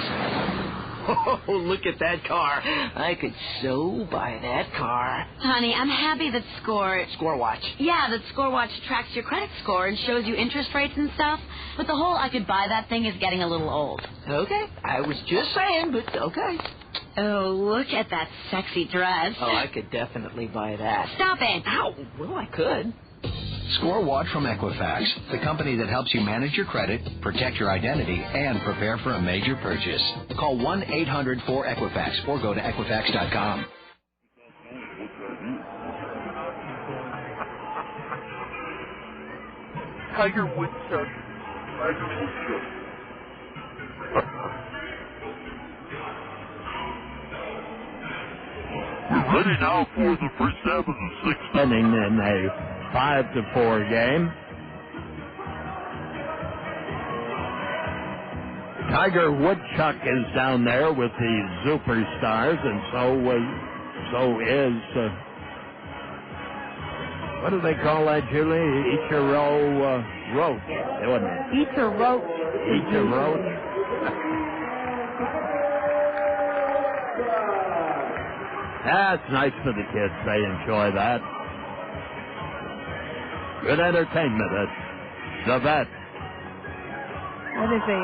Oh, look at that car. I could so buy that car. Honey, I'm happy that ScoreWatch. Yeah, that ScoreWatch tracks your credit score and shows you interest rates and stuff. But the whole I could buy that thing is getting a little old. Okay, I was just saying, but okay. Oh, look at that sexy dress. Oh, I could definitely buy that. Stop it. Ow, well, I could. ScoreWatch from Equifax, the company that helps you manage your credit, protect your identity, and prepare for a major purchase. Call 1-800-4-EQUIFAX or go to Equifax.com. Tiger Woodchuck. Tiger Woodchuck. We're ready now for the first half of the 6th inning in a 5-4 game. Tiger Woodchuck is down there with the superstars, and so is what do they call that, Julie? Ichiro Roach, wasn't it? Ichiro Roach. That's nice for the kids. They enjoy that. Good entertainment at the vet. That is a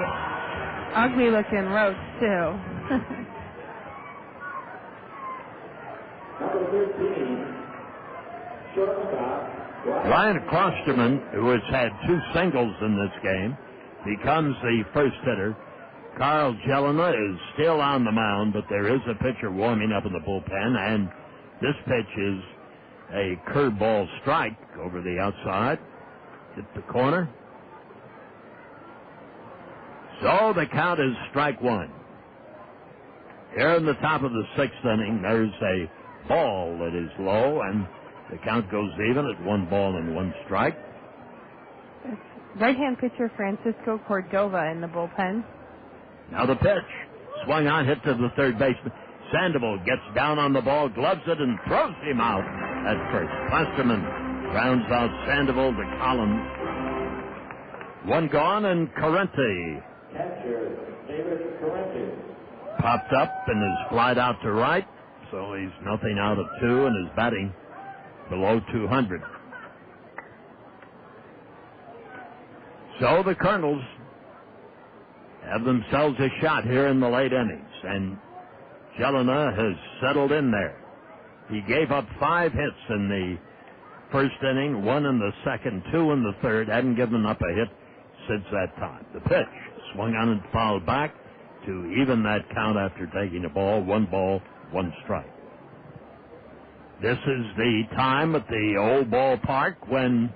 ugly-looking roach, too. Ryan Klosterman, who has had 2 singles in this game, becomes the first hitter. Carl Jelena is still on the mound, but there is a pitcher warming up in the bullpen, and this pitch is a curveball strike over the outside. Hit the corner. So the count is strike 1. Here in the top of the 6th inning, there's a ball that is low, and the count goes even at 1 ball and 1 strike. Right-hand pitcher Francisco Cordova in the bullpen. Now the pitch. Swung on, hit to the third baseman. Sandoval gets down on the ball, gloves it, and throws him out at first. Klosterman rounds out Sandoval to Collins. 1 gone, and Corrente Popped up and is flied out to right, so he's nothing out of 2 and is batting below 200. So the Kernels have themselves a shot here in the late innings, and Jelena has settled in there. He gave up 5 hits in the first inning, 1 in the second, 2 in the third, hadn't given up a hit since that time. The pitch swung on and fouled back to even that count after taking a ball, 1 ball, 1 strike. This is the time at the old ballpark when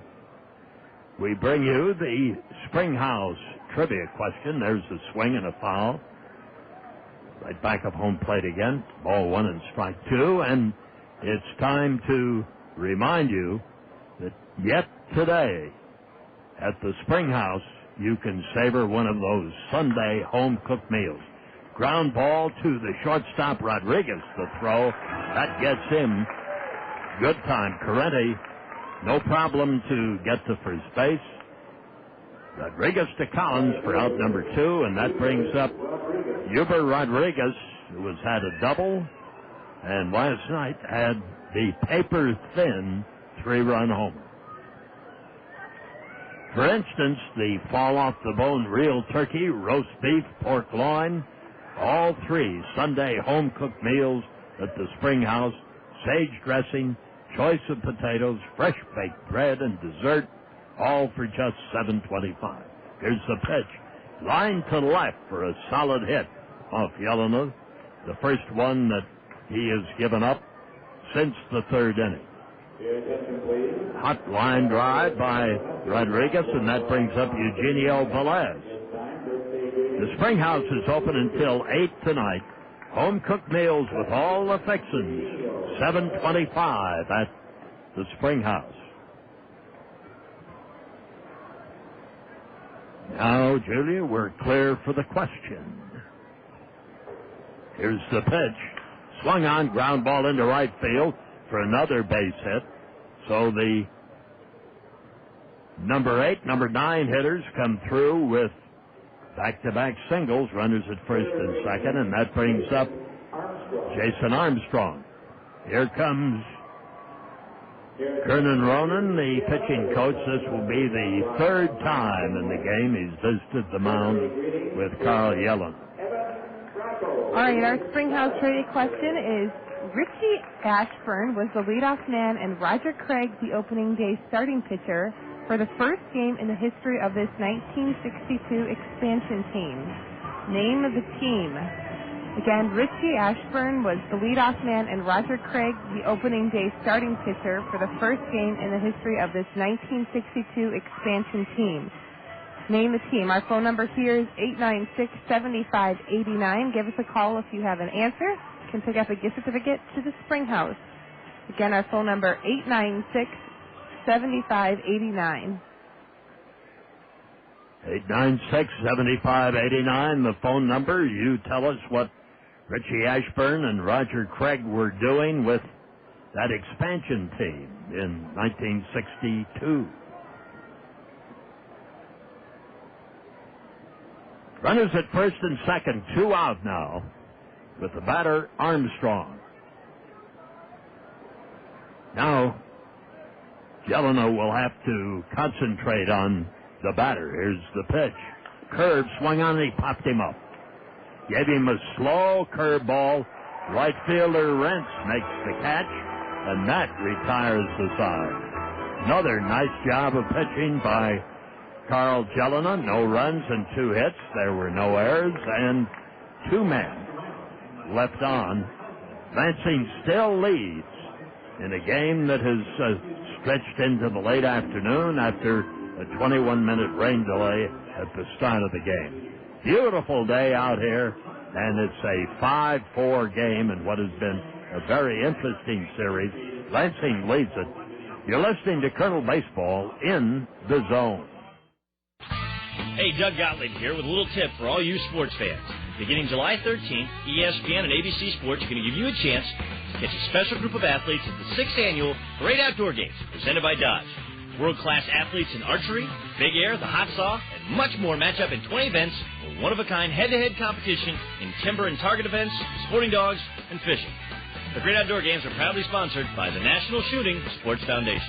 we bring you the Springhouse trivia question. There's a swing and a foul. Right back of home plate again. Ball 1 and strike 2. And it's time to remind you that yet today at the Springhouse you can savor one of those Sunday home-cooked meals. Ground ball to the shortstop, Rodriguez, the throw. That gets him good time. Correnti, no problem to get to first base. Rodriguez to Collins for out number 2, and that brings up Huber Rodriguez, who has had a double, and last night had the paper-thin 3-run homer. For instance, the fall-off-the-bone real turkey, roast beef, pork loin, all 3 Sunday home-cooked meals at the Springhouse, sage dressing, choice of potatoes, fresh baked bread, and dessert, all for just $7.25. Here's the pitch. Line to left for a solid hit off Jelena, the first one that he has given up since the 3rd inning. Hot line drive by Rodriguez, and that brings up Eugenio Vélez. The Springhouse is open until 8 tonight. Home-cooked meals with all the fixings, $7.25 at the Springhouse. Now, Julia, we're clear for the question. Here's the pitch. Swung on, ground ball into right field for another base hit. So the number 8, number 9 hitters come through with back-to-back singles, runners at first and second, and that brings up Jason Armstrong. Here comes Kernan Ronan, the pitching coach. This will be the 3rd time in the game he's visited the mound with Carl Yellen. All right, our Springhouse trivia question is, Richie Ashburn was the leadoff man and Roger Craig the opening day starting pitcher for the first game in the history of this 1962 expansion team. Name of the team. Again, Richie Ashburn was the leadoff man and Roger Craig the opening day starting pitcher for the first game in the history of this 1962 expansion team. Name the team. Our phone number here is 896-7589. Give us a call if you have an answer. You can pick up a gift certificate to the Springhouse. Again, our phone number 896-7589. 896-7589, the phone number. You tell us what Richie Ashburn and Roger Craig were doing with that expansion team in 1962. Runners at first and second, 2 out now with the batter Armstrong. Now, Jelena will have to concentrate on the batter. Here's the pitch. Curve swung on and he popped him up. Gave him a slow curveball. Right fielder Rentz makes the catch, and that retires the side. Another nice job of pitching by Carl Jelena. No runs and 2 hits. There were no errors, and 2 men left on. Lansing still leads in a game that has stretched into the late afternoon after a 21-minute rain delay at the start of the game. Beautiful day out here, and it's a 5-4 game in what has been a very interesting series. Lansing leads it. You're listening to Colonel Baseball in the Zone. Hey, Doug Gottlieb here with a little tip for all you sports fans. Beginning July 13th, ESPN and ABC Sports are going to give you a chance to catch a special group of athletes at the 6th Annual Great Outdoor Games presented by Dodge. World-class athletes in archery, big air, the hot saw, and much more match up in 20 events for one-of-a-kind head-to-head competition in timber and target events, sporting dogs, and fishing. The Great Outdoor Games are proudly sponsored by the National Shooting Sports Foundation.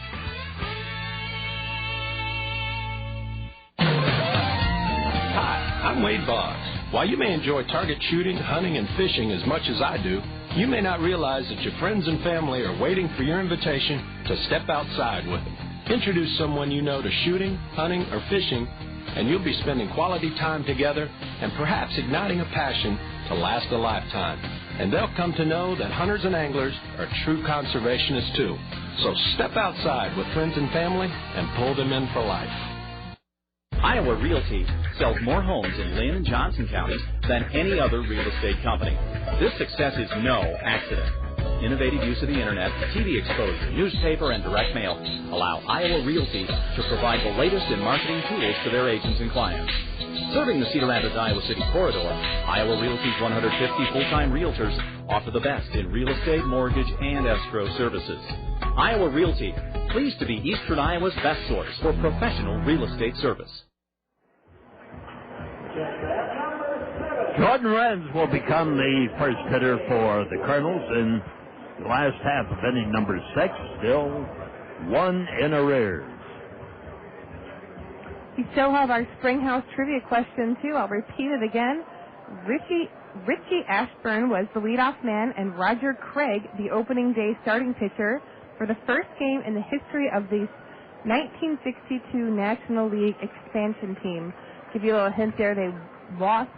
Hi, I'm Wade Boggs. While you may enjoy target shooting, hunting, and fishing as much as I do, you may not realize that your friends and family are waiting for your invitation to step outside with them. Introduce someone you know to shooting, hunting, or fishing, and you'll be spending quality time together and perhaps igniting a passion to last a lifetime. And they'll come to know that hunters and anglers are true conservationists too. So step outside with friends and family and pull them in for life. Iowa Realty sells more homes in Lynn and Johnson counties than any other real estate company. This success is no accident. Innovative use of the internet, TV exposure, newspaper, and direct mail allow Iowa Realty to provide the latest in marketing tools to their agents and clients. Serving the Cedar Rapids, Iowa City corridor, Iowa Realty's 150 full-time realtors offer the best in real estate, mortgage, and escrow services. Iowa Realty, pleased to be Eastern Iowa's best source for professional real estate service. Jordan Renz will become the first hitter for the Kernels in the last half of inning number 6, still 1 in arrears. We still have our Springhouse trivia question, too. I'll repeat it again. Richie Ashburn was the leadoff man and Roger Craig the opening day starting pitcher for the first game in the history of the 1962 National League expansion team. Give you a little hint there, they lost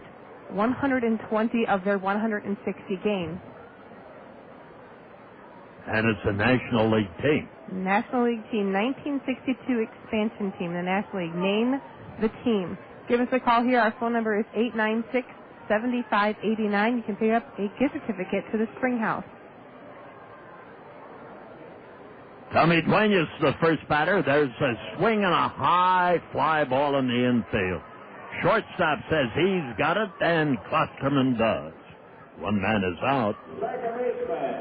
120 of their 160 games. And it's a National League team. National League team, 1962 expansion team, the National League. Name the team. Give us a call here. Our phone number is 896-7589. You can pick up a gift certificate to the Springhouse. Tommy Duenas, the first batter. There's a swing and a high fly ball in the infield. Shortstop says he's got it, and Klosterman does. One man is out. Second baseman,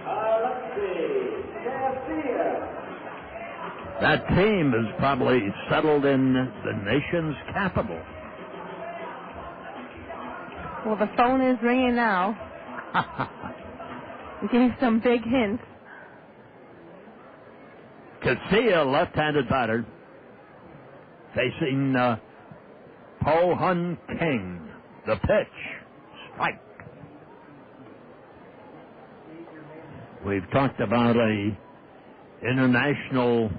Alexi Casilla. That team is probably settled in the nation's capital. Well, the phone is ringing now. We gave some big hints. Casilla, left-handed batter, facing Po Hun King. The pitch, strike. We've talked about a international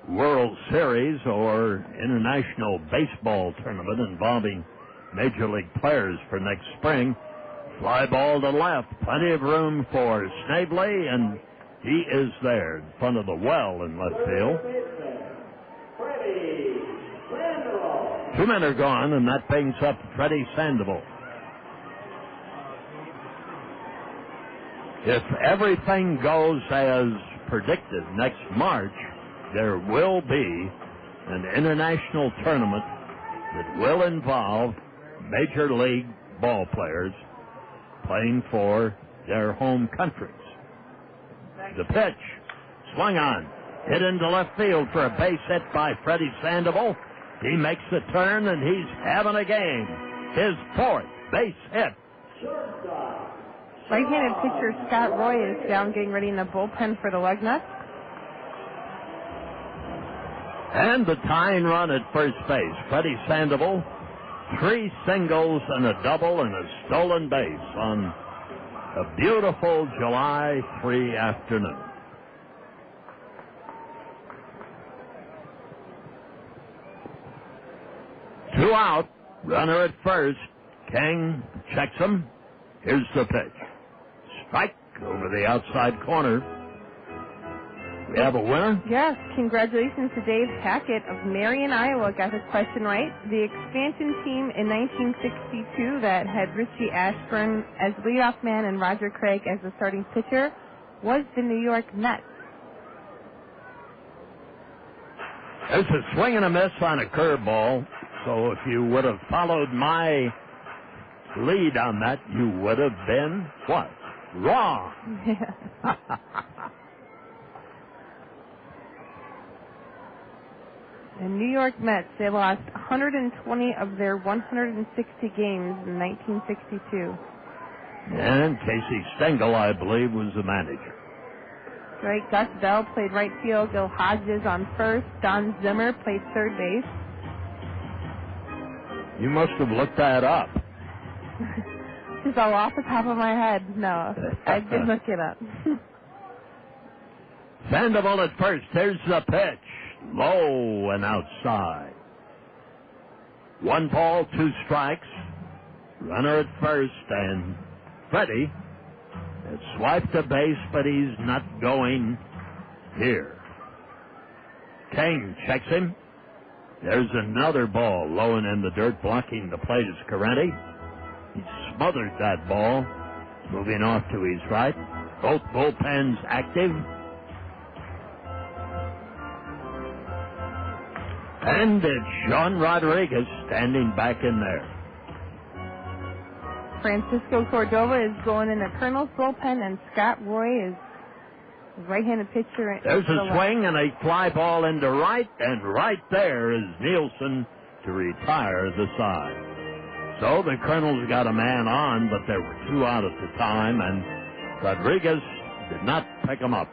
World Series or international baseball tournament involving Major League players for next spring. Fly ball to left, plenty of room for Snavely, and he is there in front of the well in left field. Freddy Sandoval. 2 men are gone, and that brings up Freddy Sandoval. If everything goes as predicted next March, there will be an international tournament that will involve Major League ball players playing for their home countries. The pitch, swung on, hit into left field for a base hit by Freddy Sandoval. He makes the turn, and he's having a game. His 4th base hit. Right-handed pitcher Scott Roy is down getting ready in the bullpen for the Lugnuts. And the tying run at first base. Freddy Sandoval, 3 singles and a double and a stolen base on a beautiful July 3 afternoon. Two out, runner at first. King checks him. Here's the pitch. Strike over the outside corner. We have a winner? Yes, congratulations to Dave Hackett of Marion, Iowa. Got his question right. The expansion team in 1962 that had Richie Ashburn as leadoff man and Roger Craig as the starting pitcher was the New York Mets. There's a swing and a miss on a curveball. So if you would have followed my lead on that, you would have been what? Wrong. The New York Mets, they lost 120 of their 160 games in 1962. And Casey Stengel, I believe, was the manager. Right, Gus Bell played right field, Bill Hodges on first, Don Zimmer played third base. You must have looked that up. Just all off the top of my head. No, I did look it up. Sandoval at first. Here's the pitch. Low and outside. 1 ball, 2 strikes. Runner at first, and Freddy has swiped a base, but he's not going here. Kane checks him. There's another ball low and in the dirt, blocking the plate is Carenti. He smothered that ball, moving off to his right. Both bullpens active. And it's Sean Rodriguez standing back in there. Francisco Cordova is going in the Kernels bullpen, and Scott Roy is right-handed pitcher. There's a swing and a fly ball into right, and right there is Nielsen to retire the side. So the Kernels got a man on, but there were 2 out at the time, and Rodriguez did not pick him up.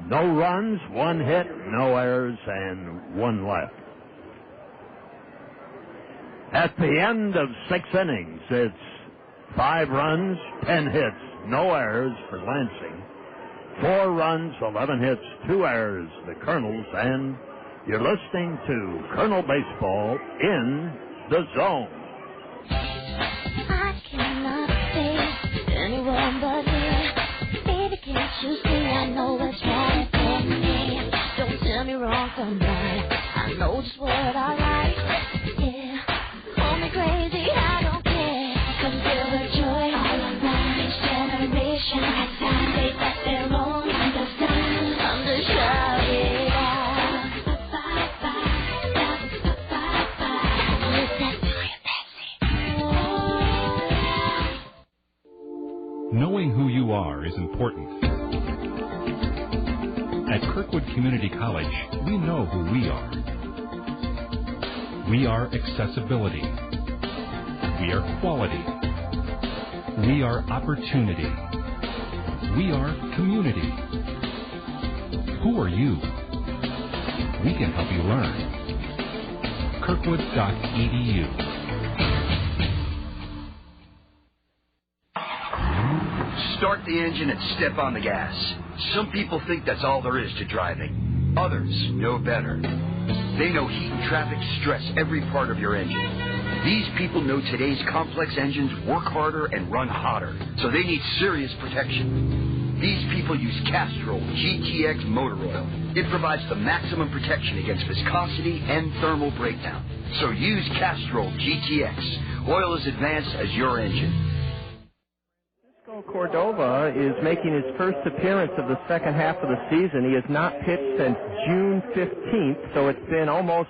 No runs, 1 hit, no errors, and 1 left. At the end of 6 innings, it's 5 runs, 10 hits, no errors for Lansing. 4 runs, 11 hits, 2 errors, the Kernels, and you're listening to Kernel Baseball in the Zone. I cannot see anyone but me. Baby, can't you see I know what's right for me? Don't tell me wrong from right. I know just what I like. Yeah, call me crazy, I don't care. 'Cause feel the joy all around each generation. They set their own kind of sun. I'm the shout it out. Knowing who you are is important. At Kirkwood Community College, we know who we are. We are accessibility. We are quality. We are opportunity. We are community. Who are you? We can help you learn. Kirkwood.edu. Start the engine and step on the gas. Some people think that's all there is to driving. Others know better. They know heat and traffic stress every part of your engine. These people know today's complex engines work harder and run hotter, so they need serious protection. These people use Castrol GTX motor oil. It provides the maximum protection against viscosity and thermal breakdown. So use Castrol GTX. Oil as advanced as your engine. Cordova is making his first appearance of the second half of the season. He has not pitched since June 15th, so it's been almost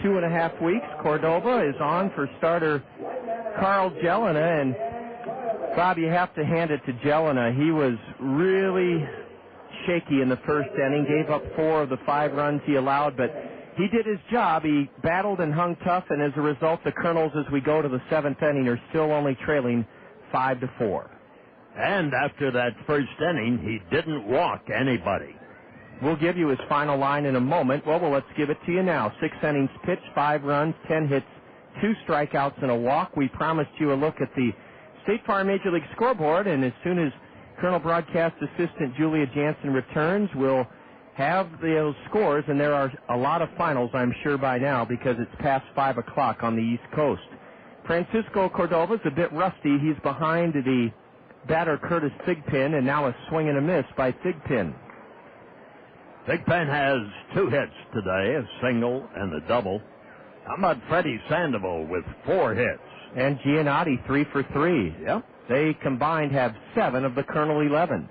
2.5 weeks. Cordova is on for starter Carl Jelena, and Bob, you have to hand it to Jelena. He was really shaky in the first inning, gave up 4 of the 5 runs he allowed, but he did his job. He battled and hung tough, and as a result, the Kernels, as we go to the 7th inning, are still only trailing 5-4. And after that first inning, he didn't walk anybody. We'll give you his final line in a moment. Well, let's give it to you now. 6 innings pitched, 5 runs, 10 hits, 2 strikeouts, and a walk. We promised you a look at the State Farm Major League scoreboard, and as soon as Colonel Broadcast Assistant Julia Jansen returns, we'll have those scores, and there are a lot of finals, I'm sure, by now, because it's past 5 o'clock on the East Coast. Francisco Cordova's a bit rusty. He's behind the batter Curtis Thigpen, and now a swing and a miss by Thigpen. Thigpen has 2 hits today, a single and a double. How about Freddy Sandoval with 4 hits? And Giannotti 3 for 3. Yep. They combined have 7 of the Colonel 11.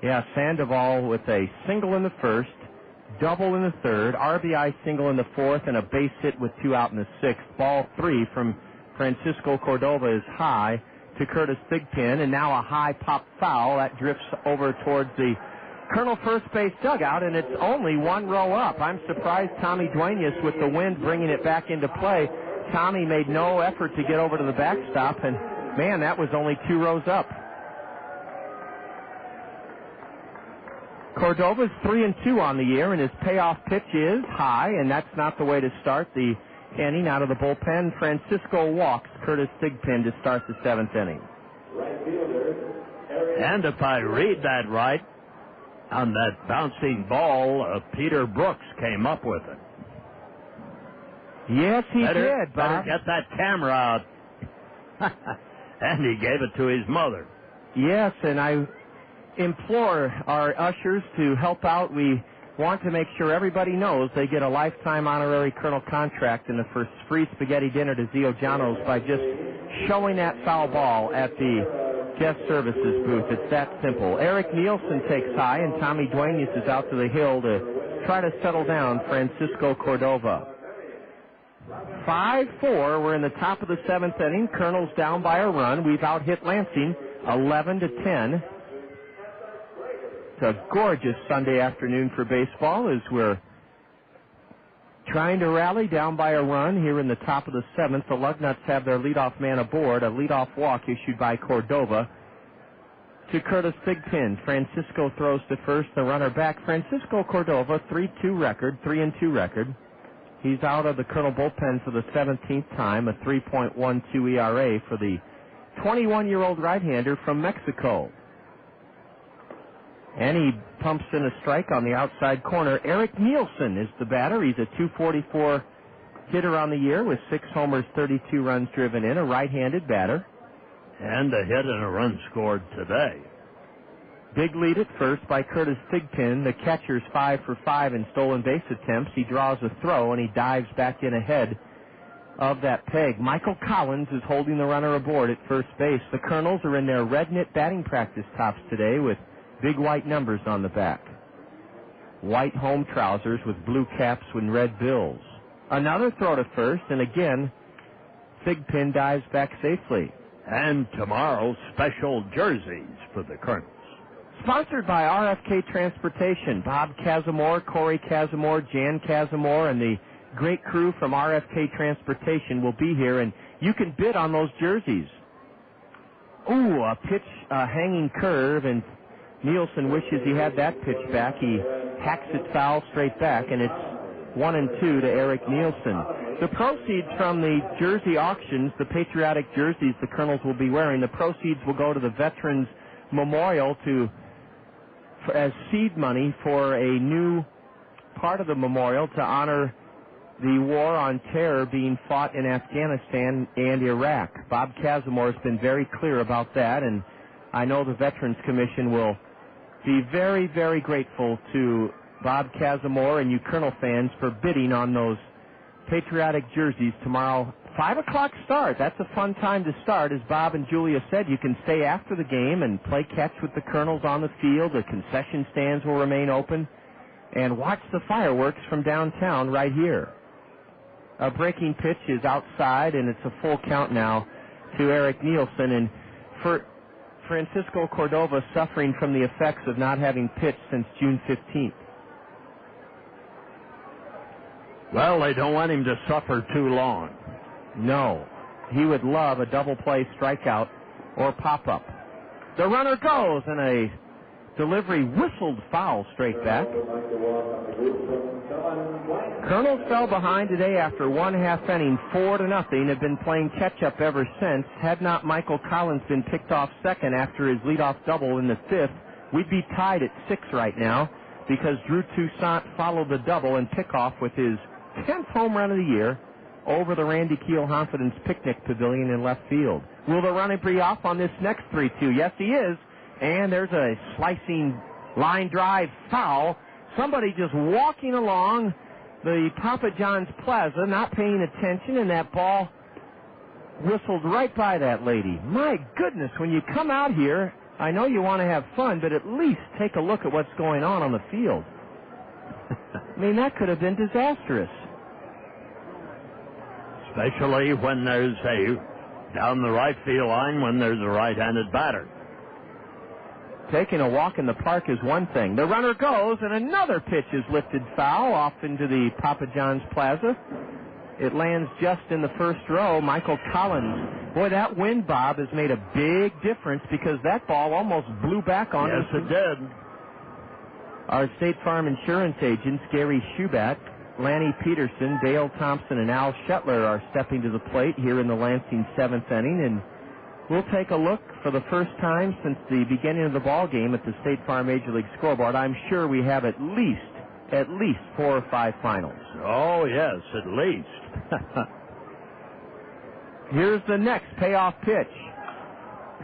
Yeah, Sandoval with a single in the first, double in the third, RBI single in the fourth, and a base hit with 2 out in the 6th. Ball 3 from Francisco Cordova is high to Curtis Thigpen, and now a high pop foul that drifts over towards the Colonel first base dugout, and it's only one row up. I'm surprised Tommy Duenas, with the wind bringing it back into play. Tommy made no effort to get over to the backstop, and, man, that was only 2 rows up. Cordova's 3-2 on the year, and his payoff pitch is high, and that's not the way to start the inning. Out of the bullpen, Francisco walks Curtis Thigpen to start the 7th inning. And if I read that right, on that bouncing ball, Peter Brooks came up with it. Yes, he did, Better Bob. get that camera out. And he gave it to his mother. Yes, and I implore our ushers to help out. We want to make sure everybody knows they get a lifetime honorary Colonel contract and the free spaghetti dinner to Zio Giano's by just showing that foul ball at the guest services booth. It's that simple. Eric Nielsen takes high, and Tommy Duenas is out to the hill to try to settle down Francisco Cordova. 5-4. We're in the top of the 7th inning. Kernels down by a run. We've out-hit Lansing 11-10. It's a gorgeous Sunday afternoon for baseball as we're trying to rally down by a run here in the top of the 7th. The Lugnuts have their leadoff man aboard. A leadoff walk issued by Cordova to Curtis Thigpen. Francisco throws to first. The runner back. Francisco Cordova, 3-2 record, 3-2 record. He's out of the Colonel bullpen for the 17th time, a 3.12 ERA for the 21-year-old right-hander from Mexico. And he pumps in a strike on the outside corner. Eric Nielsen is the batter. He's a .244 hitter on the year with 6 homers, 32 runs driven in, a right-handed batter. And a hit and a run scored today. Big lead at first by Curtis Thigpen. The catcher's 5 for 5 in stolen base attempts. He draws a throw, and he dives back in ahead of that peg. Michael Collins is holding the runner aboard at first base. The Kernels are in their red knit batting practice tops today with big white numbers on the back. White home trousers with blue caps and red bills. Another throw to first, and again, Thigpen dives back safely. And tomorrow, special jerseys for the Kernels. Sponsored by RFK Transportation. Bob Casimore, Corey Casimore, Jan Casimore, and the great crew from RFK Transportation will be here, and you can bid on those jerseys. Ooh, a pitch, hanging curve, and Nielsen wishes he had that pitch back. He hacks it foul straight back, and it's 1-2 to Eric Nielsen. The proceeds from the jersey auctions, the patriotic jerseys the Kernels will be wearing, the proceeds will go to the Veterans Memorial as seed money for a new part of the memorial to honor the war on terror being fought in Afghanistan and Iraq. Bob Casimore has been very clear about that, and I know the Veterans Commission will be very, very grateful to Bob Casimore and you Colonel fans for bidding on those patriotic jerseys tomorrow. 5 o'clock start. That's a fun time to start. As Bob and Julia said, you can stay after the game and play catch with the Kernels on the field. The concession stands will remain open. And watch the fireworks from downtown right here. A breaking pitch is outside, and it's a full count now to Eric Nielsen. And for Francisco Cordova suffering from the effects of not having pitched since June 15th. Well, they don't want him to suffer too long. No. He would love a double play strikeout or pop-up. The runner goes, and a delivery whistled foul straight back. Kernels fell behind today after 1/2 inning, 4-0. Have been playing catch-up ever since. Had not Michael Collins been picked off second after his leadoff double in the 5th, we'd be tied at 6 right now because Drew Toussaint followed the double and pickoff with his 10th home run of the year over the Randy Keel Confidence Picnic Pavilion in left field. Will the runner be off on this next 3-2? Yes, he is. And there's a slicing line drive foul. Somebody just walking along the Papa John's Plaza, not paying attention, and that ball whistled right by that lady. My goodness, when you come out here, I know you want to have fun, but at least take a look at what's going on the field. I mean, that could have been disastrous. Especially when there's down the right field line when there's a right-handed batter. taking a walk in the park is one thing. The runner goes, and another pitch is lifted foul off into the Papa John's Plaza. It lands just in the first row. Michael Collins. Boy, that wind, Bob, has made a big difference because that ball almost blew back on us. Yes, it did. Our State Farm insurance agents, Gary Schubat, Lanny Peterson, Dale Thompson, and Al Shetler are stepping to the plate here in the Lansing 7th inning, and we'll take a look for the first time since the beginning of the ball game at the State Farm Major League scoreboard. I'm sure we have at least 4 or 5 finals. Oh, yes, at least. Here's the next payoff pitch.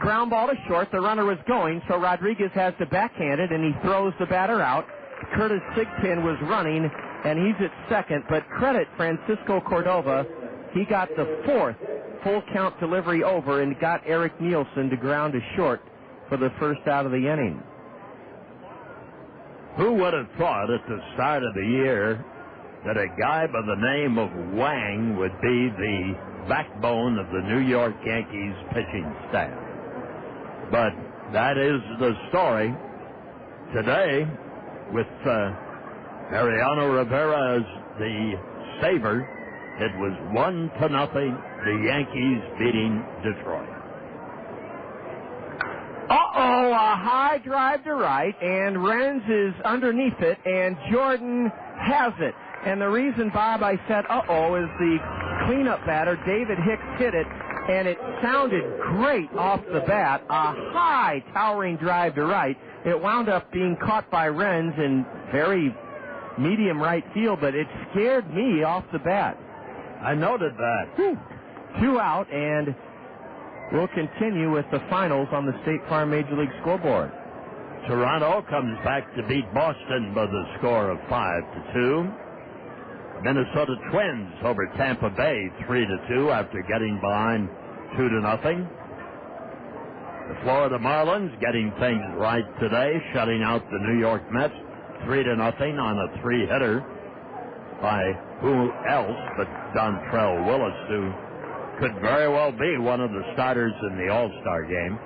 Ground ball to short. The runner was going, so Rodriguez has to backhand it, and he throws the batter out. Curtis Thigpen was running, and he's at second, but credit Francisco Cordova. He got the 4th full count delivery over and got Eric Nielsen to ground to short for the first out of the inning. Who would have thought at the start of the year that a guy by the name of Wang would be the backbone of the New York Yankees pitching staff? But that is the story. Today, with Mariano Rivera as the saver, it was 1-0, the Yankees beating Detroit. Uh-oh, a high drive to right, and Renz is underneath it, and Jordan has it. And the reason, Bob, I said uh-oh is the cleanup batter, David Hicks, hit it, and it sounded great off the bat. A high, towering drive to right. It wound up being caught by Renz in very medium right field, but it scared me off the bat. I noted that. Whew. 2 out, and we'll continue with the finals on the State Farm Major League scoreboard. Toronto comes back to beat Boston by the score of 5-2. Minnesota Twins over Tampa Bay 3-2 after getting behind 2-0. The Florida Marlins getting things right today, shutting out the New York Mets 3-0 on a 3-hitter by who else but Dontrell Willis, who could very well be one of the starters in the All-Star game.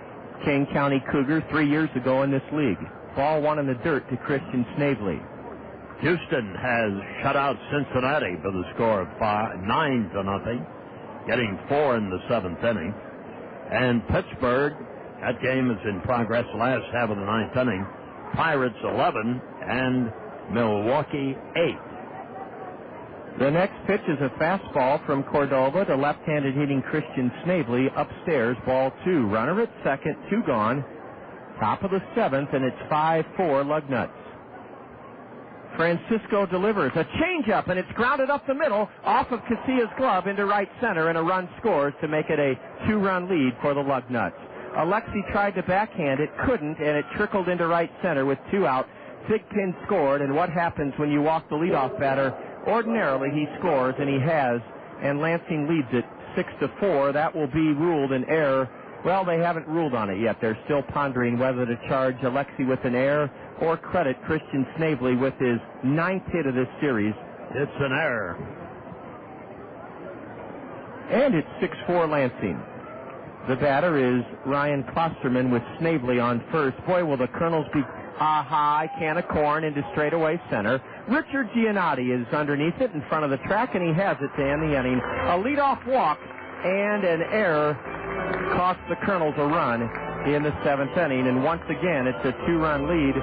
Kane County Cougar 3 years ago in this league. Ball one in the dirt to Christian Snavely. Houston has shut out Cincinnati by the score of 9-0, getting 4 in the 7th inning. And Pittsburgh, that game is in progress last half of the 9th inning. Pirates 11 and Milwaukee 8. The next pitch is a fastball from Cordova to left-handed hitting Christian Snavely upstairs, ball 2. Runner at second, 2 gone. Top of the 7th, and it's 5-4 Lugnuts. Francisco delivers a changeup, and it's grounded up the middle off of Casilla's glove into right center, and a run scores to make it a 2-run lead for the Lugnuts. Alexi tried to backhand it, couldn't, and it trickled into right center with 2 out. Thigpen scored, and what happens when you walk the leadoff batter? Ordinarily, he scores, and he has, and Lansing leads it 6-4. That will be ruled an error. Well, they haven't ruled on it yet. They're still pondering whether to charge Alexi with an error or credit Christian Snavely with his 9th hit of this series. It's an error. And it's 6-4 Lansing. The batter is Ryan Klosterman with Snavely on first. Boy, will the Kernels be a high can of corn into straightaway center. Richard Giannotti is underneath it in front of the track, and he has it to end the inning. A leadoff walk and an error cost the Kernels a run in the 7th inning, and once again it's a 2-run lead.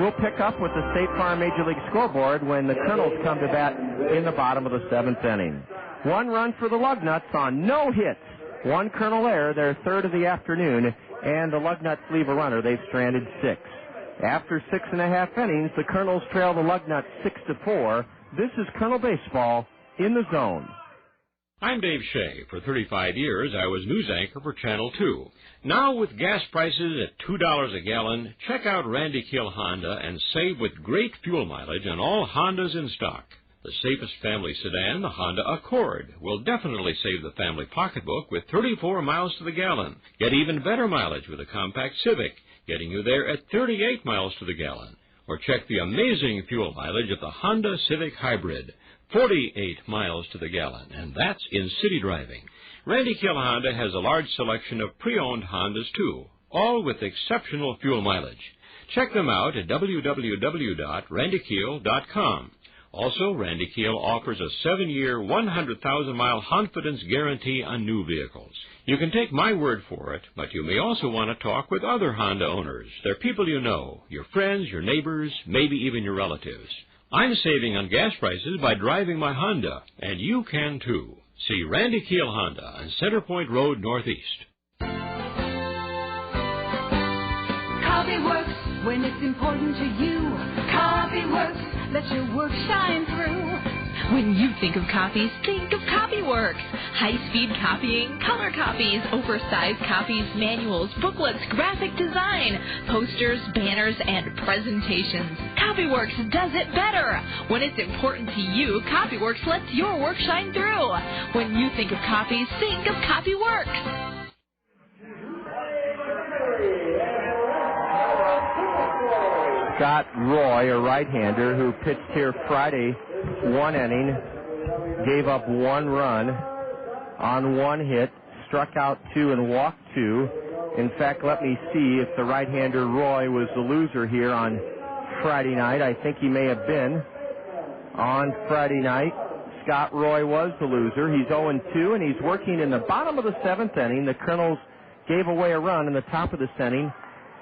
We'll pick up with the State Farm Major League scoreboard when the Kernels come to bat in the bottom of the 7th inning. 1 run for the Lugnuts on no hits. 1 Kernel error, their 3rd of the afternoon, and the Lugnuts leave a runner. They've stranded 6. After 6.5 innings, the Kernels trail the Lugnuts 6-4. This is Kernel Baseball in the Zone. I'm Dave Shea. For 35 years, I was news anchor for Channel 2. Now, with gas prices at $2 a gallon, check out Randy Kill Honda and save with great fuel mileage on all Hondas in stock. The safest family sedan, the Honda Accord, will definitely save the family pocketbook with 34 miles to the gallon. Get even better mileage with a compact Civic, getting you there at 38 miles to the gallon. Or check the amazing fuel mileage of the Honda Civic Hybrid, 48 miles to the gallon, and that's in city driving. Randy Kill Honda has a large selection of pre-owned Hondas, too. all with exceptional fuel mileage. Check them out at www.randykeel.com. Also, Randy Keel offers a 7-year, 100,000-mile confidence guarantee on new vehicles. You can take my word for it, but you may also want to talk with other Honda owners. They're people you know, your friends, your neighbors, maybe even your relatives. I'm saving on gas prices by driving my Honda, and you can too. See Randy Keel Honda on Center Point Road, Northeast. Coffee works when it's important to you. Coffee works, let your work shine through. When you think of copies, think of CopyWorks. High-speed copying, color copies, oversized copies, manuals, booklets, graphic design, posters, banners, and presentations. CopyWorks does it better. When it's important to you, CopyWorks lets your work shine through. When you think of copies, think of CopyWorks. Scott Roy, a right-hander who pitched here Friday, 1 inning, gave up 1 run on 1 hit, struck out 2 and walked 2. In fact, let me see if the right-hander Roy was the loser here on Friday night. I think he may have been. On Friday night, Scott Roy was the loser. He's 0-2, and he's working in the bottom of the 7th inning. The Kernels gave away a run in the top of this inning.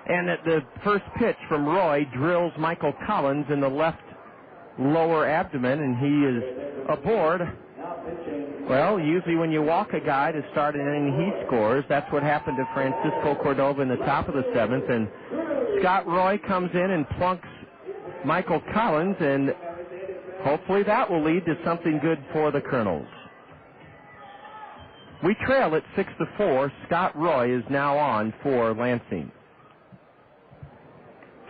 And at the first pitch from Roy drills Michael Collins in the left lower abdomen, and he is aboard. Well, usually when you walk a guy to start an inning, he scores. That's what happened to Francisco Cordova in the top of the 7th. And Scott Roy comes in and plunks Michael Collins, and hopefully that will lead to something good for the Kernels. We trail at 6-4. Scott Roy is now on for Lansing.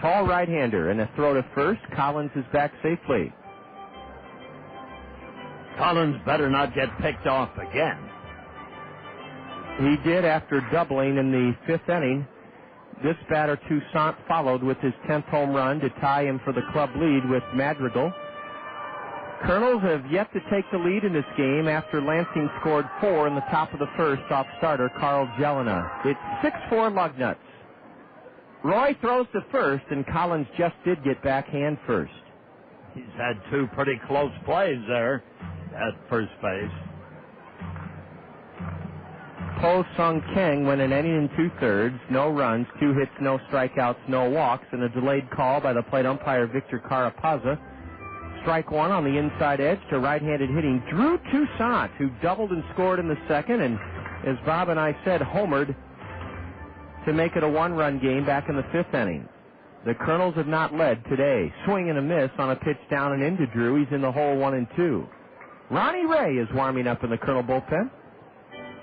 Tall right-hander and a throw to first. Collins is back safely. Collins better not get picked off again. He did after doubling in the 5th inning. This batter, Toussaint, followed with his 10th home run to tie him for the club lead with Madrigal. Kernels have yet to take the lead in this game after Lansing scored 4 in the top of the 1st off starter Carl Jelena. It's 6-4 Lugnuts. Roy throws to first, and Collins just did get back hand first. He's had 2 pretty close plays there at first base. Po Sung Kang went an inning and 2/3, no runs, 2 hits, no strikeouts, no walks, and a delayed call by the plate umpire Victor Carapaza. Strike 1 on the inside edge to right-handed hitting Drew Toussaint, who doubled and scored in the 2nd, and as Bob and I said, homered to make it a 1-run game back in the 5th inning. The Kernels have not led today. Swing and a miss on a pitch down and into Drew. He's in the hole 1-2. Ronnie Ray is warming up in the Kernel bullpen.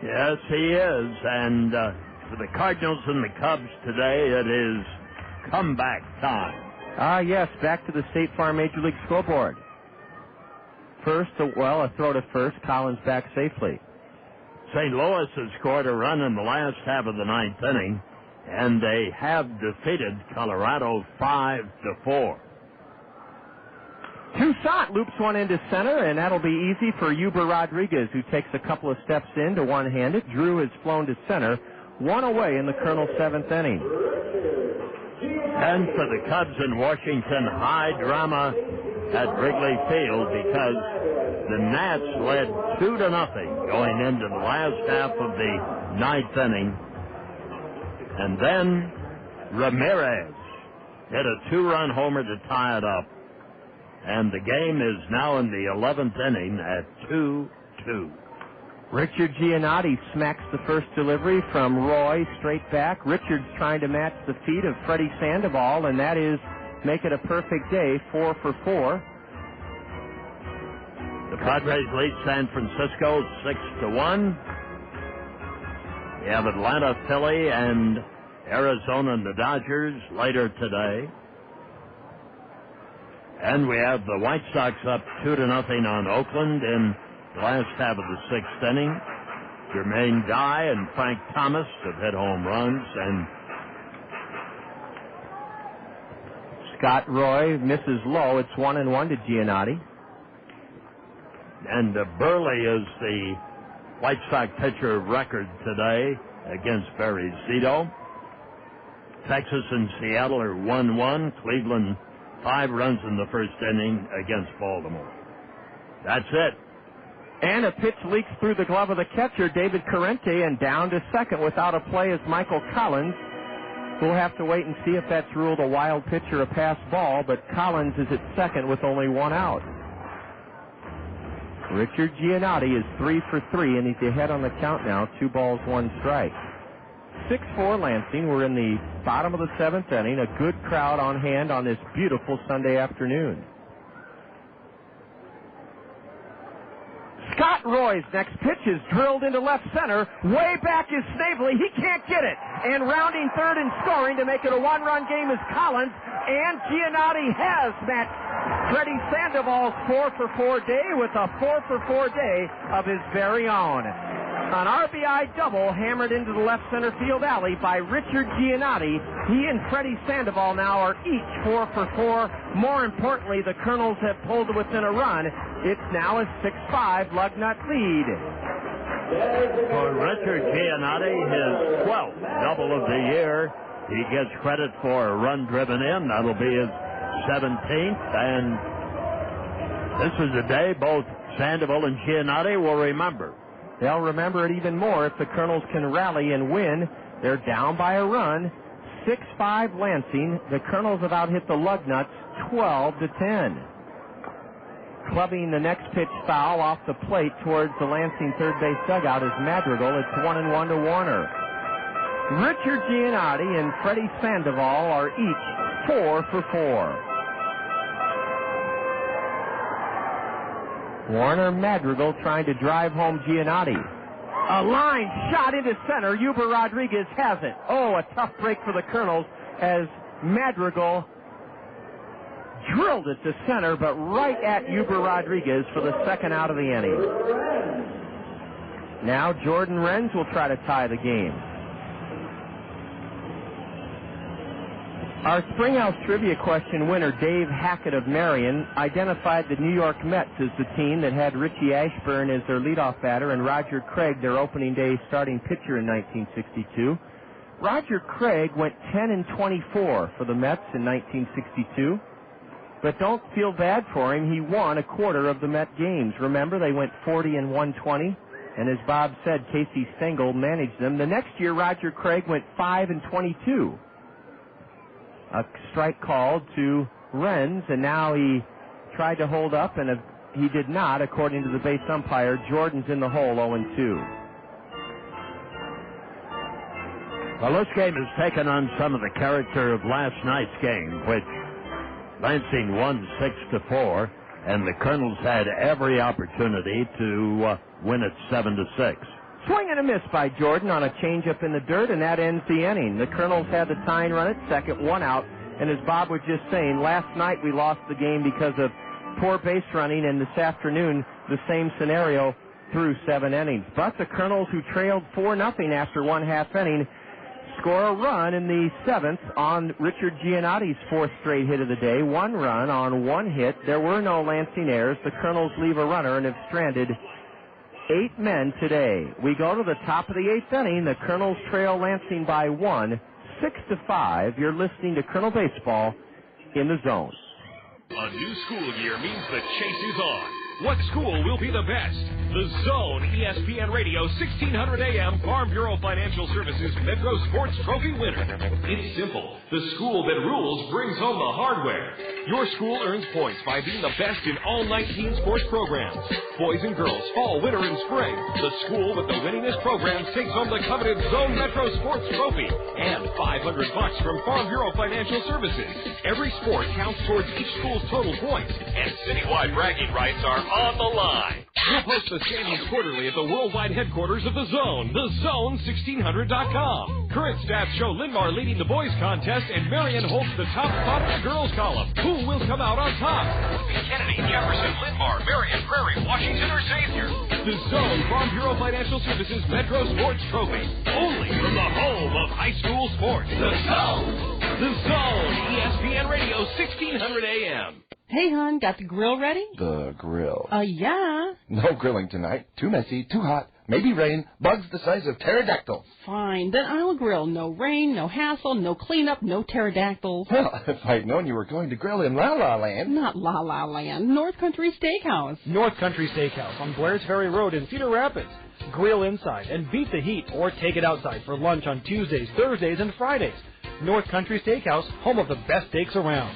Yes, he is. And for the Cardinals and the Cubs today, it is comeback time. Yes, back to the State Farm Major League scoreboard. First, a throw to first. Collins back safely. St. Louis has scored a run in the last half of the 9th inning, and they have defeated Colorado 5-4. Toussaint loops one into center, and that'll be easy for Uber Rodriguez, who takes a couple of steps in to one-hand it. Drew has flown to center, 1 away in the Colonel 7th inning. And for the Cubs in Washington, high drama at Wrigley Field because the Nats led 2-0 going into the last half of the 9th inning. And then Ramirez hit a 2-run homer to tie it up. And the game is now in the 11th inning at 2-2. Richard Giannotti smacks the first delivery from Roy straight back. Richard's trying to match the feet of Freddy Sandoval, and that is make it a perfect day, 4 for 4. The Padres lead San Francisco 6-1. We have Atlanta, Philly, and Arizona and the Dodgers later today. And we have the White Sox up 2-0 on Oakland in the last half of the 6th inning. Jermaine Dye and Frank Thomas have hit home runs, and Scott Roy misses low. It's 1-1 to Giannotti. And Burley is the White Sox pitcher of record today against Barry Zito. Texas and Seattle are 1-1. Cleveland 5 runs in the first inning against Baltimore. That's it. And a pitch leaks through the glove of the catcher, David Corrente, and down to second without a play is Michael Collins. We'll have to wait and see if that's ruled a wild pitch or a pass ball, but Collins is at second with only one out. Richard Giannotti is 3 for 3, and he's ahead on the count now, 2 balls, 1 strike. 6-4 Lansing. We're in the bottom of the 7th inning. A good crowd on hand on this beautiful Sunday afternoon. Scott Roy's next pitch is drilled into left center. Way back is Snavely. He can't get it. And rounding third and scoring to make it a 1-run game is Collins. And Giannotti has met Freddy Sandoval's 4-for-4 day with a 4-for-4 day of his very own. An RBI double hammered into the left center field alley by Richard Giannotti. He and Freddy Sandoval now are each 4-for-4. More importantly, the Kernels have pulled to within a run. It's now a 6-5 Lugnut lead. For Richard Giannotti, his 12th double of the year. He gets credit for a run driven in. That'll be his 17th. And this is a day both Sandoval and Giannotti will remember. They'll remember it even more if the Kernels can rally and win. They're down by a run. 6-5 Lansing. The Kernels have out-hit the Lugnuts 12-10. Clubbing the next pitch foul off the plate towards the Lansing third base dugout is Madrigal. It's 1-1 to Warner. Richard Giannotti and Freddy Sandoval are each 4-for-4. Warner Madrigal trying to drive home Giannotti. A line shot into center. Huber Rodriguez has it. Oh, a tough break for the Kernels as Madrigal drilled it to center, but right at Huber Rodriguez for the second out of the inning. Now Jordan Renz will try to tie the game. Our Springhouse Trivia question winner, Dave Hackett of Marion, identified the New York Mets as the team that had Richie Ashburn as their leadoff batter and Roger Craig their opening day starting pitcher in 1962. Roger Craig went 10-24 for the Mets in 1962. But don't feel bad for him. He won a quarter of the Met games. Remember, they went 40-120. And as Bob said, Casey Stengel managed them. The next year, Roger Craig went 5-22. A strike called to Renz, and now he tried to hold up, and he did not, according to the base umpire. Jordan's in the hole, 0-2. Well, this game has taken on some of the character of last night's game, which Lansing won 6-4, and the Kernels had every opportunity to win it 7-6. Swing and a miss by Jordan on a changeup in the dirt, and that ends the inning. The Kernels had the tying run at second, 1 out, and as Bob was just saying, last night we lost the game because of poor base running, and this afternoon the same scenario through 7 innings. But the Kernels, who trailed 4-0 after 1/2 inning, score a run in the 7th on Richard Giannotti's 4th straight hit of the day. 1 run on 1 hit. There were no Lansing errors. The Kernels leave a runner and have stranded 8 men today. We go to the top of the 8th inning. The Kernels trail Lansing by 1, 6-5. You're listening to Kernel Baseball in the Zone. A new school year means the chase is on. What school will be the best? The Zone, ESPN Radio, 1600 AM, Farm Bureau Financial Services Metro Sports Trophy winner. It's simple. The school that rules brings home the hardware. Your school earns points by being the best in all 19 sports programs. Boys and girls, fall, winter, and spring. The school with the winningest programs takes home the coveted Zone Metro Sports Trophy and $500 from Farm Bureau Financial Services. Every sport counts towards each school's total points, and citywide bragging rights are on the line. We'll post the standings quarterly at the worldwide headquarters of the Zone, thezone1600.com. Current stats show Linmar leading the boys contest, and Marion holds the top spot in the girls column. Who will come out on top? Kennedy, Jefferson, Linmar, Marion, Prairie, Washington, or Xavier? The Zone Farm Bureau Financial Services Metro Sports Trophy. Only from the home of high school sports. The Zone. The Zone, ESPN Radio, 1600 AM. Hey, hon, got the grill ready? The grill. Yeah. No grilling tonight. Too messy, too hot. maybe rain, bugs the size of pterodactyls. Fine, then I'll grill. No rain, no hassle, no cleanup, no pterodactyls. Well, if I'd known you were going to grill in La La Land. Not La La Land, North Country Steakhouse. North Country Steakhouse on Blair's Ferry Road in Cedar Rapids. Grill inside and beat the heat, or take it outside for lunch on Tuesdays, Thursdays, and Fridays. North Country Steakhouse, home of the best steaks around.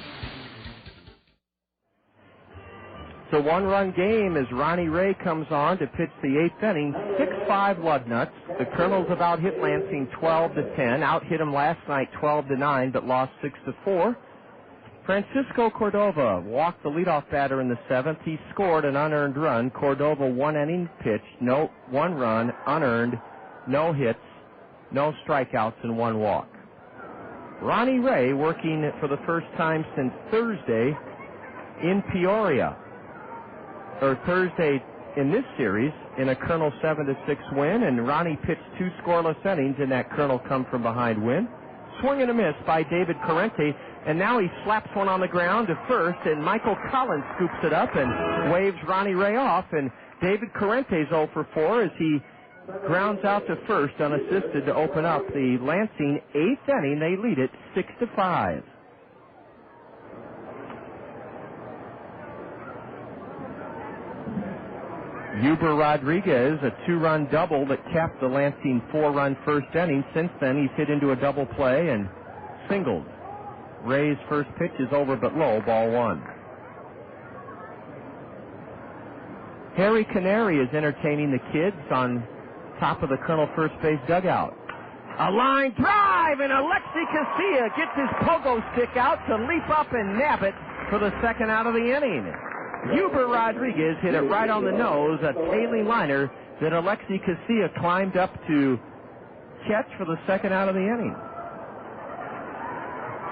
It's a one-run game as Ronnie Ray comes on to pitch the 8th inning. 6-5 Lugnuts. The Kernels have out-hit Lansing 12-10. Out-hit them last night 12-9, but lost 6-4. Francisco Cordova walked the leadoff batter in the 7th. He scored an unearned run. Cordova, one inning pitched, no 1 run, unearned, no hits, no strikeouts, and 1 walk. Ronnie Ray working for the first time since Thursday in Peoria. Or Thursday in this series in a Kernel 7-6 win, and Ronnie pitched 2 scoreless innings in that Kernel come-from-behind win. Swing and a miss by David Corrente, and now he slaps one on the ground to first, and Michael Collins scoops it up and waves Ronnie Ray off, and David Corrente's 0 for 4 as he grounds out to first unassisted to open up the Lansing 8th inning. They lead it 6-5. Huber Rodriguez, a 2-run double that capped the Lansing 4-run first inning. Since then, he's hit into a double play and singled. Ray's first pitch is over but low, ball 1. Harry Canary is entertaining the kids on top of the Kernel first base dugout. A line drive, and Alexi Casilla gets his pogo stick out to leap up and nab it for the second out of the inning. Huber Rodriguez hit it right on the nose, a tailing liner that Alexi Casilla climbed up to catch for the second out of the inning.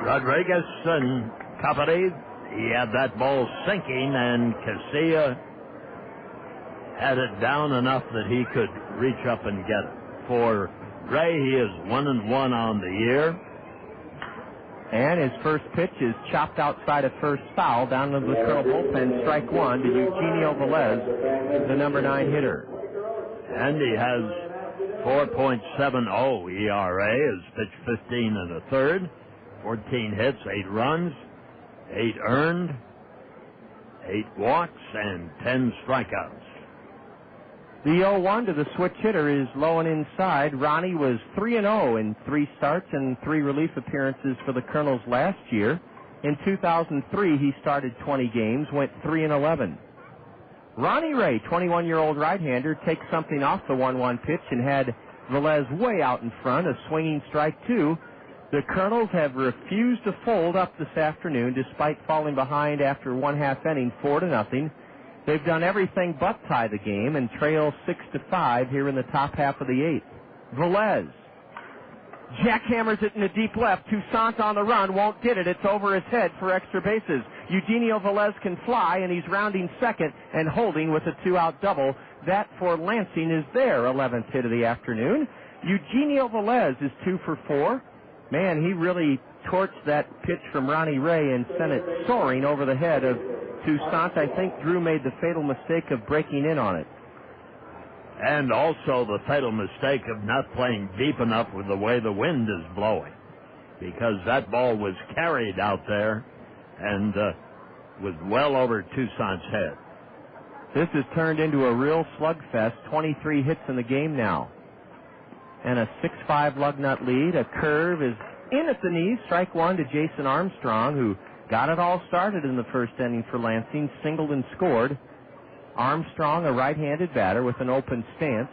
Rodriguez and company, he had that ball sinking, and Casilla had it down enough that he could reach up and get it. For Ray, he is 1-1 on the year. And his first pitch is chopped outside of first foul down to the Kernel bullpen. Strike 1 to Eugenio Vélez, the number 9 hitter. And he has 4.70 ERA, has pitched 15 1/3, 14 hits, 8 runs, 8 earned, 8 walks, and 10 strikeouts. The 0-1 to the switch hitter is low and inside. Ronnie was 3-0 in 3 starts and 3 relief appearances for the Kernels last year. In 2003, he started 20 games, went 3-11. Ronnie Ray, 21-year-old right-hander, takes something off the 1-1 pitch and had Vélez way out in front, a swinging strike 2. The Kernels have refused to fold up this afternoon despite falling behind after 1/2 inning, 4-0. They've done everything but tie the game and trail 6-5 here in the top half of the 8th. Vélez jackhammers it in the deep left. Toussaint on the run, won't get it. It's over his head for extra bases. Eugenio Vélez can fly, and he's rounding second and holding with a 2-out double. That for Lansing is their 11th hit of the afternoon. Eugenio Vélez is 2 for 4. Man, he really torched that pitch from Ronnie Ray and sent it soaring over the head of Toussaint. I think Drew made the fatal mistake of breaking in on it. And also the fatal mistake of not playing deep enough with the way the wind is blowing, because that ball was carried out there and was well over Toussaint's head. This has turned into a real slugfest. 23 hits in the game now. And a 6-5 Lugnut lead. A curve is in at the knees. Strike 1 to Jason Armstrong, who got it all started in the first inning for Lansing, singled and scored. Armstrong, a right-handed batter with an open stance.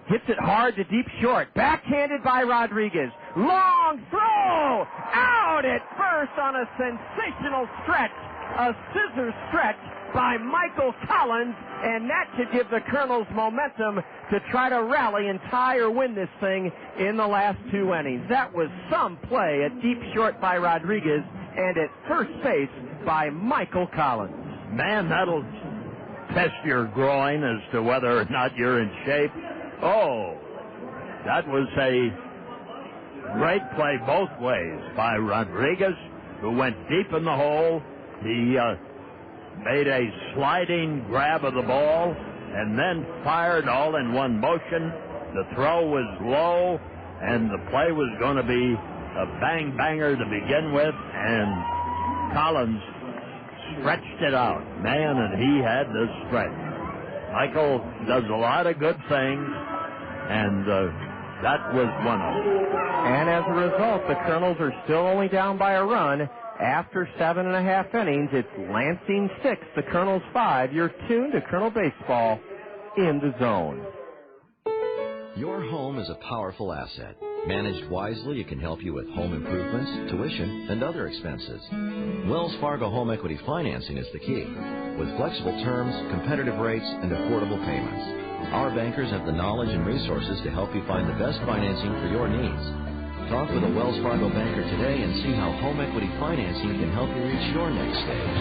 Hits it hard to deep short. Backhanded by Rodriguez. Long throw! Out at first on a sensational stretch. A scissor stretch by Michael Collins, and that should give the Kernels momentum to try to rally and tie or win this thing in the last 2 innings. That was some play at deep short by Rodriguez and at first base by Michael Collins. Man, that'll test your groin as to whether or not you're in shape. Oh, that was a great play both ways by Rodriguez, who went deep in the hole. He made a sliding grab of the ball and then fired all in one motion. The throw was low, and the play was going to be a bang-banger to begin with, and Collins stretched it out. Man, and he had the strength. Michael does a lot of good things, and that was one of them. And as a result, the Kernels are still only down by a run. After 7.5 innings, it's Lansing 6, the Kernels 5. You're tuned to Kernel Baseball in the Zone. Your home is a powerful asset. Managed wisely, it can help you with home improvements, tuition, and other expenses. Wells Fargo Home Equity Financing is the key. With flexible terms, competitive rates, and affordable payments. Our bankers have the knowledge and resources to help you find the best financing for your needs. Talk with a Wells Fargo banker today and see how home equity financing can help you reach your next stage.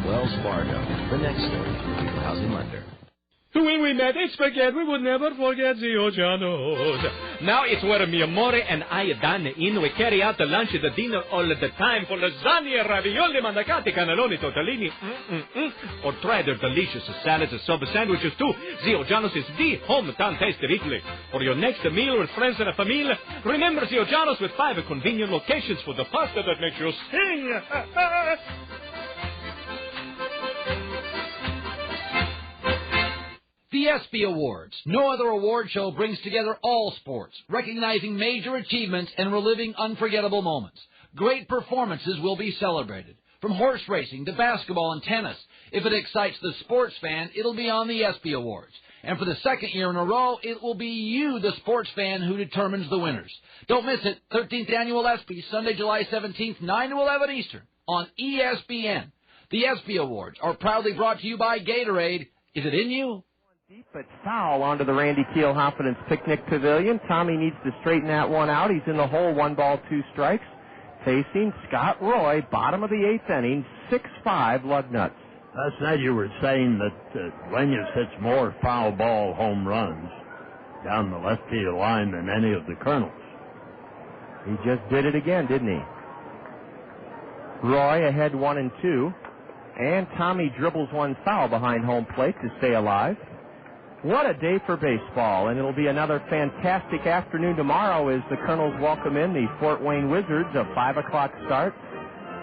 Wells Fargo, the next stage, equal housing lender. When we met in spaghetti, we would never forget the Eugenos. Now it's where mi amore and I dine in. We carry out the lunch and the dinner all the time for lasagna, ravioli, mandacati, cannelloni, tortellini, or try their delicious salads and sub sandwiches too. The Eugenos is the hometown taste of Italy. For your next meal with friends and a family, remember the Eugenos with 5 convenient locations for the pasta that makes you sing. The ESPY Awards. No other award show brings together all sports, recognizing major achievements and reliving unforgettable moments. Great performances will be celebrated. From horse racing to basketball and tennis. If it excites the sports fan, it'll be on the ESPY Awards. And for the second year in a row, it will be you, the sports fan, who determines the winners. Don't miss it. 13th Annual ESPY, Sunday, July 17th, 9 to 11 Eastern, on ESPN. The ESPY Awards are proudly brought to you by Gatorade. Is it in you? Deep but foul onto the Randy Keel Confidence Picnic Pavilion. Tommy needs to straighten that one out. He's in the hole, 1 ball, 2 strikes. Facing Scott Roy, bottom of the 8th inning, 6-5 Lugnuts. Last night you were saying that Duenas hits more foul ball home runs down the left field line than any of the Kernels. He just did it again, didn't he? Roy ahead 1-2. And Tommy dribbles one foul behind home plate to stay alive. What a day for baseball, and it'll be another fantastic afternoon tomorrow as the Kernels welcome in the Fort Wayne Wizards, a 5 o'clock start.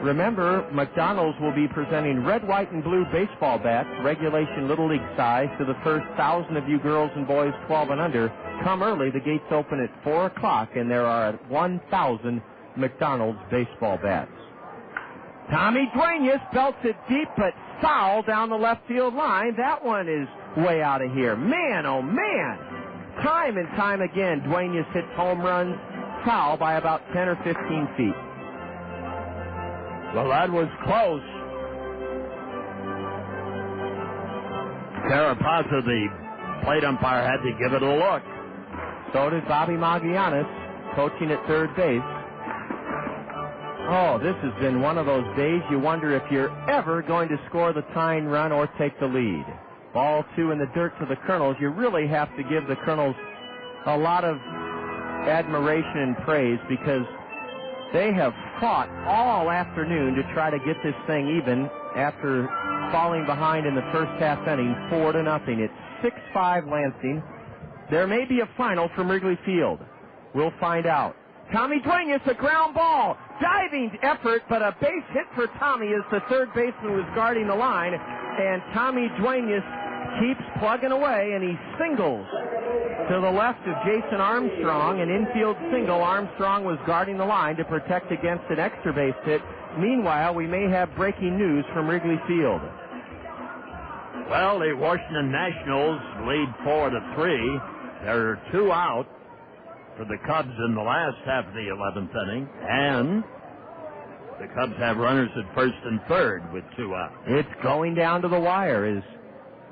Remember, McDonald's will be presenting red, white, and blue baseball bats, regulation Little League size, to the first 1,000 of you girls and boys 12 and under. Come early. The gates open at 4 o'clock, and there are 1,000 McDonald's baseball bats. Tommy Duenas belts it deep, but foul down the left field line. That one is way out of here. Man, oh man! Time and time again, Duenas hits home runs foul by about 10 or 15 feet. Well, that was close. Carapazza, the plate umpire, had to give it a look. So did Bobby Magallanes, coaching at third base. Oh, this has been one of those days you wonder if you're ever going to score the tying run or take the lead. Ball 2 in the dirt to the Kernels. You really have to give the Kernels a lot of admiration and praise because they have fought all afternoon to try to get this thing even after falling behind in the first half inning, 4-0. It's 6-5 Lansing. There may be a final from Wrigley Field. We'll find out. Tommy Duenas, a ground ball. Diving effort, but a base hit for Tommy as the third baseman was guarding the line. And Tommy Duenas keeps plugging away, and he singles to the left of Jason Armstrong. An infield single. Armstrong was guarding the line to protect against an extra base hit. Meanwhile, we may have breaking news from Wrigley Field. Well, the Washington Nationals lead 4-3. There are 2 out for the Cubs in the last half of the 11th inning, and the Cubs have runners at first and third with 2 out. It's going down to the wire.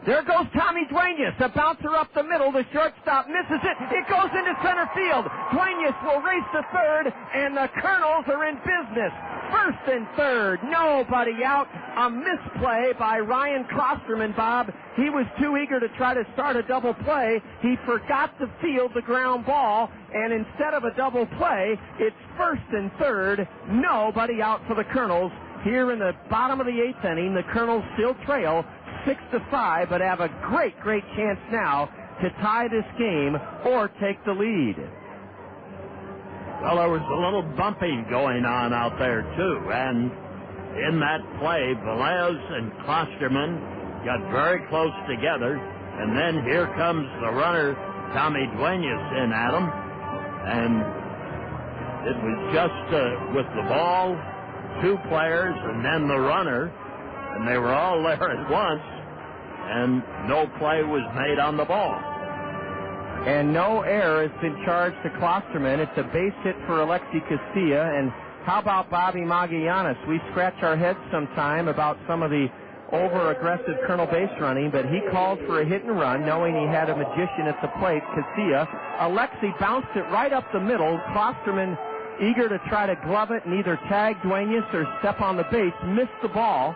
There goes Tommy Duenas, a bouncer up the middle. The shortstop misses it. It goes into center field. Duenas will race to third, and the Kernels are in business. First and third, nobody out. A misplay by Ryan Klosterman, Bob. He was too eager to try to start a double play. He forgot to field the ground ball, and instead of a double play, it's first and third, nobody out for the Kernels. here in the bottom of the 8th inning. The Kernels still trail 6-5, but have a great chance now to tie this game or take the lead. Well, there was a little bumping going on out there, too, and in that play, Vélez and Klosterman got very close together, and then here comes the runner, Tommy Duenas, in at him, and it was just with the ball, 2 players, and then the runner, and they were all there at once, and no play was made on the ball. And no error has been charged to Klosterman. It's a base hit for Alexi Casilla. And how about Bobby Magallanes? We scratch our heads sometime about some of the over-aggressive Kernel base running, but he called for a hit and run, knowing he had a magician at the plate, Casilla. Alexi bounced it right up the middle. Klosterman, eager to try to glove it and either tag Duenas or step on the base, missed the ball.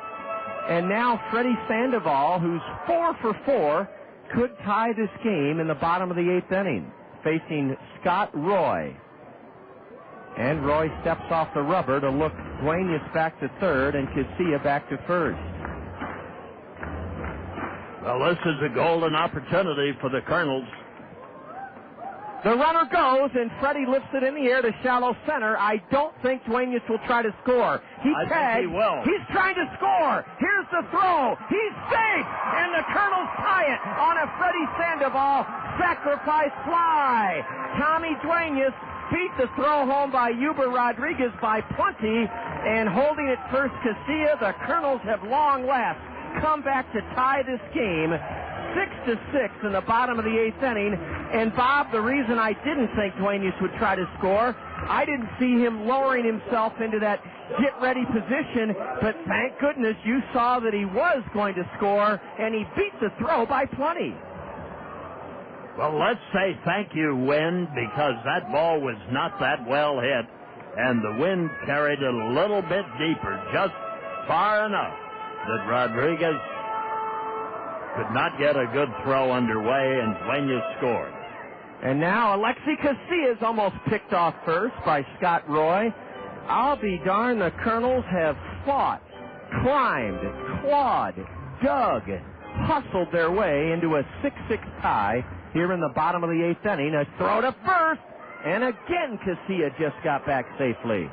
And now Freddy Sandoval, who's 4 for 4, could tie this game in the bottom of the 8th inning, facing Scott Roy. And Roy steps off the rubber to look Duenas back to third and Casilla back to first. Well, this is a golden opportunity for the Kernels. The runner goes, and Freddy lifts it in the air to shallow center. I don't think Duenas will try to score. I think he will. He's trying to score. Here's the throw. He's safe, and the Kernels tie it on a Freddy Sandoval sacrifice fly. Tommy Duenas beat the throw home by Huber Rodriguez by plenty, and holding it first Casilla. The Kernels have long last come back to tie this game 6-6 in the bottom of the 8th inning. And Bob, the reason I didn't think Duenas would try to score, I didn't see him lowering himself into that get-ready position, but thank goodness you saw that he was going to score, and he beat the throw by plenty. Well, let's say thank you, wind, because that ball was not that well hit, and the wind carried it a little bit deeper, just far enough that Rodriguez could not get a good throw underway, and Duenas scored. And now Alexi Casilla is almost picked off first by Scott Roy. I'll be darned, the Kernels have fought, climbed, clawed, dug, hustled their way into a 6-6 tie here in the bottom of the 8th inning. A throw to first, and again Casilla just got back safely.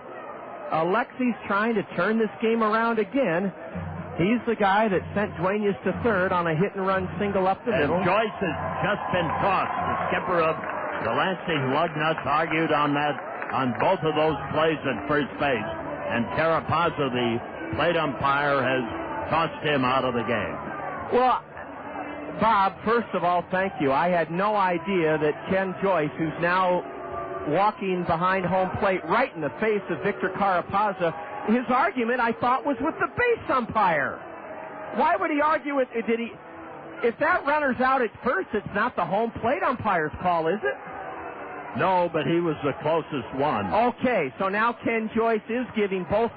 Alexi's trying to turn this game around again. He's the guy that sent Duenas to third on a hit-and-run single up the middle. And Joyce has just been tossed. The skipper of the Lansing Lugnuts argued on both of those plays at first base. And Carapazza, the plate umpire, has tossed him out of the game. Well, Bob, first of all, thank you. I had no idea that Ken Joyce, who's now walking behind home plate right in the face of Victor Carapazza, his argument, I thought, was with the base umpire. Why would he argue with, if that runner's out at first, it's not the home plate umpire's call, is it? No, but he was the closest one. Okay, so now Ken Joyce is giving both,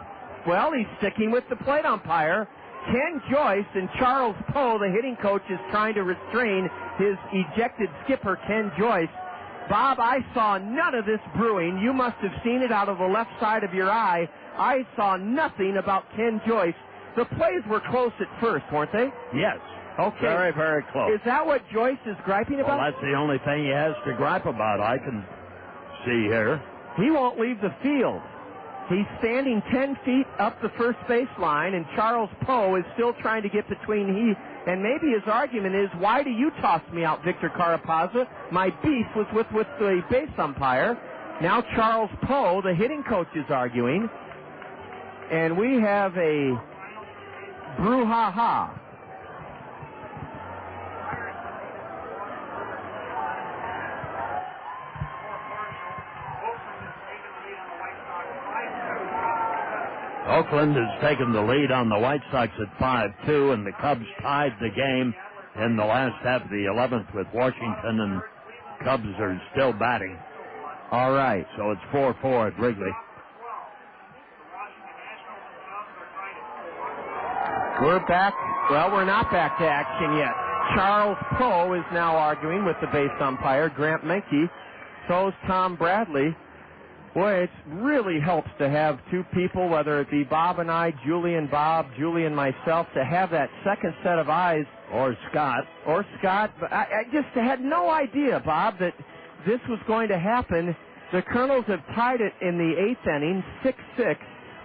well, he's sticking with the plate umpire. Ken Joyce and Charles Poe, the hitting coach, is trying to restrain his ejected skipper, Ken Joyce. Bob, I saw none of this brewing. You must have seen it out of the left side of your eye. I saw nothing about Ken Joyce. The plays were close at first, weren't they? Yes. Okay. Very, very close. Is that what Joyce is griping about? Well, that's the only thing he has to gripe about, I can see here. He won't leave the field. He's standing 10 feet up the first base line, and Charles Poe is still trying to get between and maybe his argument is, why do you toss me out, Victor Carapazza? My beef was with the base umpire. Now Charles Poe, the hitting coach, is arguing. And we have a brouhaha. Oakland has taken the lead on the White Sox at 5-2, and the Cubs tied the game in the last half of the 11th with Washington, and Cubs are still batting. All right. So it's 4-4 at Wrigley. We're back. Well, we're not back to action yet. Charles Poe is now arguing with the base umpire, Grant Menke. So is Tom Bradley. Boy, it really helps to have two people, whether it be Bob and I, Julie and Bob, Julie and myself, to have that second set of eyes. Or Scott. But I just had no idea, Bob, that this was going to happen. The Kernels have tied it in the 8th inning, 6-6.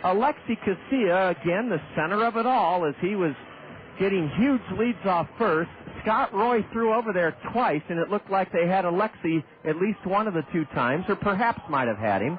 Alexi Casilla, again, the center of it all, as he was getting huge leads off first. Scott Roy threw over there twice, and it looked like they had Alexi at least one of the two times, or perhaps might have had him.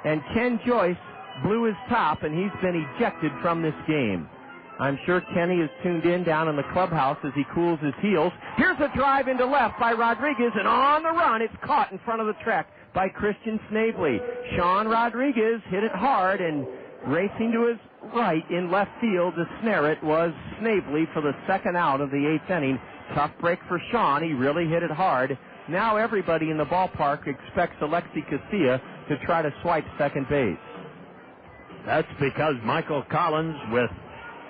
And Ken Joyce blew his top, and he's been ejected from this game. I'm sure Kenny is tuned in down in the clubhouse as he cools his heels. Here's a drive into left by Rodriguez, and on the run, it's caught in front of the track by Christian Snavely. Sean Rodriguez hit it hard, and racing to his right in left field to snare it was Snavely for the second out of the 8th inning. Tough break for Sean. He really hit it hard. Now everybody in the ballpark expects Alexi Casilla to try to swipe second base. That's because Michael Collins, with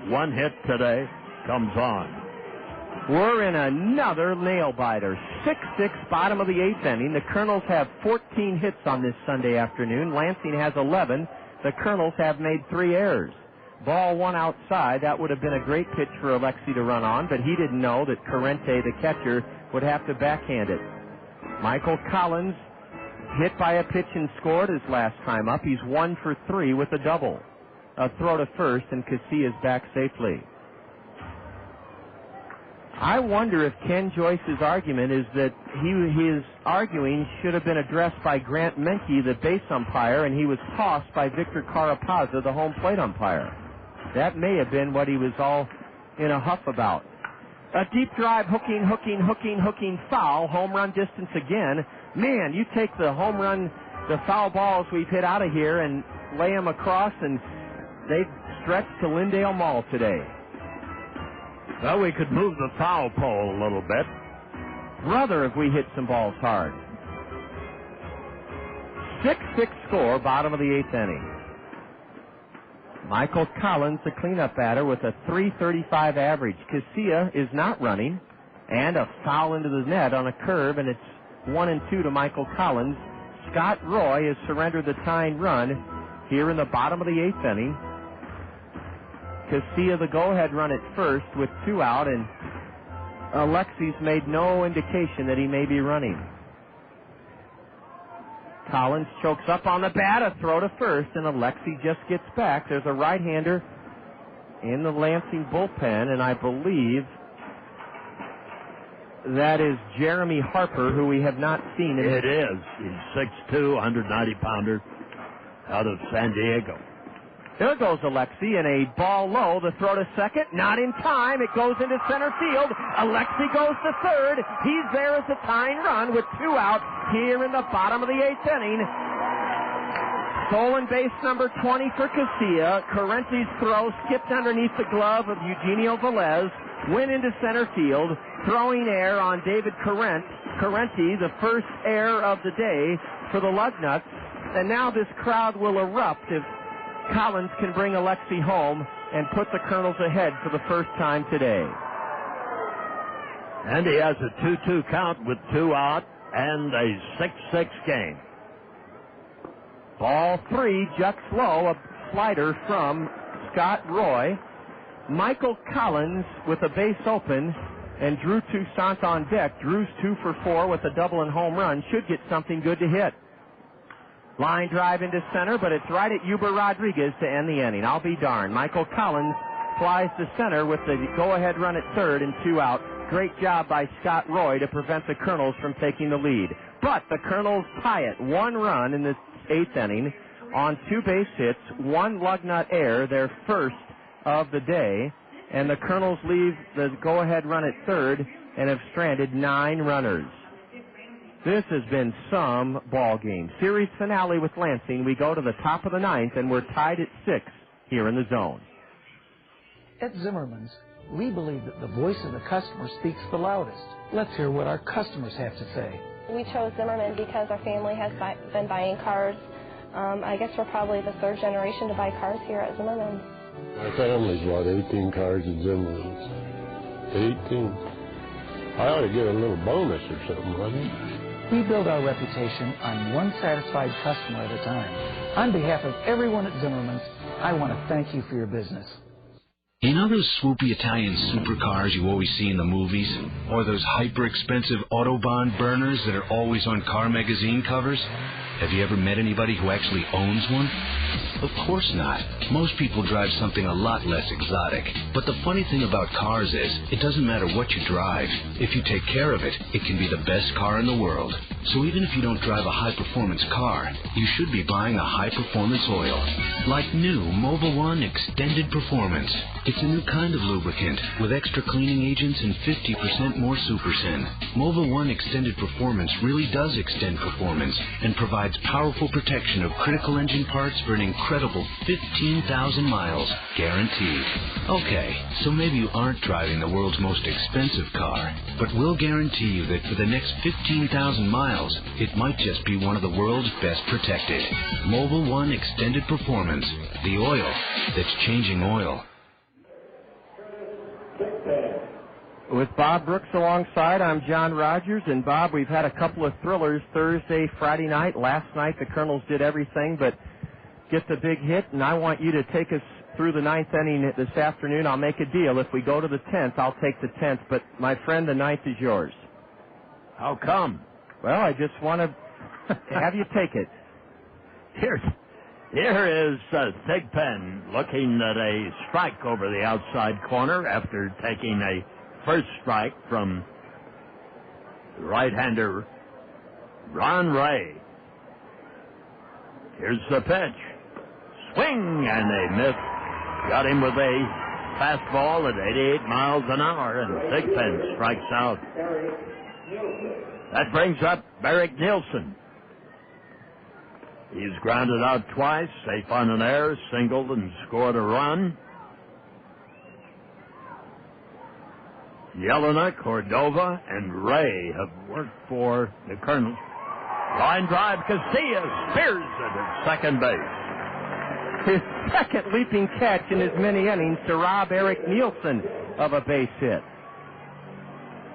one hit today, comes on. We're in another nail-biter. 6-6, bottom of the 8th inning. The Kernels have 14 hits on this Sunday afternoon. Lansing has 11. The Kernels have made 3 errors. Ball one outside. That would have been a great pitch for Alexi to run on, but he didn't know that Corrente, the catcher, would have to backhand it. Michael Collins hit by a pitch and scored his last time up. He's 1 for 3 with a double. A throw to first, and Casilla's back safely. I wonder if Ken Joyce's argument is that his arguing should have been addressed by Grant Menke, the base umpire, and he was tossed by Victor Carapazza, the home plate umpire. That may have been what he was all in a huff about. A deep drive, hooking, foul, home run distance again. Man, you take the home run, the foul balls we've hit out of here and lay them across, and they've stretched to Lindale Mall today. Well, we could move the foul pole a little bit. Brother, if we hit some balls hard. 6-6 score, bottom of the 8th inning. Michael Collins, the cleanup batter, with a .335 average. Casilla is not running, and a foul into the net on a curve, and it's 1-2 to Michael Collins. Scott Roy has surrendered the tying run here in the bottom of the 8th inning. Casilla, the go-ahead run at first with 2 out, and Alexi's made no indication that he may be running. Collins chokes up on the bat, a throw to first, and Alexi just gets back. There's a right-hander in the Lansing bullpen, and I believe that is Jeremy Harper, who we have not seen. It is. He's 6'2", 190-pounder out of San Diego. There goes Alexi, and a ball low. The throw to second, not in time. It goes into center field. Alexi goes to third. He's there as a tying run with 2 out here in the bottom of the 8th inning. Stolen base number 20 for Casilla. Corrente's throw skipped underneath the glove of Eugenio Vélez. Went into center field. Throwing air on David Corrente. Corrente, the first error of the day for the Lugnuts. And now this crowd will erupt if Collins can bring Alexi home and put the Kernels ahead for the first time today. And he has a 2-2 count with 2 out and a 6-6 game. Ball 3, juts low, a slider from Scott Roy. Michael Collins with a base open, and Drew Toussaint on deck. Drew's 2 for 4 with a double and home run. Should get something good to hit. Line drive into center, but it's right at Huber Rodriguez to end the inning. I'll be darned. Michael Collins flies to center with the go-ahead run at third and 2 out. Great job by Scott Roy to prevent the Kernels from taking the lead. But the Kernels tie it. 1 run in the 8th inning on 2 base hits, 1 Lugnut error, their first of the day. And the Kernels leave the go-ahead run at third and have stranded 9 runners. This has been some ball game. Series finale with Lansing. We go to the top of the 9th, and we're tied at 6 here in the zone. At Zimmerman's, we believe that the voice of the customer speaks the loudest. Let's hear what our customers have to say. We chose Zimmerman because our family has been buying cars. I guess we're probably the 3rd generation to buy cars here at Zimmerman's. My family's bought 18 cars at Zimmerman's. 18. I ought to get a little bonus or something, wouldn't I? We build our reputation on one satisfied customer at a time. On behalf of everyone at Zimmerman's, I want to thank you for your business. You know those swoopy Italian supercars you always see in the movies? Or those hyper-expensive Autobahn burners that are always on car magazine covers? Have you ever met anybody who actually owns one? Of course not. Most people drive something a lot less exotic. But the funny thing about cars is, it doesn't matter what you drive. If you take care of it, it can be the best car in the world. So even if you don't drive a high-performance car, you should be buying a high-performance oil. Like new Mobil 1 Extended Performance. It's a new kind of lubricant with extra cleaning agents and 50% more Super Sin. Mobil 1 Extended Performance really does extend performance and provides powerful protection of critical engine parts for an incredible 15,000 miles, guaranteed. Okay, so maybe you aren't driving the world's most expensive car, but we'll guarantee you that for the next 15,000 miles, it might just be one of the world's best protected. Mobil 1 Extended Performance, the oil that's changing oil. With Bob Brooks alongside, I'm John Rogers. And Bob, we've had a couple of thrillers Thursday, Friday night. Last night the Kernels did everything but get the big hit, and I want you to take us through the ninth inning this afternoon. I'll make a deal. If we go to the 10th, I'll take the 10th. But, my friend, the ninth is yours. How come? Well, I just want to have you take it. Here is Thigpen looking at a strike over the outside corner after taking a first strike from the right-hander Ron Ray. Here's the pitch. Swing, and a miss. Got him with a fastball at 88 miles an hour, and Thigpen strikes out. That brings up Barrick Nielsen. He's grounded out twice, safe on an error, singled and scored a run. Yelena, Cordova, and Ray have worked for the Kernels. Line drive, Casilla spears it at second base. His second leaping catch in as many innings to rob Eric Nielsen of a base hit.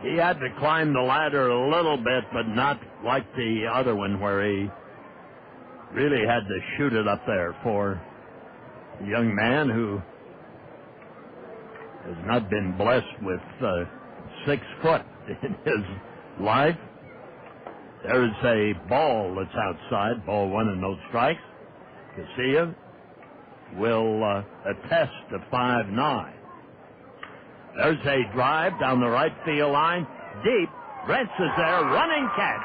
He had to climb the ladder a little bit, but not like the other one where he really had to shoot it up there for a young man who has not been blessed with 6 foot in his life. There's a ball that's outside, ball 1 and no strikes. Casilla will attest to 5-9. There's a drive down the right field line, deep. Rentz is there, running catch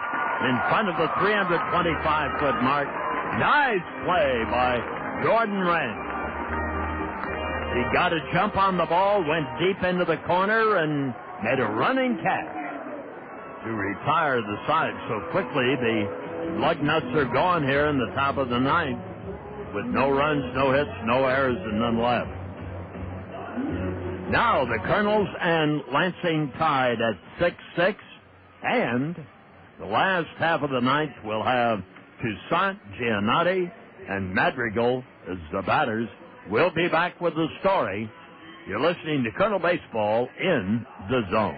in front of the 325-foot mark. Nice play by Jordan Rentz. He got a jump on the ball, went deep into the corner, and made a running catch to retire the side so quickly. The Lugnuts are gone here in the top of the ninth with no runs, no hits, no errors, and none left. Now the Kernels and Lansing tied at 6-6, and the last half of the ninth will have Toussaint, Giannotti, and Madrigal as the batters. We'll be back with the story. You're listening to Kernel Baseball in the Zone.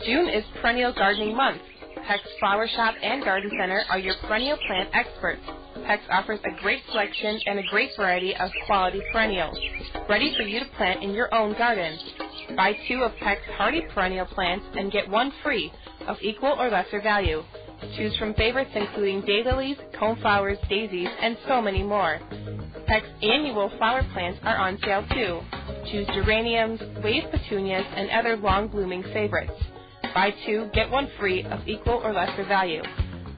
June is Perennial Gardening Month. Peck's Flower Shop and Garden Center are your perennial plant experts. Peck's offers a great selection and a great variety of quality perennials, ready for you to plant in your own garden. Buy 2 of Peck's hardy perennial plants and get 1 free of equal or lesser value. Choose from favorites including daylilies, coneflowers, daisies, and so many more. Peck's annual flower plants are on sale too. Choose geraniums, wave petunias, and other long-blooming favorites. Buy 2, get 1 free of equal or lesser value.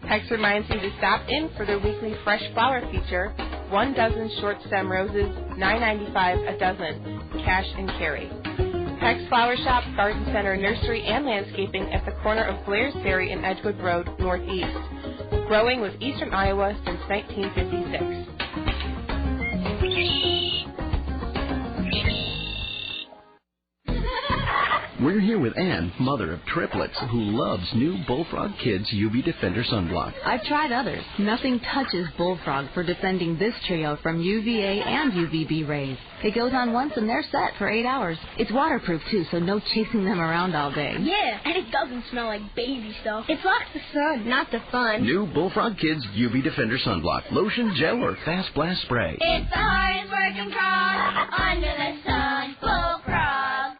Peck's reminds you to stop in for their weekly fresh flower feature, 1 dozen short stem roses, $9.95 a dozen, cash and carry. Peck's Flower Shop, Garden Center, Nursery, and Landscaping at the corner of Blair's Ferry and Edgewood Road, Northeast. Growing with Eastern Iowa since 1956. We're here with Ann, mother of triplets, who loves new Bullfrog Kids UV Defender Sunblock. I've tried others. Nothing touches Bullfrog for defending this trio from UVA and UVB rays. It goes on once and they're set for 8 hours. It's waterproof, too, so no chasing them around all day. Yeah, and it doesn't smell like baby stuff. It blocks the sun, not the fun. New Bullfrog Kids UV Defender Sunblock. Lotion, gel, or fast blast spray. It's the hardest working frog under the sun, Bullfrog.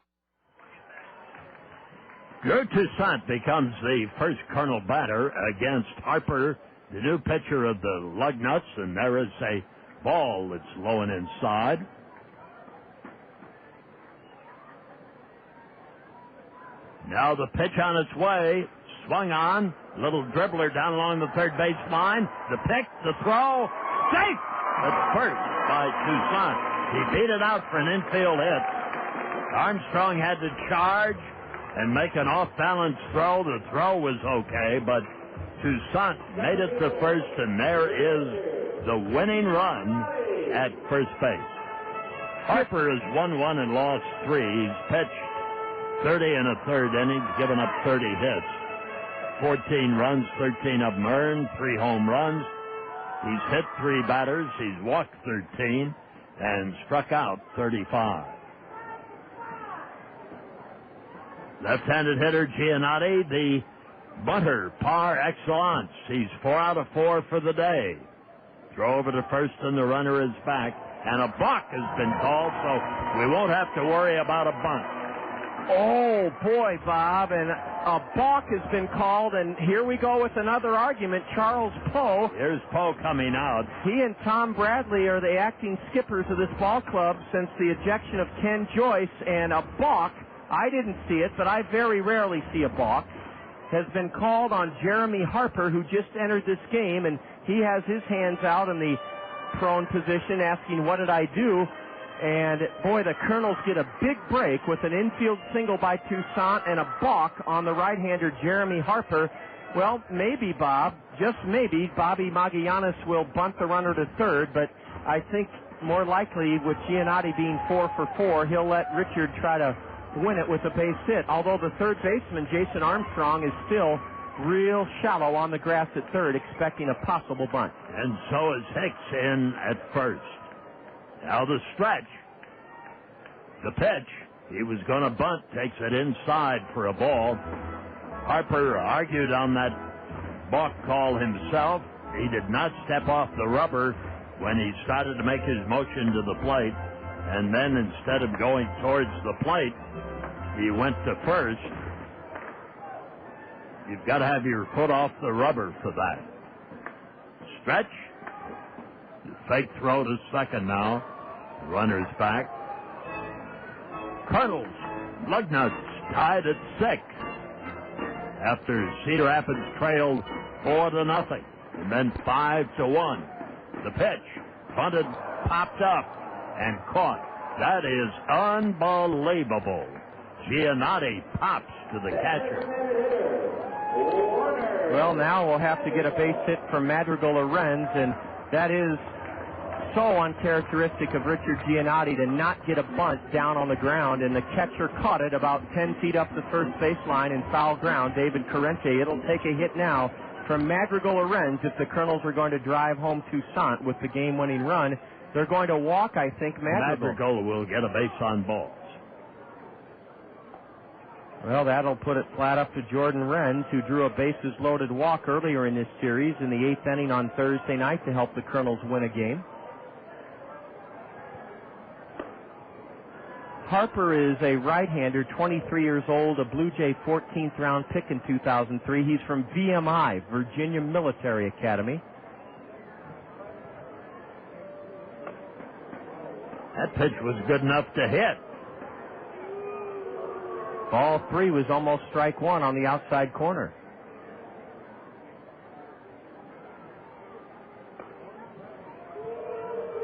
Drew Toussaint becomes the first Kernel batter against Harper, the new pitcher of the Lugnuts, and there is a ball that's low and inside. Now the pitch on its way, swung on, little dribbler down along the third base line, the pick, the throw, safe at first by Toussaint. He beat it out for an infield hit. Armstrong had to charge and make an off-balance throw. The throw was okay, but Toussaint made it to first, and there is the winning run at first base. Harper has won 1 and lost 3. He's pitched 30 and a third innings, given up 30 hits. 14 runs, 13 of them earned, 3 home runs. He's hit 3 batters. He's walked 13 and struck out 35. Left-handed hitter Giannotti, the bunter par excellence. He's 4 out of 4 for the day. Throw over to first and the runner is back. And a balk has been called, so we won't have to worry about a bunt. Oh, boy, Bob, and a balk has been called, and here we go with another argument. Charles Poe. Here's Poe coming out. He and Tom Bradley are the acting skippers of this ball club since the ejection of Ken Joyce, and a balk, I didn't see it, but I very rarely see a balk, has been called on Jeremy Harper, who just entered this game, and he has his hands out in the prone position asking, what did I do? And, boy, the Kernels get a big break with an infield single by Toussaint and a balk on the right-hander Jeremy Harper. Well, maybe, Bob, just maybe, Bobby Magallanes will bunt the runner to third, but I think more likely with Giannotti being 4 for 4, he'll let Richard try to win it with a base hit, although the third baseman, Jason Armstrong, is still real shallow on the grass at third, expecting a possible bunt. And so is Hicks in at first. Now the stretch. The pitch. He was going to bunt, takes it inside for a ball. Harper argued on that balk call himself. He did not step off the rubber when he started to make his motion to the plate. And then instead of going towards the plate, he went to first. You've got to have your foot off the rubber for that. Stretch. Fake throw to second now. Runner's back. Kernels, Lugnuts tied at 6 after Cedar Rapids trailed 4-0 and then 5-1. The pitch, bunted, popped up, and caught. That is unbelievable. Giannotti pops to the catcher. Well, now we'll have to get a base hit from Madrigal or Renz, and that is so uncharacteristic of Richard Giannotti to not get a bunt down on the ground, and the catcher caught it about 10 feet up the first baseline in foul ground. David Corrente. It'll take a hit now from Madrigal or Renz if the Kernels are going to drive home Toussaint with the game-winning run. They're going to walk, I think, Madrigal. Madrigal will get a base on balls. Well, that'll put it flat up to Jordan Renz, who drew a bases-loaded walk earlier in this series in the 8th inning on Thursday night to help the Kernels win a game. Harper is a right-hander, 23 years old, a Blue Jay 14th round pick in 2003. He's from VMI, Virginia Military Academy. That pitch was good enough to hit. Ball 3 was almost strike 1 on the outside corner.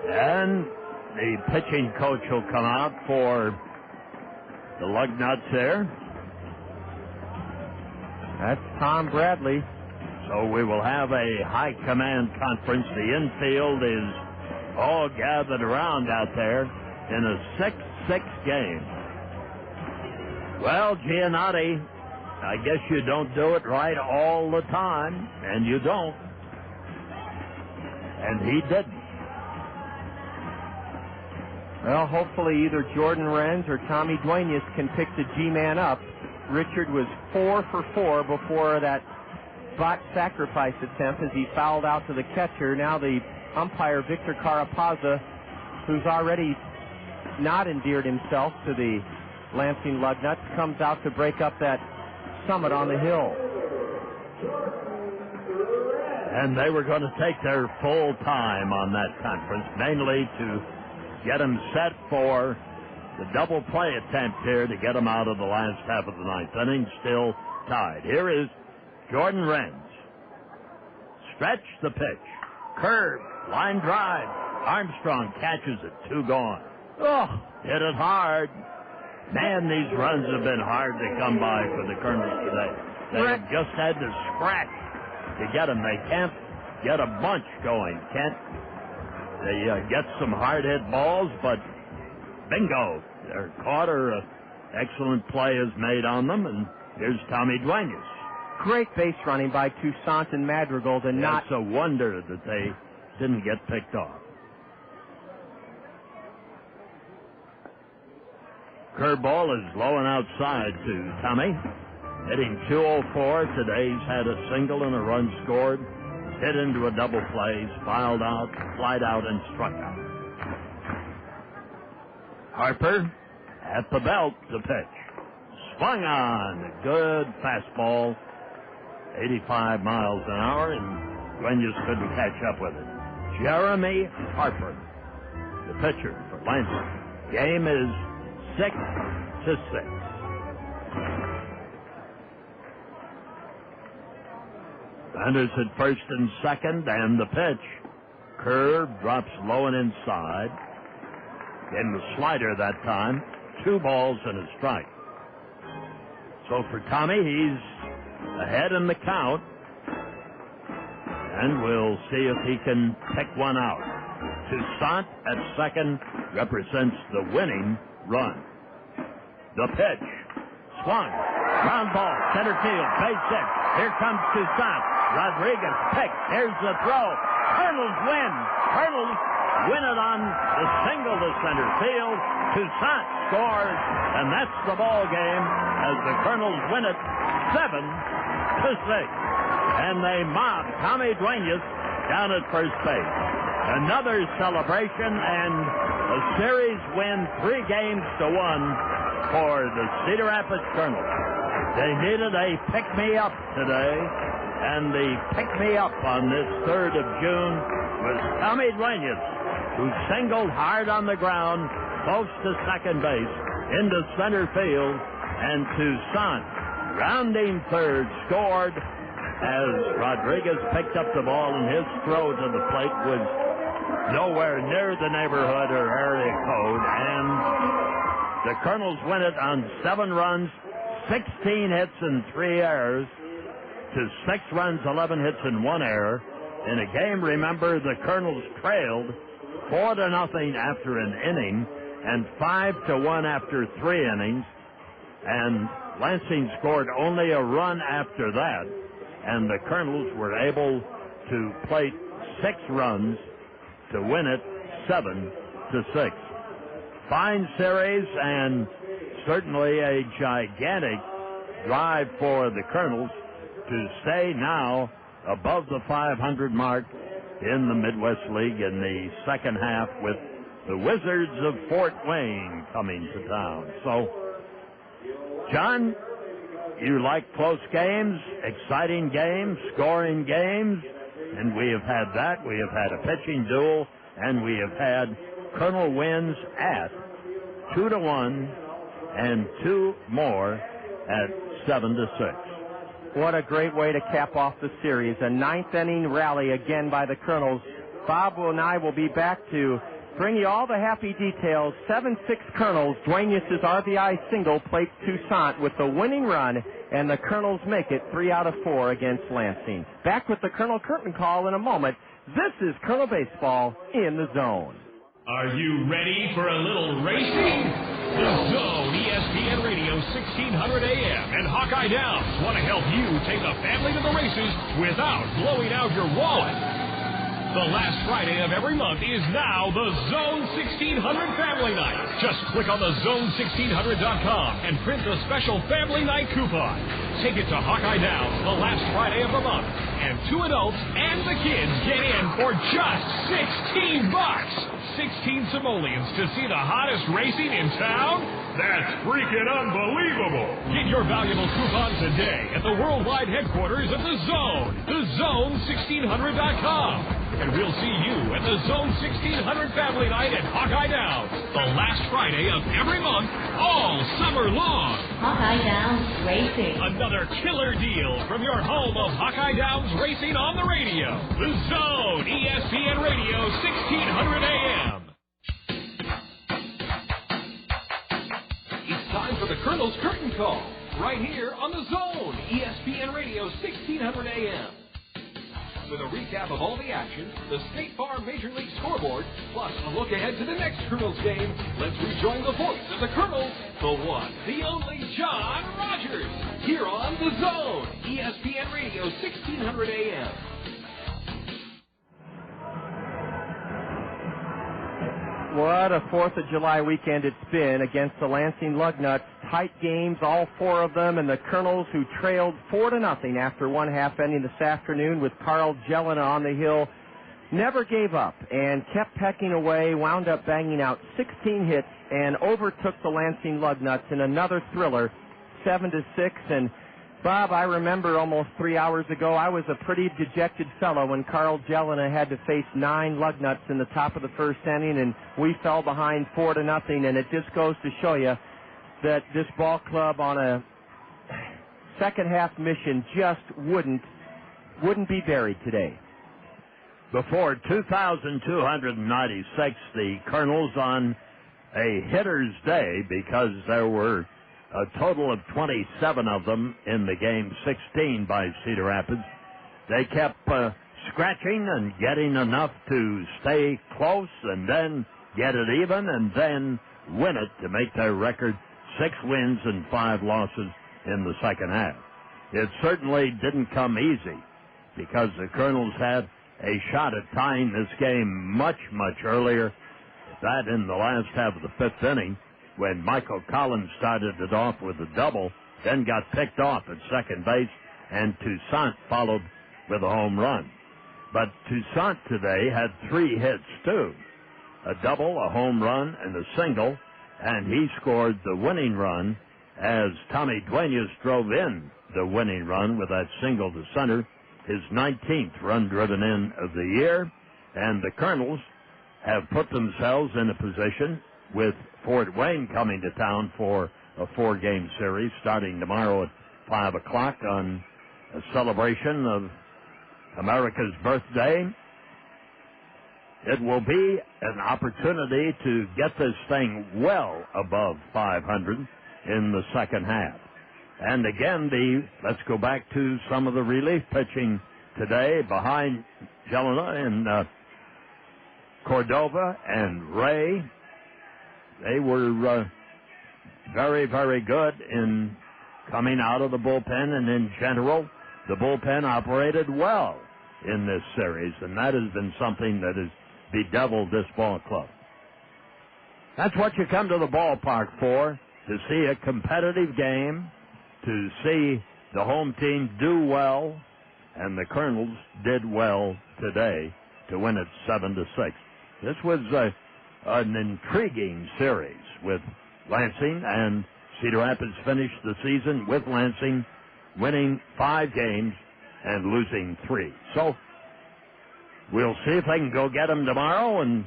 And the pitching coach will come out for the Lugnuts there. That's Tom Bradley. So we will have a high command conference. The infield is all gathered around out there in a 6-6 game. Well, Giannotti, I guess you don't do it right all the time, and you don't. And he didn't. Well, hopefully either Jordan Renz or Tommy Duenas can pick the G-man up. Richard was 4 for 4 before that spot sacrifice attempt as he fouled out to the catcher. Now the umpire, Victor Carapaza, who's already not endeared himself to the Lansing Lugnuts, comes out to break up that summit on the hill. And they were going to take their full time on that conference, mainly to get them set for the double play attempt here to get them out of the last half of the ninth inning, still tied. Here is Jordan Renz. Stretch the pitch. Curve. Line drive. Armstrong catches it. 2 gone. Oh, hit it hard. Man, these runs have been hard to come by for the Kernels today. They have just had to scratch to get them. They can't get a bunch going. They get some hard-hit balls, but bingo. They're caught or excellent play is made on them, and here's Tommy Duenas. Great base running by Toussaint and Madrigal to not... It's a wonder that they didn't get picked off. Curveball is low and outside to Tommy. Hitting .204. Today he's had a single and a run scored. Hit into a double play. Filed out, flied out, and struck out. Harper at the belt to pitch. Swung on. A good fastball. 85 miles an hour, and Duenas couldn't catch up with it. Jeremy Harper, the pitcher for Lansing. Game is 6-6. Sanders at first and second, and the pitch. Curve drops low and inside. In the slider that time. 2 balls and a strike. So for Tommy, he's ahead in the count. And we'll see if he can pick one out. Toussaint at second represents the winning run. The pitch. Swung. Ground ball. Center field. Base hit. Here comes Toussaint. Rodriguez picks. Here's the throw. Kernels win. Kernels win it on the single to center field. Toussaint scores, and that's the ball game as the Kernels win it 7-6. And they mob Tommy Duenas down at first base. Another celebration and a series win 3-1 for the Cedar Rapids Kernels. They needed a pick-me-up today, and the pick-me-up on this 3rd of June was Tommy Duenas, who singled hard on the ground, close to second base, into center field, and Toussaint, rounding third, scored as Rodriguez picked up the ball, and his throw to the plate was nowhere near the neighborhood or area code, and the Kernels win it on 7 runs, 16 hits and 3 errors, to 6 runs, 11 hits and 1 error. In a game, remember, the Kernels trailed 4-0 after an inning and 5-1 after 3 innings, and Lansing scored only a run after that, and the Kernels were able to plate 6 runs to win it 7-6. Fine series and certainly a gigantic drive for the Kernels to stay now above the 500 mark in the Midwest League in the second half, with the Wizards of Fort Wayne coming to town. So, John, you like close games, exciting games, scoring games, and we have had that. We have had a pitching duel, and we have had Colonel wins at 2-1 and 2 more at 7-6. What a great way to cap off the series. A 9th inning rally again by the Kernels. Bob and I will be back to bring you all the happy details. 7-6 Kernels. Duenas' RBI single plates Toussaint with the winning run, and the Kernels make it 3 out of 4 against Lansing. Back with the Colonel Curtain Call in a moment. This is Colonel Baseball in the Zone. Are you ready for a little racing? The Zone, ESPN Radio 1600. AM and Hawkeye Downs want to help you take the family to the races without blowing out your wallet. The last Friday of every month is now the Zone 1600 Family Night. Just click on the zone1600.com and print the special Family Night coupon. Take it to Hawkeye Downs the last Friday of the month, and 2 adults and the kids get in for just $16. 16 simoleons to see the hottest racing in town? That's freaking unbelievable. Get your valuable coupon today at the worldwide headquarters of the Zone, thezone1600.com. And we'll see you at the Zone 1600 Family Night at Hawkeye Downs, the last Friday of every month, all summer long. Hawkeye Downs Racing. Another killer deal from your home of Hawkeye Downs Racing on the radio. The Zone, ESPN Radio, 1600 AM. It's time for the Kernels Curtain Call, right here on the Zone, ESPN Radio, 1600 AM. With a recap of all the action, the State Farm Major League scoreboard, plus a look ahead to the next Kernels game, let's rejoin the voice of the Kernels, the one, the only John Rogers, here on The Zone, ESPN Radio, 1600 AM. What a 4th of July weekend it's been against the Lansing Lugnuts. Tight games, all 4 of them, and the Kernels, who trailed 4-0 after one half ending this afternoon with Carl Jelena on the hill, never gave up and kept pecking away, wound up banging out 16 hits and overtook the Lansing Lugnuts in another thriller, 7-6. And Bob, I remember almost 3 hours ago, I was a pretty dejected fellow when Carl Jelena had to face 9 Lugnuts in the top of the first inning, and we fell behind 4-0, and it just goes to show you that this ball club on a second-half mission just wouldn't be buried today. Before 2,296, the Kernels on a hitter's day, because there were a total of 27 of them in the game, 16 by Cedar Rapids. They kept scratching and getting enough to stay close and then get it even and then win it to make their record 6 wins and 5 losses in the second half. It certainly didn't come easy because the Kernels had a shot at tying this game much, much earlier, that in the last half of the 5th inning, when Michael Collins started it off with a double, then got picked off at second base, and Toussaint followed with a home run. But Toussaint today had 3 hits, too. A double, a home run, and a single, and he scored the winning run as Tommy Duenas drove in the winning run with that single to center, his 19th run driven in of the year, and the Kernels have put themselves in a position with Fort Wayne coming to town for a 4-game series starting tomorrow at 5 o'clock on a celebration of America's birthday. It will be an opportunity to get this thing well above 500 in the second half. And again, let's go back to some of the relief pitching today behind Jelena and Cordova and Ray. They were very, very good in coming out of the bullpen, and in general, the bullpen operated well in this series, and that has been something that has bedeviled this ball club. That's what you come to the ballpark for, to see a competitive game, to see the home team do well, and the Kernels did well today to win it 7-6. This was an intriguing series with Lansing, and Cedar Rapids finished the season with Lansing winning 5 games and losing 3. So we'll see if they can go get them tomorrow and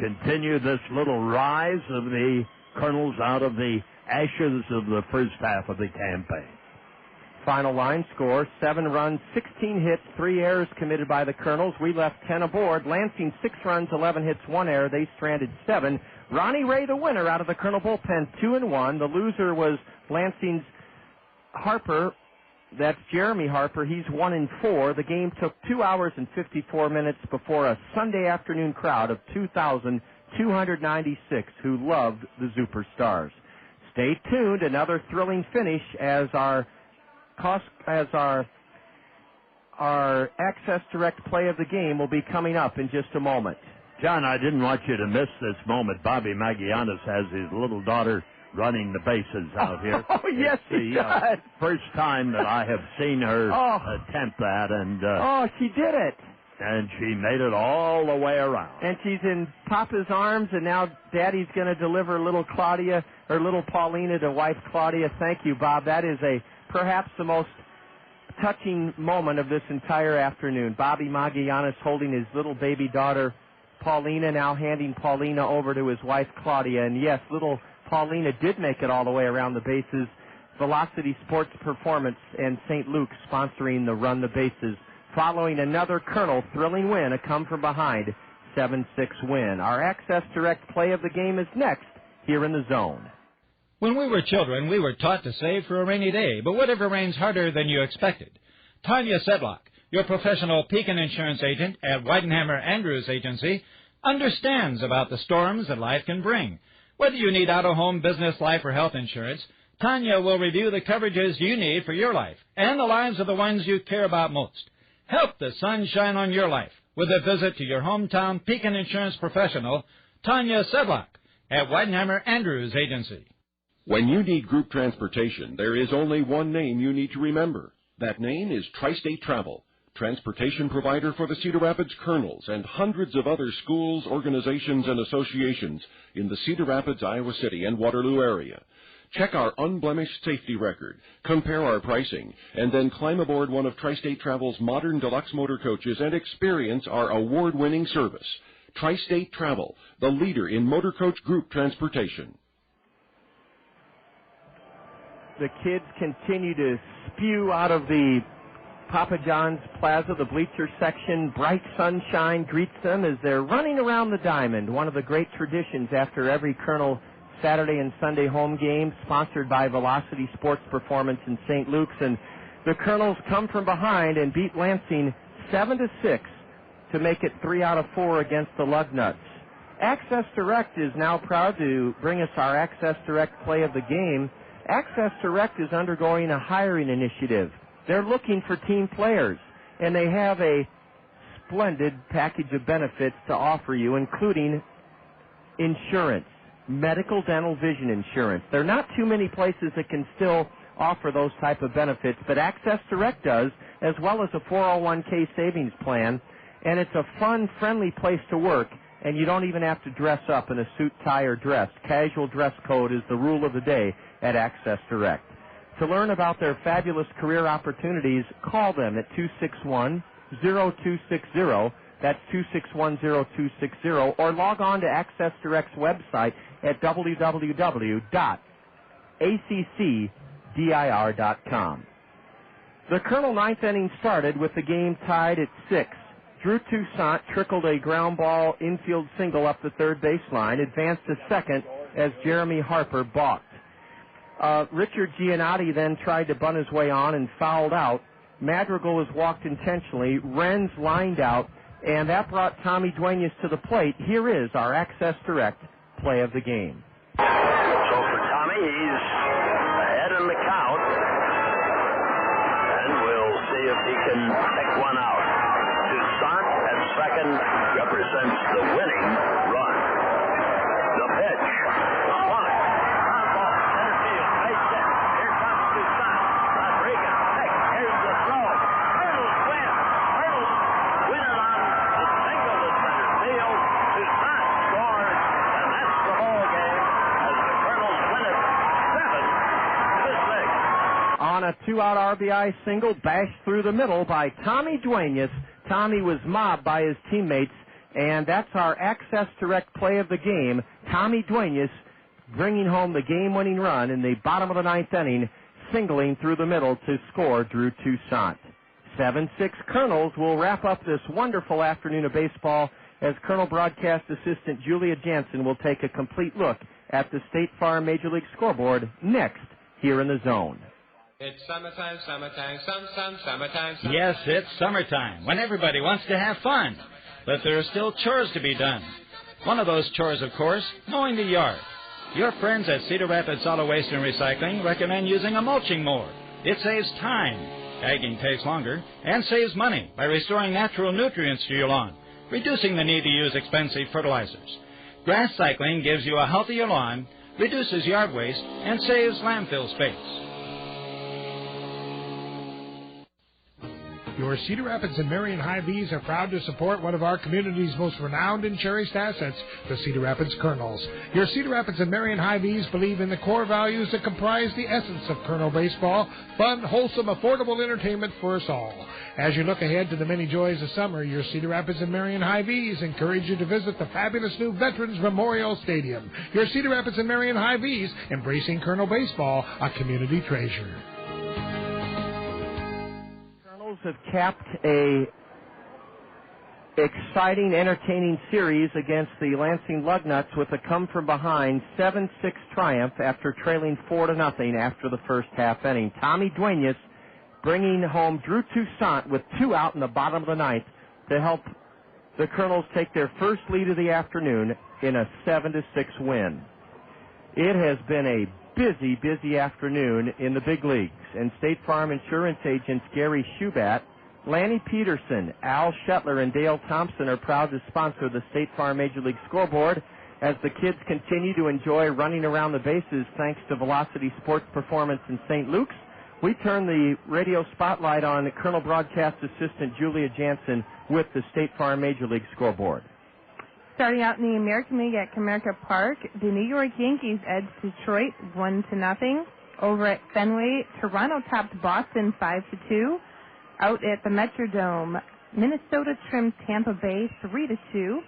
continue this little rise of the Kernels out of the ashes of the first half of the campaign. Final line score, 7 runs, 16 hits, 3 errors committed by the Kernels. We left 10 aboard. Lansing, 6 runs, 11 hits, 1 error. They stranded 7. Ronnie Ray, the winner out of the Kernel bullpen, 2-1. The loser was Lansing's Harper. That's Jeremy Harper. He's 1-4. The game took 2 hours and 54 minutes before a Sunday afternoon crowd of 2,296 who loved the Superstars. Stay tuned. Another thrilling finish as our Access Direct play of the game will be coming up in just a moment. John, I didn't want you to miss this moment. Bobby Magianis has his little daughter running the bases out here. Oh, yes, he does. First time that I have seen her attempt that. And she did it. And she made it all the way around. And she's in Papa's arms, and now Daddy's going to deliver little Claudia, or little Paulina to wife Claudia. Thank you, Bob. That is perhaps the most touching moment of this entire afternoon. Bobby Magianis holding his little baby daughter, Paulina, now handing Paulina over to his wife, Claudia. And yes, little Paulina did make it all the way around the bases. Velocity Sports Performance and St. Luke's sponsoring the Run the Bases, following another Kernel thrilling win, a come-from-behind 7-6 win. Our Access Direct play of the game is next here in the Zone. When we were children, we were taught to save for a rainy day, but what if it rains harder than you expected? Tanya Sedlock, your professional Pekin insurance agent at Weidenhammer Andrews Agency, understands about the storms that life can bring. Whether you need auto, home, business, life, or health insurance, Tanya will review the coverages you need for your life and the lives of the ones you care about most. Help the sun shine on your life with a visit to your hometown Pekin insurance professional, Tanya Sedlock, at Weidenhammer Andrews Agency. When you need group transportation, there is only one name you need to remember. That name is Tri-State Travel, transportation provider for the Cedar Rapids Kernels and hundreds of other schools, organizations, and associations in the Cedar Rapids, Iowa City, and Waterloo area. Check our unblemished safety record, compare our pricing, and then climb aboard one of Tri-State Travel's modern deluxe motor coaches and experience our award-winning service. Tri-State Travel, the leader in motor coach group transportation. The kids continue to spew out of the Papa John's Plaza, the bleacher section. Bright sunshine greets them as they're running around the diamond, one of the great traditions after every Kernel Saturday and Sunday home game, sponsored by Velocity Sports Performance in St. Luke's. And the Kernels come from behind and beat Lansing 7-6 to make it 3 out of 4 against the Lugnuts. Access Direct is now proud to bring us our Access Direct play of the game. Access Direct is undergoing a hiring initiative. They're looking for team players, and they have a splendid package of benefits to offer you, including insurance, medical, dental, vision insurance. There are not too many places that can still offer those type of benefits, but Access Direct does, as well as a 401k savings plan, and it's a fun, friendly place to work, and you don't even have to dress up in a suit, tie, or dress. Casual dress code is the rule of the day at Access Direct. To learn about their fabulous career opportunities, call them at 261-0260. That's 261-0260, or log on to Access Direct's website at www.accdir.com. The Kernel ninth inning started with the game tied at 6. Drew Toussaint trickled a ground ball infield single up the third baseline, advanced to second as Jeremy Harper balked. Richard Giannotti then tried to bunt his way on and fouled out. Madrigal was walked intentionally. Renz lined out, and that brought Tommy Duenas to the plate. Here is our Access Direct play of the game. So for Tommy, he's ahead in the count, and we'll see if he can pick one out. Toussaint at second represents the winning run. The pitch. On a 2-out RBI single bashed through the middle by Tommy Duenas. Tommy was mobbed by his teammates, and that's our Access Direct play of the game. Tommy Duenas bringing home the game-winning run in the bottom of the ninth inning, singling through the middle to score Drew Toussaint. 7-6 Kernels will wrap up this wonderful afternoon of baseball as Kernel broadcast assistant Julia Jansen will take a complete look at the State Farm Major League scoreboard next here in the Zone. It's summertime, summertime, summertime. Yes, it's summertime, when everybody wants to have fun. But there are still chores to be done. One of those chores, of course, mowing the yard. Your friends at Cedar Rapids Solid Waste and Recycling recommend using a mulching mower. It saves time, bagging takes longer, and saves money by restoring natural nutrients to your lawn, reducing the need to use expensive fertilizers. Grass cycling gives you a healthier lawn, reduces yard waste, and saves landfill space. Your Cedar Rapids and Marion Hy-Vees are proud to support one of our community's most renowned and cherished assets, the Cedar Rapids Kernels. Your Cedar Rapids and Marion Hy-Vees believe in the core values that comprise the essence of Kernel baseball: fun, wholesome, affordable entertainment for us all. As you look ahead to the many joys of summer, your Cedar Rapids and Marion Hy-Vees encourage you to visit the fabulous new Veterans Memorial Stadium. Your Cedar Rapids and Marion Hy-Vees, embracing Kernel baseball, a community treasure. Have capped a exciting, entertaining series against the Lansing Lugnuts with a come-from-behind 7-6 triumph after trailing 4-0 after the first half inning. Tommy Duenas bringing home Drew Toussaint with 2 out in the bottom of the ninth to help the Kernels take their first lead of the afternoon in a 7-6 win. It has been a busy afternoon in the big leagues, and State Farm Insurance agents Gary Schubat, Lanny Peterson, Al Shetler, and Dale Thompson are proud to sponsor the State Farm Major League Scoreboard as the kids continue to enjoy running around the bases thanks to Velocity Sports Performance in St. Luke's. We turn the radio spotlight on Colonel Broadcast Assistant Julia Jansen with the State Farm Major League Scoreboard. Starting out in the American League at Comerica Park, the New York Yankees edged Detroit 1-0. Over at Fenway, Toronto topped Boston 5-2. Out at the Metrodome, Minnesota trimmed Tampa Bay 3-2.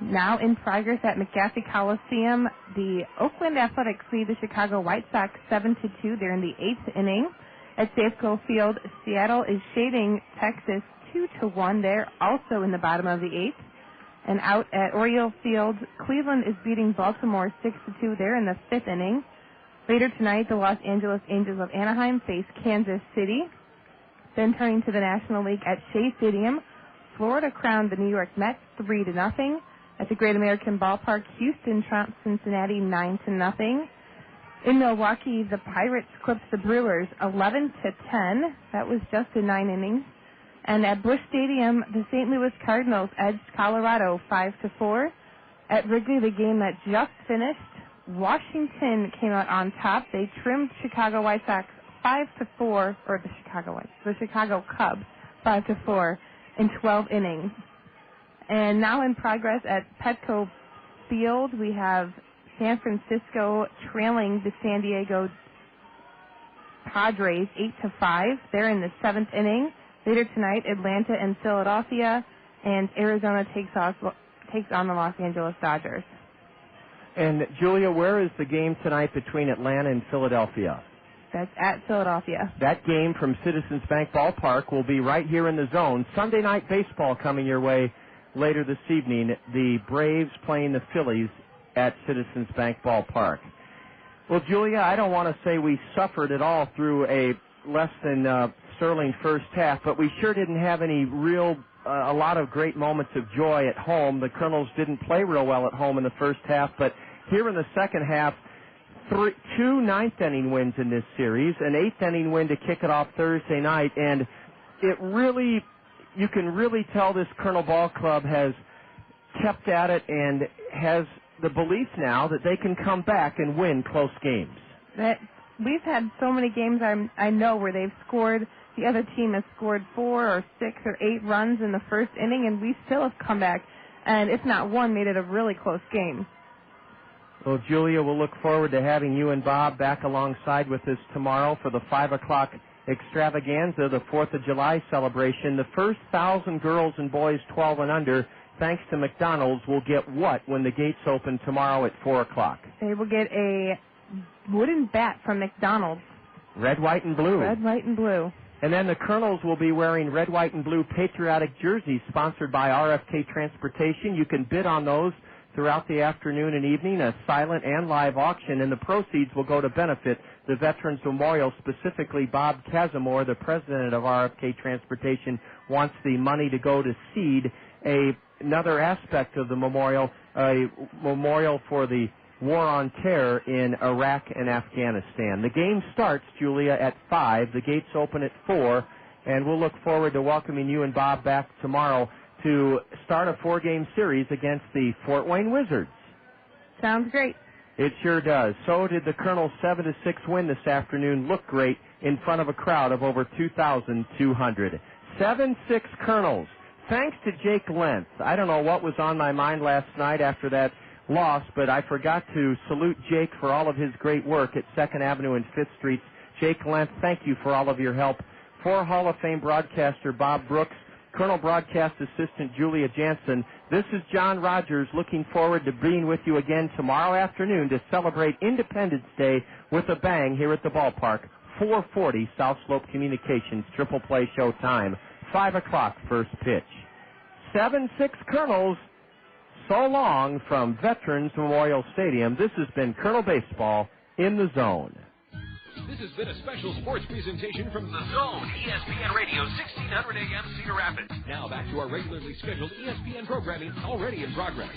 Now in progress at McGaffey Coliseum, the Oakland Athletics lead the Chicago White Sox 7-2. They're in the 8th inning. At Safeco Field, Seattle is shading Texas 2-1. They're also in the bottom of the 8th. And out at Oriole Field, Cleveland is beating Baltimore 6-2. They're in the 5th inning. Later tonight, the Los Angeles Angels of Anaheim face Kansas City. Then turning to the National League at Shea Stadium, Florida crowned the New York Mets 3-0. At the Great American Ballpark, Houston trounced Cincinnati 9-0. In Milwaukee, the Pirates clipped the Brewers 11-10. That was just in 9 innings. And at Busch Stadium, the St. Louis Cardinals edged Colorado 5-4. At Wrigley, the game that just finished, Washington came out on top. They trimmed Chicago White Sox 5-4, or the Chicago Cubs 5-4 in 12 innings. And now in progress at Petco Field, we have San Francisco trailing the San Diego Padres 8-5. They're in the 7th inning. Later tonight, Atlanta and Philadelphia, and Arizona takes on the Los Angeles Dodgers. And, Julia, where is the game tonight between Atlanta and Philadelphia? That's at Philadelphia. That game from Citizens Bank Ballpark will be right here in the zone. Sunday night baseball coming your way later this evening. The Braves playing the Phillies at Citizens Bank Ballpark. Well, Julia, I don't want to say we suffered at all through a less than sterling first half, but we sure didn't have any a lot of great moments of joy at home. The Kernels didn't play real well at home in the first half, but here in the second half, 2 ninth-inning wins in this series, an 8th-inning win to kick it off Thursday night, and you can really tell this Kernel Ball Club has kept at it and has the belief now that they can come back and win close games. We've had so many games I know where they've scored. The other team has scored 4 or 6 or 8 runs in the first inning, and we still have come back, and if not one, made it a really close game. Well, Julia, we'll look forward to having you and Bob back alongside with us tomorrow for the 5 o'clock extravaganza, the 4th of July celebration. The first 1,000 girls and boys 12 and under, thanks to McDonald's, will get what when the gates open tomorrow at 4 o'clock? They will get a wooden bat from McDonald's. Red, white, and blue. Red, white, and blue. And then the Kernels will be wearing red, white, and blue patriotic jerseys sponsored by RFK Transportation. You can bid on those throughout the afternoon and evening, a silent and live auction, and the proceeds will go to benefit the Veterans Memorial. Specifically, Bob Casimore, the president of RFK Transportation, wants the money to go to seed another aspect of the memorial, a memorial for the war on terror in Iraq and Afghanistan. The game starts, Julia, at 5. The gates open at 4, and we'll look forward to welcoming you and Bob back tomorrow to start a 4-game series against the Fort Wayne Wizards. Sounds great. It sure does. So did the Kernels' 7-6 win this afternoon look great in front of a crowd of over 2,200. 7-6 Kernels. Thanks to Jake Lentz. I don't know what was on my mind last night after that loss, but I forgot to salute Jake for all of his great work at 2nd Avenue and 5th Street. Jake Lentz, thank you for all of your help. For Hall of Fame broadcaster Bob Brooks, Colonel Broadcast Assistant Julia Jansen, this is John Rogers looking forward to being with you again tomorrow afternoon to celebrate Independence Day with a bang here at the ballpark. 4:40 South Slope Communications Triple Play Show time. 5 o'clock first pitch. 7-6 Kernels. So long from Veterans Memorial Stadium. This has been Colonel Baseball in the Zone. This has been a special sports presentation from The Zone, ESPN Radio, 1600 AM, Cedar Rapids. Now back to our regularly scheduled ESPN programming already in progress.